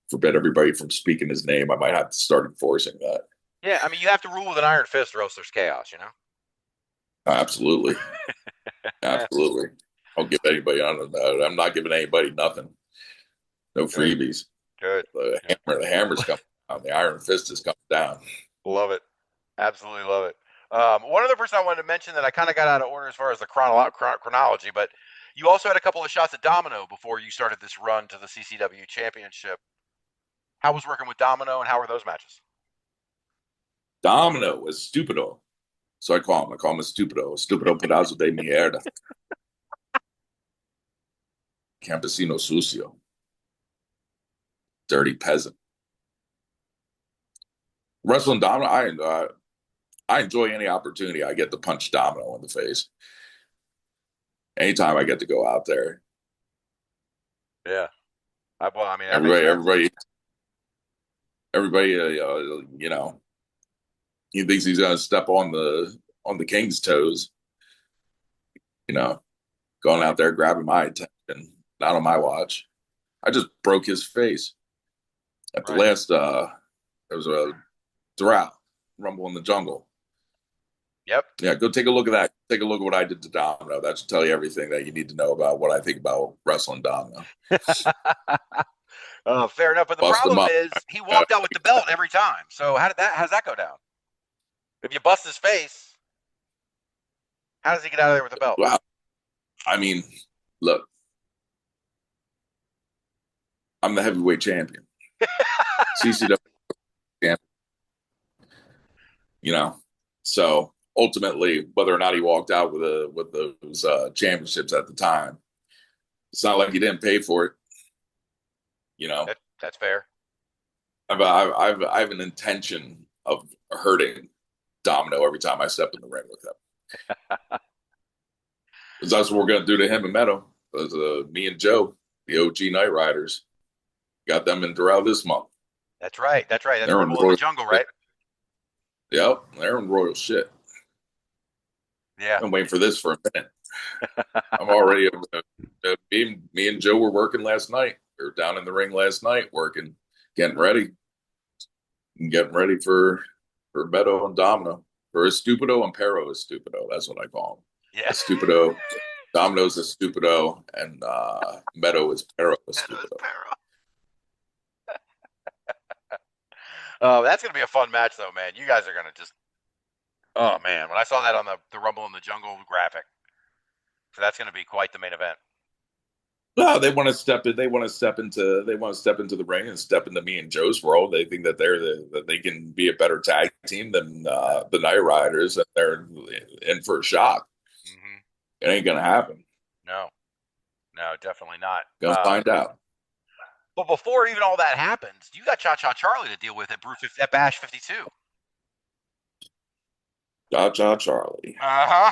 forbid everybody from speaking his name. I might have to start enforcing that. Yeah, I mean, you have to rule with an iron fist, or else there's chaos. Absolutely, absolutely. I'll give anybody. I'm not giving anybody nothing. No freebies. Good. The hammer's coming down. The iron fist is coming down. Love it. Absolutely love it. One other person I wanted to mention that I kind of got out of order as far as the chronology, but you also had a couple of shots at Domino before you started this run to the CCW Championship. How was working with Domino, and how were those matches? Domino was stupido. So I call him a stupido. Stupido pedazo de mierda. Campesino sucio. Dirty peasant. Wrestling Domino, I enjoy any opportunity I get to punch Domino in the face. Anytime I get to go out there. Yeah. Everybody, he thinks he's going to step on the King's toes. Going out there grabbing my attention, not on my watch. I just broke his face at the last. There was a drought, Rumble in the Jungle. Yep. Yeah, go take a look at that. Take a look at what I did to Domino. That should tell you everything that you need to know about what I think about wrestling Domino. Fair enough. But the problem is he walked out with the belt every time. So how's that go down? If you bust his face, how does he get out of there with the belt? Wow. I mean, look, I'm the heavyweight champion. CCW champion. So ultimately, whether or not he walked out with those championships at the time, it's not like he didn't pay for it. That's fair. I have an intention of hurting Domino every time I step in the ring with him. Because that's what we're going to do to him and Meadow. Me and Joe, the OG Night Riders, got them in Doral this month. That's right. That's Rumble in the Jungle, right? Yep, they're in royal shit. Yeah. I'm waiting for this for a minute. I'm already. Me and Joe were working last night. We were down in the ring last night, working, getting ready for Meadow and Domino. For Estupido and Pero Estupido. That's what I call him. Yeah. Estupido. Domino's Estupido, and Meadow is Pero Estupido. That's going to be a fun match, though, man. You guys are going to just. Oh, man. When I saw that on the Rumble in the Jungle graphic. So that's going to be quite the main event. No, they want to step in. They want to step into the ring and step into me and Joe's world. They think that that they can be a better tag team than the Night Riders, and they're in for a shock. Mm-hmm. It ain't gonna happen. No, definitely not. Gonna find out. But before even all that happens, you got Cha Cha Charlie to deal with at Bash 52. Cha Cha Charlie. Uh huh.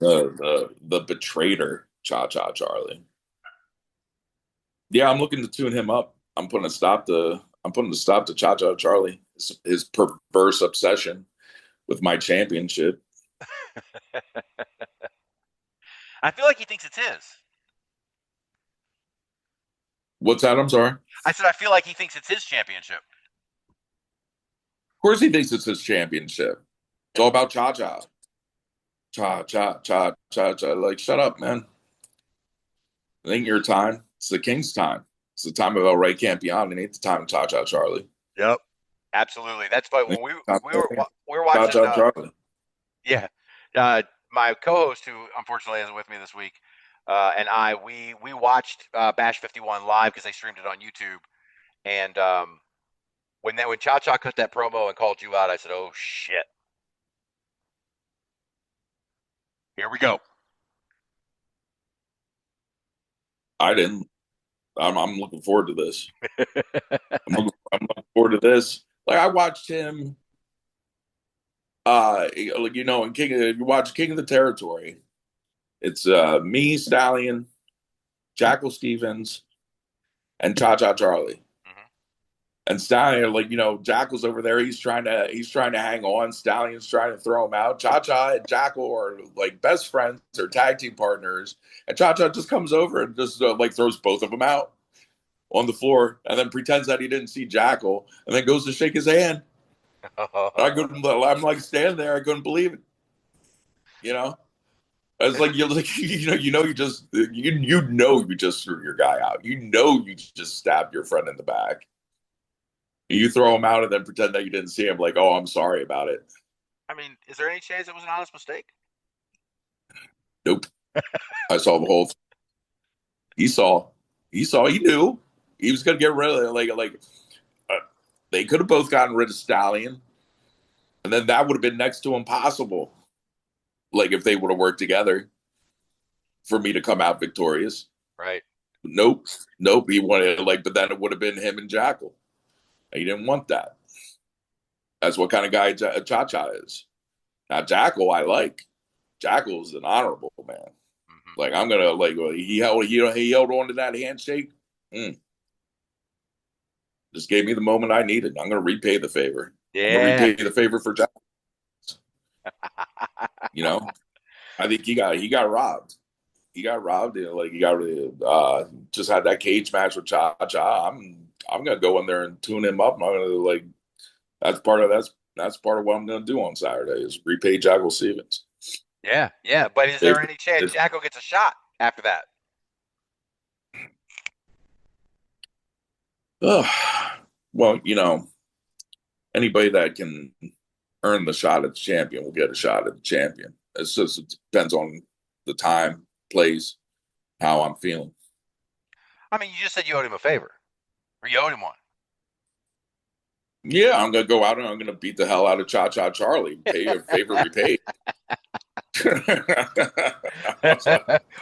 the betrayer, Cha Cha Charlie. Yeah, I'm looking to tune him up. I'm putting a stop to Cha Cha Charlie. His perverse obsession with my championship. I feel like he thinks it's his. What's that? I'm sorry. I said I feel like he thinks it's his championship. Of course he thinks it's his championship. It's all about Cha Cha. Cha Cha Cha Cha Cha. Like, shut up, man. It ain't your time. It's the King's time. It's the time of El Rey Campeon. It ain't the time of Cha Cha Charlie. Yep. Absolutely. That's why when we were watching. Cha Cha Charlie. Yeah. My co-host, who unfortunately isn't with me this week, and we watched Bash 51 live because they streamed it on YouTube. And when Cha Cha cut that promo and called you out, I said, "Oh shit, here we go." I didn't. I'm looking forward to this. I'm looking forward to this. Like I watched him. Like you know, in King, if you watch King of the Territory, it's me, Stallion, Jackal Stevens, and Cha Cha Charlie. Mhm. And Stallion, like you know, Jackal's over there. He's trying to hang on. Stallion's trying to throw him out. Cha Cha and Jackal are like best friends or tag team partners. And Cha Cha just comes over and just like throws both of them out on the floor, and then pretends that he didn't see Jackal, and then goes to shake his hand. I'm like standing there. I couldn't believe it. You know, it's like you like you just you just threw your guy out. You know you just stabbed your friend in the back. You throw him out and then pretend that you didn't see him. Like, oh, I'm sorry about it. I mean, is there any chance it was an honest mistake? Nope. I saw the whole thing. He saw. He knew he was gonna get rid of it. They could have both gotten rid of Stallion, and then that would have been next to impossible. Like if they would have worked together for me to come out victorious. Right. Nope. He wanted but then it would have been him and Jackal. He didn't want that. That's what kind of guy Cha Cha is. Now Jackal, I like. Jackal is an honorable man. Mm-hmm. Like I'm gonna he held on to that handshake. Just gave me the moment I needed. I'm gonna repay the favor. Yeah. I'm gonna repay the favor for Jackal. You know, I think he got robbed. He got robbed. Like he got just had that cage match with Cha Cha. I'm gonna go in there and tune him up. I'm gonna that's part of what I'm gonna do on Saturday is repay Jackal Stevens. Yeah. But is there any chance Jackal gets a shot after that? Well, you know, anybody that can earn the shot at the champion will get a shot at the champion. It depends on the time, place, how I'm feeling. I mean, you just said you owed him a favor, or you owed him one. Yeah, I'm gonna go out and I'm gonna beat the hell out of Cha Cha Charlie. Pay your favor repaid.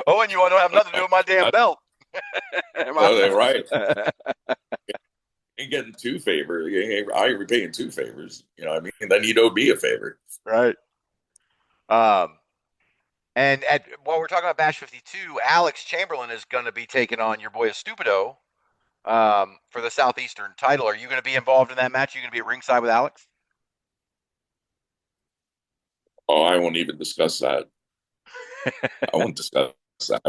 Oh, and you want to have nothing to do with my damn belt. Right. Ain't getting two favors. I ain't repaying two favors. You know what I mean? Then you'd owe me a favor. Right. And while we're talking about Bash 52, Alex Chamberlain is going to be taking on your boy Estupido for the Southeastern title. Are you going to be involved in that match? Are you going to be at ringside with Alex? Oh, I won't even discuss that. I won't discuss that.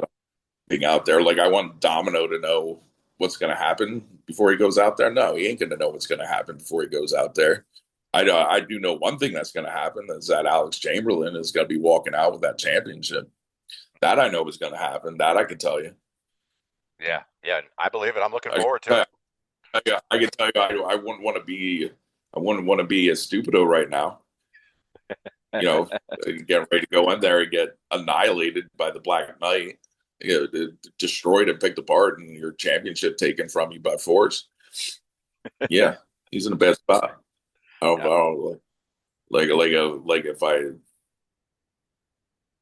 Being out there, I want Domino to know what's going to happen before he goes out there. No, he ain't going to know what's going to happen before he goes out there. I do know one thing that's going to happen is that Alex Chamberlain is going to be walking out with that championship. That I know is going to happen. That I can tell you. Yeah, I believe it. I'm looking forward to it. I can tell you, I wouldn't want to be a Stupido right now. You know, get ready to go in there and get annihilated by the Black Knight, destroyed and picked apart, and your championship taken from you by force. Yeah, he's in a bad spot. If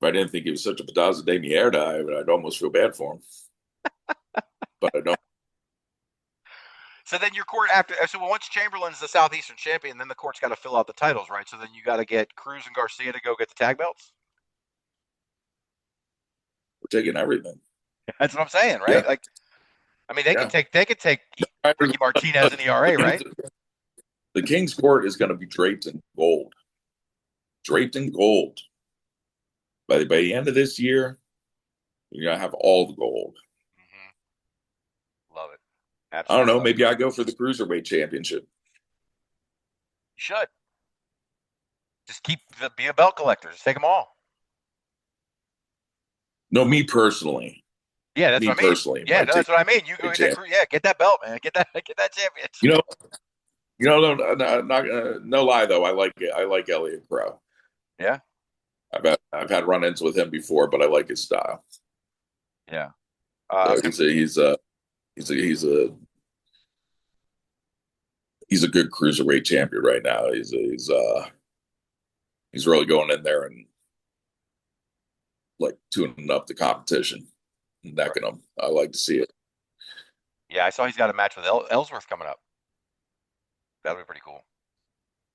I didn't think he was such a pedazo de mierda, I'd almost feel bad for him. But I don't. So then your court once Chamberlain's the Southeastern champion, then the court's got to fill out the titles, right? So then you got to get Cruz and Garcia to go get the tag belts. We're taking everything. That's what I'm saying, right? Yeah. They could take Ricky Martinez in ERA, right? The King's Court is going to be draped in gold. Draped in gold. By the end of this year, you're going to have all the gold. Mm-hmm. Love it. Absolutely. I don't know. Maybe I go for the Cruiserweight Championship. You should. Just be a belt collector. Just take them all. No, me personally. Yeah, that's what I mean. Personally. Yeah, that's what I mean. You go get that belt, man. Get that championship. No lie though. I like Elliot Crow. Yeah. I've had run-ins with him before, but I like his style. Yeah. So he's a good cruiserweight champion right now. He's really going in there and like tuning up the competition, necking them. I like to see it. Yeah, I saw he's got a match with Ellsworth coming up. That'll be pretty cool.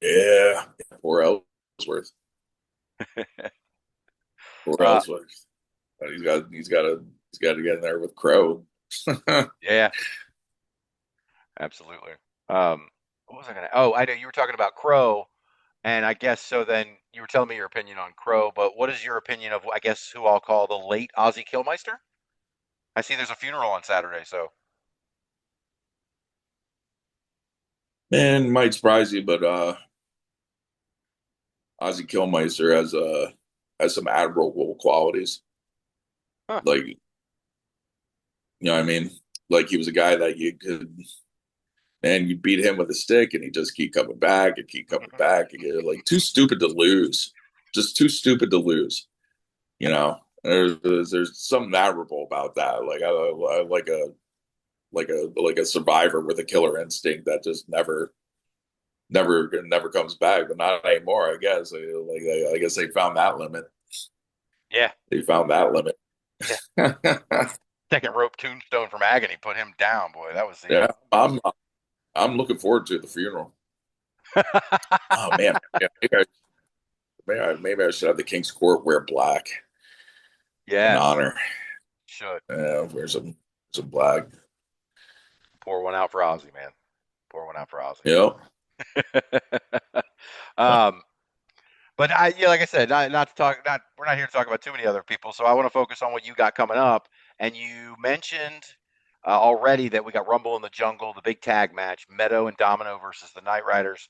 Yeah, poor Ellsworth. Poor Ellsworth. But he's got to get in there with Crow. Yeah, absolutely. What was I gonna? Oh, I know you were talking about Crow, and I guess so. Then you were telling me your opinion on Crow, but what is your opinion of, I guess, who I'll call the late Ozzy Killmeister? I see there's a funeral on Saturday, so Man, might surprise you, but Ozzy Killmeister has some admirable qualities. huh. Like, you know what I mean? Like he was a guy that you beat him with a stick and he just keep coming back and keep coming back. And you're like too stupid to lose. Just too stupid to lose. You know? There's something admirable about that. Like I like a survivor with a killer instinct that just never comes back, but not anymore, I guess. I guess they found that limit. Yeah, They found that limit. yeah. Second rope tombstone from Agony put him down. Boy, that was the. Yeah, I'm looking forward to the funeral. Oh man, yeah, maybe I should have the King's Court wear black in Yes, honor. should Wear some black. pour one out for Ozzy, man. Pour one out for Yep. Ozzy. um, but yeah, like I said, not to talk, not we're not here to talk about too many other people. So I want to focus on what you got coming up. And you mentioned already that we got Rumble in the Jungle, the big tag match, Meadow and Domino versus the Night Riders.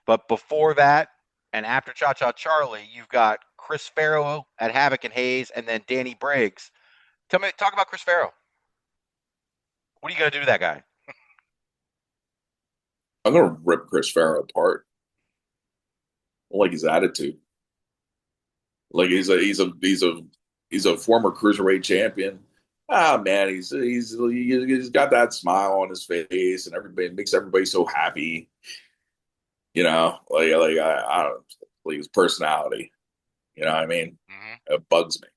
But before that, and after Cha Cha Charlie, you've got Chris Farrow at Havoc and Hayes, and then Danny Briggs. Talk about Chris Farrow. What are you gonna do to that guy? I'm gonna rip Chris Farrow apart. I like his attitude. Like he's a former cruiserweight champion. Ah man, he's got that smile on his face, and everybody makes everybody so happy. You know, I don't like his personality. You know what I mean? Mm-hmm. It bugs me.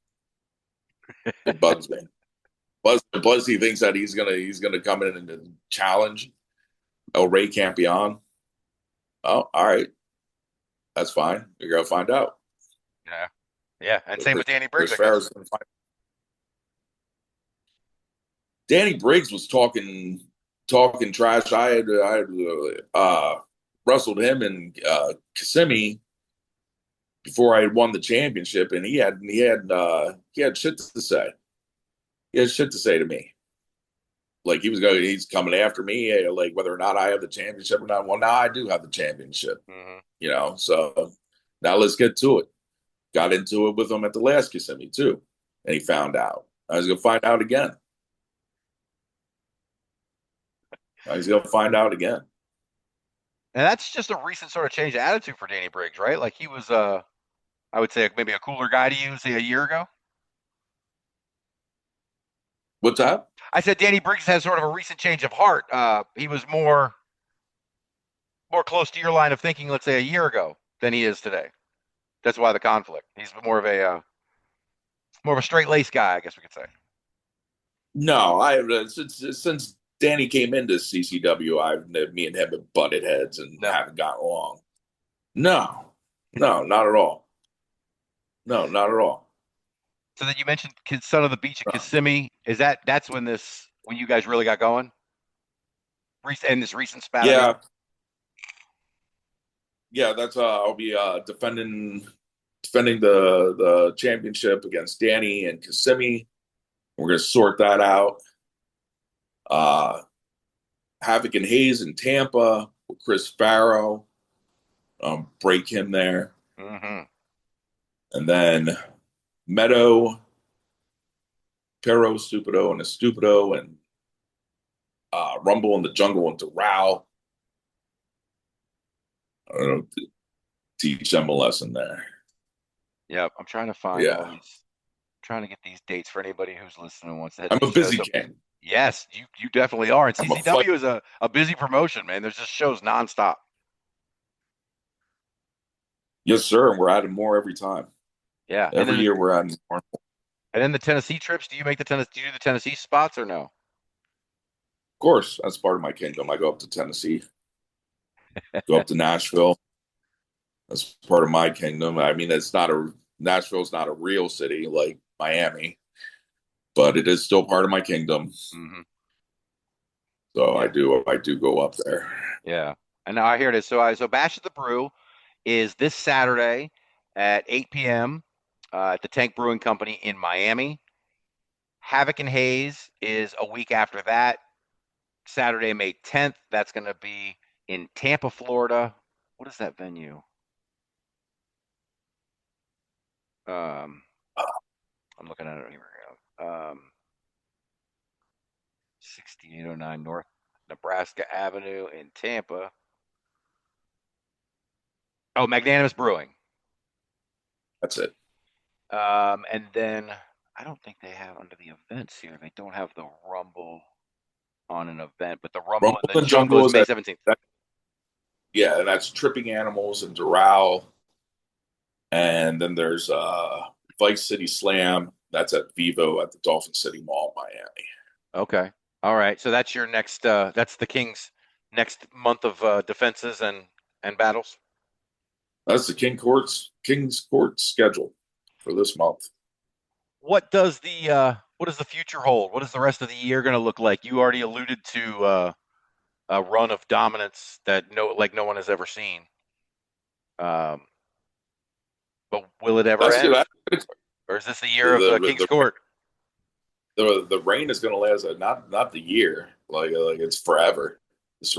It bugs me. Plus, he thinks that he's gonna come in and challenge. Oh, Ray can't be on. Oh, all right, that's fine. You're gonna find out. Yeah, yeah, and So same with Danny Briggs, Chris I guess. Farrow's gonna find. Danny Briggs was talking trash. I had wrestled him in Kissimmee before I had won the championship, and he had shit to say. He had shit to say to me. Like he's coming after me, like whether or not I have the championship or not. Well, now I do have the championship, Mm-hmm. you know. So now let's get to it. Got into it with him at the last Kissimmee too, and he found out. I was gonna find out again. I was gonna find out again. And that's just a recent sort of change of attitude for Danny Briggs, right? Like he was, I would say maybe a cooler guy to you, say a year ago. What's that? I said Danny Briggs has sort of a recent change of heart. He was more close to your line of thinking, let's say, a year ago than he is today. That's why the conflict. He's more of a straight laced guy, I guess we could say. No, I since Danny came into CCW, me and him have butted heads and haven't gotten along. No, not at all. No, not at all. So then you mentioned Son of the Beach at Kissimmee. That's when you guys really got going? In this recent span? Yeah. Yeah, that's I'll be defending the championship against Danny and Kissimmee. We're gonna sort that out. Havoc and Hayes in Tampa with Chris Farrow. Break him there. Mm-hmm. And then Meadow, Perro, Stupido, and Estupido, and Rumble in the Jungle and Doral. I don't know, teach them a lesson there. Yep. I'm trying to find all Yeah, these. Trying to get these dates for anybody who's listening and wants to hit I'm these a shows. busy So king. yes, you definitely are. And I'm a fight. CCW is a busy promotion, man. There's just shows nonstop. Yes, sir. And we're adding more every time. Yeah. Every year we're adding more. And then the Tennessee trips. Do you make the Tennessee? Do you do the Tennessee spots or no? Of course, that's part of my kingdom. I go up to Tennessee, go up to Nashville. That's part of my kingdom. I mean, it's not a Nashville's not a real city like Miami, but it is still part of my kingdom. Mm-hmm. So Yeah. I do go up there. Yeah. And now I hear it is. So Bash at the Brew is this Saturday at 8 p.m. At the Tank Brewing Company in Miami. Havoc and Haze is a week after that, Saturday, May 10th. That's going to be in Tampa, Florida. What is that venue? I'm looking at it here. 6809 North Nebraska Avenue in Tampa. Oh, Magnanimous Brewing. That's it. And then I don't think they have under the events here. They don't have the Rumble on an event, but the Rumble Rumble in the and Jungle Jungle is is May 17th. yeah, and that's Tripping Animals and Doral. And then there's Vice City Slam. That's at Vivo at the Dolphin City Mall, Miami. Okay. All right. So that's your next that's the Kings next month of defenses and battles. That's the King's Court schedule for this month. What does the future hold? What is the rest of the year going to look like? You already alluded to a run of dominance that no one has ever seen. But will it ever That's end? good. Or is this the year of The King's Court? the reign is going to last not the year like it's forever. This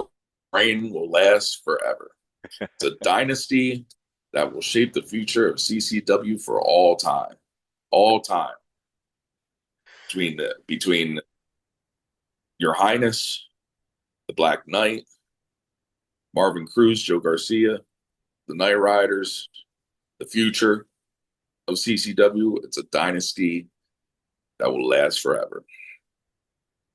reign will last forever. It's a dynasty that will shape the future of CCW for all time. Between Your Highness, the Black Knight, Marvin Cruz, Joe Garcia, the Night Riders, the future of CCW. It's a dynasty that will last forever.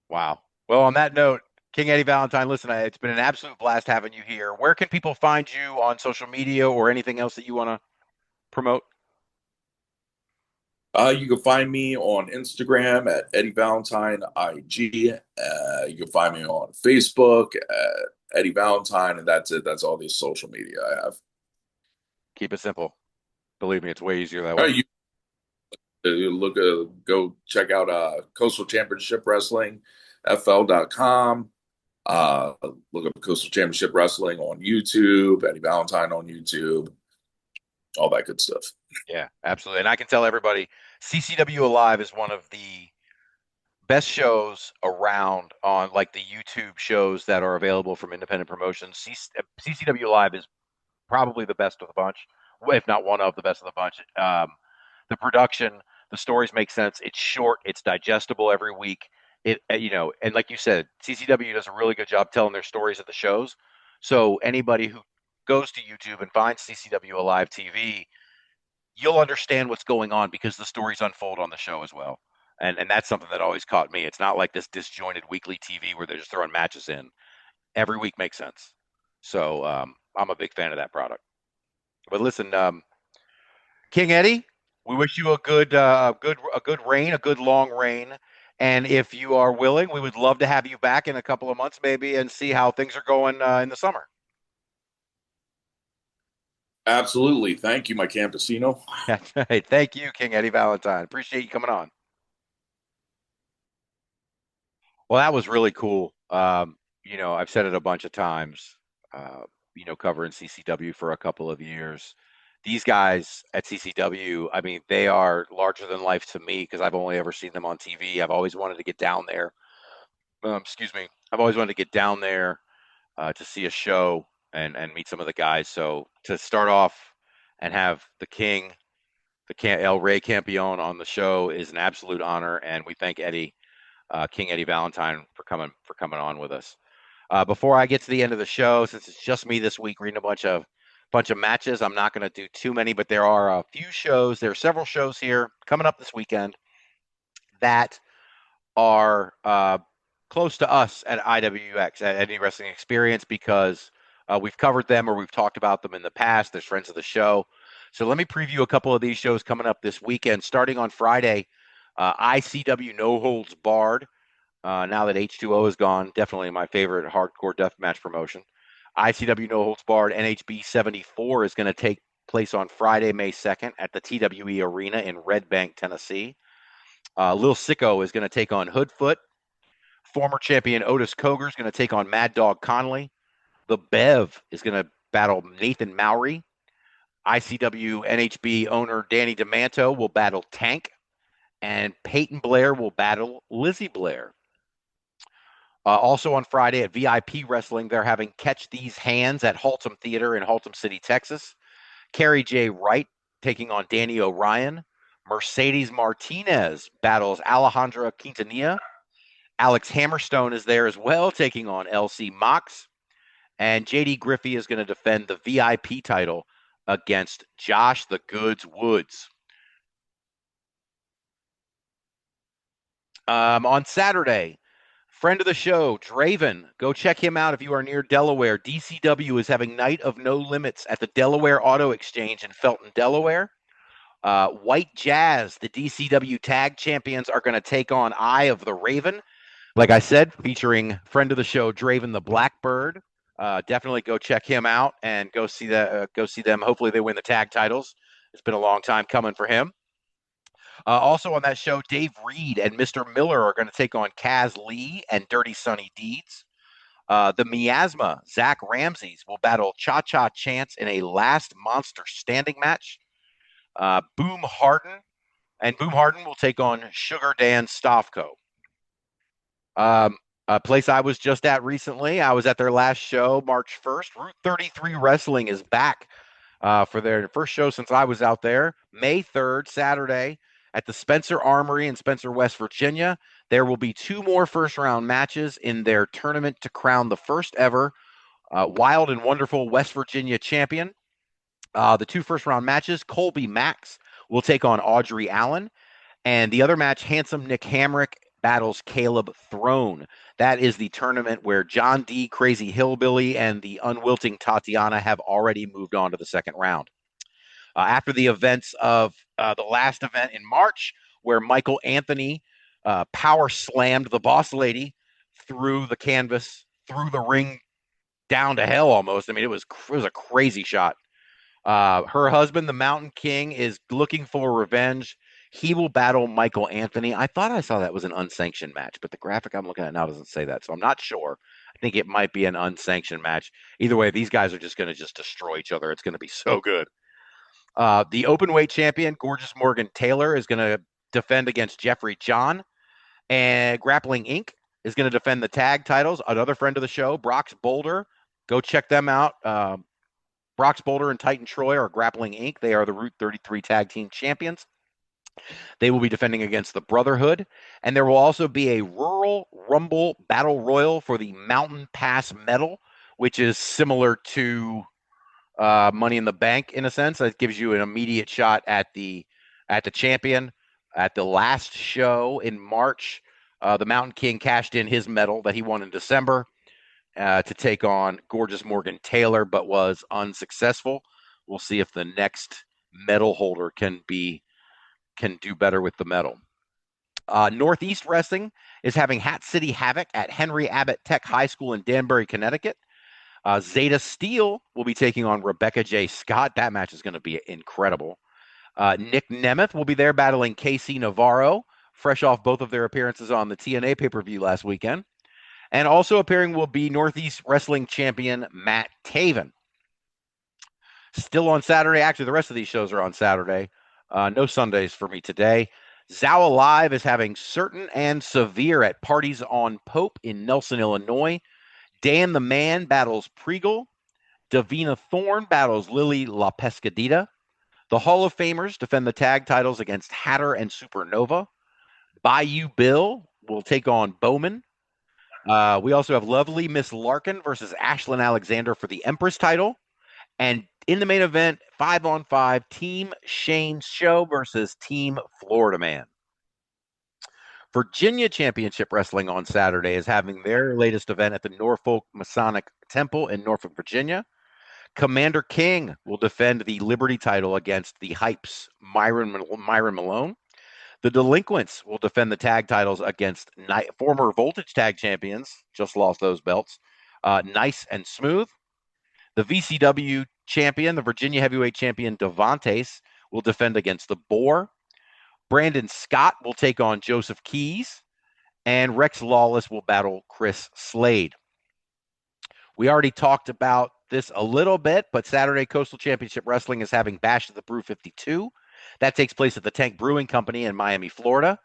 Wow. Well, on that note, King Eddie Valentine, listen, it's been an absolute blast having you here. Where can people find you on social media or anything else that you want to promote? You can find me on Instagram at Eddie Valentine IG. You can find me on Facebook at Eddie Valentine, and that's it. That's all the social media I have. Keep it simple. Believe me, it's way easier that All way. right, go check out Coastal Championship Wrestling, FL.com. Look up Coastal Championship Wrestling on YouTube, Eddie Valentine on YouTube, all that good stuff. Yeah, absolutely. And I can tell everybody, CCW Alive is one of the best shows around on like the YouTube shows that are available from independent promotions. CCW Live is probably the best of the bunch, if not one of the best of the bunch. The production, the stories make sense. It's short, it's digestible every week. And like you said, CCW does a really good job telling their stories at the shows. So anybody who goes to YouTube and finds CCW Alive TV, you'll understand what's going on because the stories unfold on the show as well. And that's something that always caught me. It's not like this disjointed weekly TV where they're just throwing matches in. Every week makes sense. So I'm a big fan of that product. But listen, King Eddie, we wish you a good reign, a good long reign. And if you are willing, we would love to have you back in a couple of months, maybe, and see how things are going in the summer. Absolutely. Thank you, my campesino. That's right. Thank you, King Eddie Valentine. Appreciate you coming on. Well, that was really cool. I've said it a bunch of times. Covering CCW for a couple of years. These guys at CCW, I mean, they are larger than life to me because I've only ever seen them on TV. I've always wanted to get down there. Excuse me. I've always wanted to get down there to see a show and meet some of the guys. So to start off and have El Rey Campeon on the show is an absolute honor, and we thank Eddie, King Eddie Valentine, for coming on with us. Before I get to the end of the show, since it's just me this week reading a bunch of bunch of matches. I'm not going to do too many, but there are a few shows. There are several shows here coming up this weekend that are close to us at IWX, at Any Wrestling Experience, because we've covered them or we've talked about them in the past. There's friends of the show. So let me preview a couple of these shows coming up this weekend. Starting on Friday, ICW No Holds Barred. Now that H2O is gone, definitely my favorite hardcore deathmatch promotion. ICW No Holds Barred NHB 74 is going to take place on Friday, May 2nd at the TWE Arena in Red Bank, Tennessee. Lil Sicko is going to take on Hoodfoot. Former champion Otis Coger is going to take on Mad Dog Conley. The Bev is going to battle Nathan Mowry. ICW NHB owner Danny DeManto will battle Tank. And Peyton Blair will battle Lizzie Blair. Also on Friday at VIP Wrestling, they're having Catch These Hands at Haltom Theater in Haltom City, Texas. Carrie J. Wright taking on Danny O'Ryan. Mercedes Martinez battles Alejandra Quintanilla. Alex Hammerstone is there as well, taking on LC Mox. And JD Griffey is going to defend the VIP title against Josh the Goods Woods. On Saturday, friend of the show, Draven. Go check him out if you are near Delaware. DCW is having Night of No Limits at the Delaware Auto Exchange in Felton, Delaware. White Jazz, the DCW Tag Champions, are going to take on Eye of the Raven. Like I said, featuring friend of the show, Draven the Blackbird. Definitely go check him out and go see them. Hopefully they win the tag titles. It's been a long time coming for him. Also on that show, Dave Reed and Mr. Miller are going to take on Kaz Lee and Dirty Sunny Deeds. The Miasma, Zach Ramses, will battle Cha Cha Chance in a last monster standing match. Boom Harden will take on Sugar Dan Stavko. A place I was just at recently, I was at their last show, March 1st. Route 33 Wrestling is back for their first show since I was out there. May 3rd, Saturday, at the Spencer Armory in Spencer, West Virginia. There will be 2 more first-round matches in their tournament to crown the first ever Wild and Wonderful West Virginia champion. The 2 first-round matches, Colby Max will take on Audrey Allen. And the other match, Handsome Nick Hamrick battles Caleb Throne. That is the tournament where John D. Crazy Hillbilly and the unwilting Tatiana have already moved on to the second round. After the events of the last event in March, where Michael Anthony power slammed the boss lady through the canvas, through the ring, down to hell almost. I mean, it was a crazy shot. Her husband, the Mountain King, is looking for revenge. He will battle Michael Anthony. I thought I saw that was an unsanctioned match, but the graphic I'm looking at now doesn't say that, so I'm not sure. I think it might be an unsanctioned match. Either way, these guys are just going to destroy each other. It's going to be so good. The openweight champion, Gorgeous Morgan Taylor, is going to defend against Jeffrey John. And Grappling Inc. is going to defend the tag titles. Another friend of the show, Brox Boulder. Go check them out. Brox Boulder and Titan Troy are Grappling Inc. They are the Route 33 Tag Team Champions. They will be defending against the Brotherhood. And there will also be a Rural Rumble Battle Royal for the Mountain Pass medal, which is similar to Money in the Bank in a sense. It gives you an immediate shot at the champion. At the last show in March, the Mountain King cashed in his medal that he won in December to take on Gorgeous Morgan Taylor, but was unsuccessful. We'll see if the next medal holder can do better with the medal. Northeast Wrestling is having Hat City Havoc at Henry Abbott Tech High School in Danbury, Connecticut. Zeta Steel will be taking on Rebecca J. Scott. That match is going to be incredible. Nick Nemeth will be there battling KC Navarro, fresh off both of their appearances on the TNA pay-per-view last weekend. And also appearing will be Northeast Wrestling champion Matt Taven. Still on Saturday. Actually, the rest of these shows are on Saturday. No Sundays for me today. Zow Alive is having Certain and Severe at Parties on Pope in Nelson, Illinois. Dan the Man battles Pregal. Davina Thorne battles Lily La Pescadita. The Hall of Famers defend the tag titles against Hatter and Supernova. Bayou Bill will take on Bowman. We also have Lovely Miss Larkin versus Ashlyn Alexander for the Empress title. And In the main event, 5-on-5, Team Shane Show versus Team Florida Man. Virginia Championship Wrestling on Saturday is having their latest event at the Norfolk Masonic Temple in Norfolk, Virginia. Commander King will defend the Liberty title against the Hypes, Myron Malone. The Delinquents will defend the tag titles against former Voltage Tag Champions, just lost those belts, Nice and Smooth. The VCW champion, the Virginia Heavyweight Champion Devantes, will defend against the Boar. Brandon Scott will take on Joseph Keys, and Rex Lawless will battle Chris Slade. We already talked about this a little bit, but Saturday Coastal Championship Wrestling is having Bash at the Brew 52. That takes place at the Tank Brewing Company in Miami, Florida.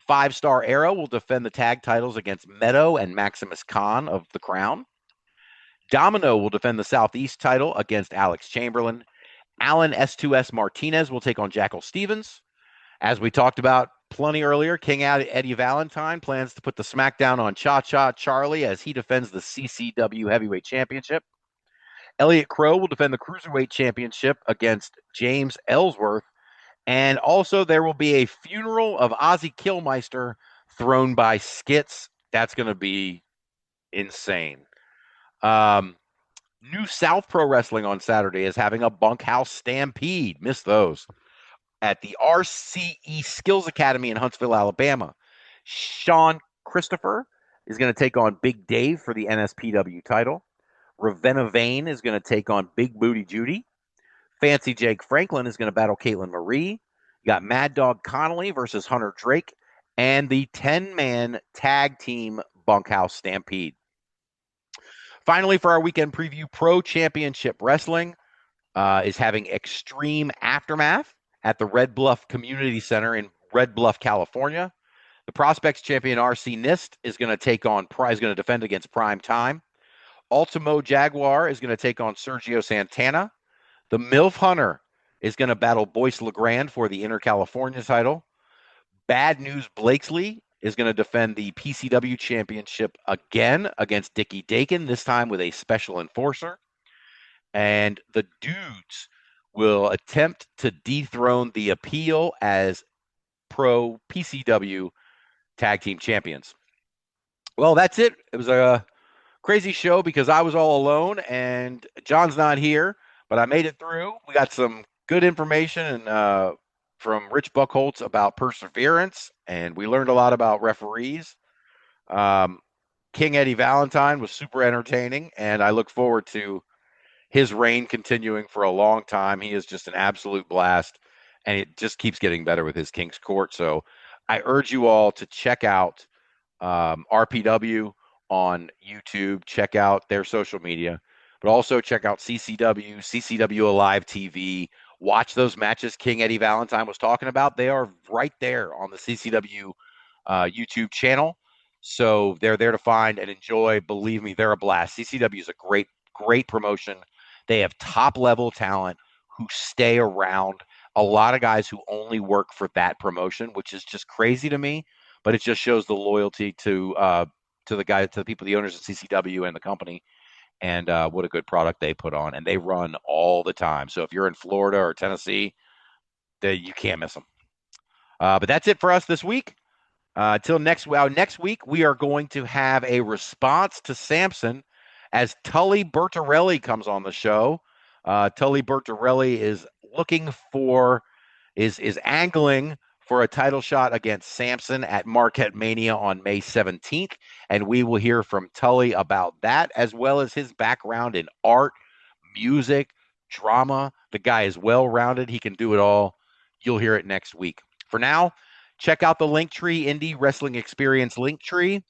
5-Star Arrow will defend the tag titles against Meadow and Maximus Khan of the Crown. Domino will defend the Southeast title against Alex Chamberlain. Alan S2S Martinez will take on Jackal Stevens. As we talked about plenty earlier, King Eddie Valentine plans to put the smackdown on Cha-Cha Charlie as he defends the CCW Heavyweight Championship. Elliot Crow will defend the Cruiserweight Championship against James Ellsworth. And also there will be a funeral of Ozzy Killmeister thrown by Skits. That's going to be insane. New South Pro Wrestling on Saturday is having a bunkhouse stampede. Miss those. At the RCE Skills Academy in Huntsville, Alabama. Sean Christopher is going to take on Big Dave for the NSPW title. Ravenna Vane is going to take on Big Booty Judy. Fancy Jake Franklin is going to battle Caitlin Marie. You got Mad Dog Connolly versus Hunter Drake. And the 10-man tag team bunkhouse stampede. Finally, for our weekend preview, Pro Championship Wrestling is having Extreme Aftermath at the Red Bluff Community Center in Red Bluff, California. The Prospects champion RC Nist is going to defend against Prime Time. Ultimo Jaguar is going to take on Sergio Santana. The MILF Hunter is going to battle Boyce LeGrand for the Inter California title. Bad News Blakesley is going to defend the PCW championship again against Dickie Dakin, this time with a special enforcer. And the Dudes will attempt to dethrone the Appeal as Pro PCW tag team champions. Well, that's it. It was a crazy show because I was all alone and John's not here, but I made it through. We got some good information from Rich Buchholtz about perseverance, and we learned a lot about referees. King Eddie Valentine was super entertaining, and I look forward to his reign continuing for a long time. He is just an absolute blast, and it just keeps getting better with his King's Court. So I urge you all to check out RPW on YouTube, check out their social media, but also check out CCW Alive TV. Watch those matches King Eddie Valentine was talking about. They are right there on the CCW YouTube channel. So they're there to find and enjoy. Believe me, they're a blast. CCW is a great promotion. They have top-level talent who stay around. A lot of guys who only work for that promotion, which is just crazy to me, but it just shows the loyalty to the people, the owners of CCW and the company, and what a good product they put on. And they run all the time. So if you're in Florida or Tennessee, you can't miss them. But that's it for us this week. Till next week, we are going to have a response to Samson as Tully Bertarelli comes on the show. Tully Bertarelli is angling for a title shot against Samson at Marquette Mania on May 17th. And we will hear from Tully about that, as well as his background in art, music, drama. The guy is well-rounded. He can do it all. You'll hear it next week. For now, check out the Linktree Indie Wrestling Experience Linktree.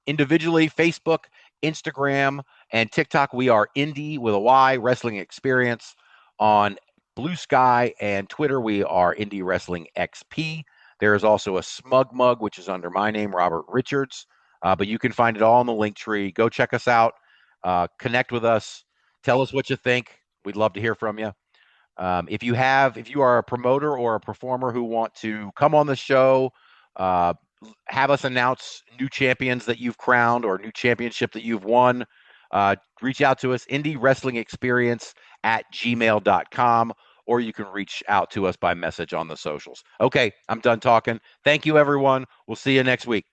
Individually, Facebook, Instagram, and TikTok, we are Indie with a Y Wrestling Experience. On Blue Sky and Twitter, we are Indie Wrestling XP. There is also a Smug Mug, which is under my name, Robert Richards. But you can find it all in the Linktree. Go check us out. Connect with us. Tell us what you think. We'd love to hear from you. If you are a promoter or a performer who want to come on the show, have us announce new champions that you've crowned or new championship that you've won, reach out to us, Indie Wrestling Experience gmail.com, or you can reach out to us by message on the socials. Okay, I'm done talking. Thank you, everyone. We'll see you next week.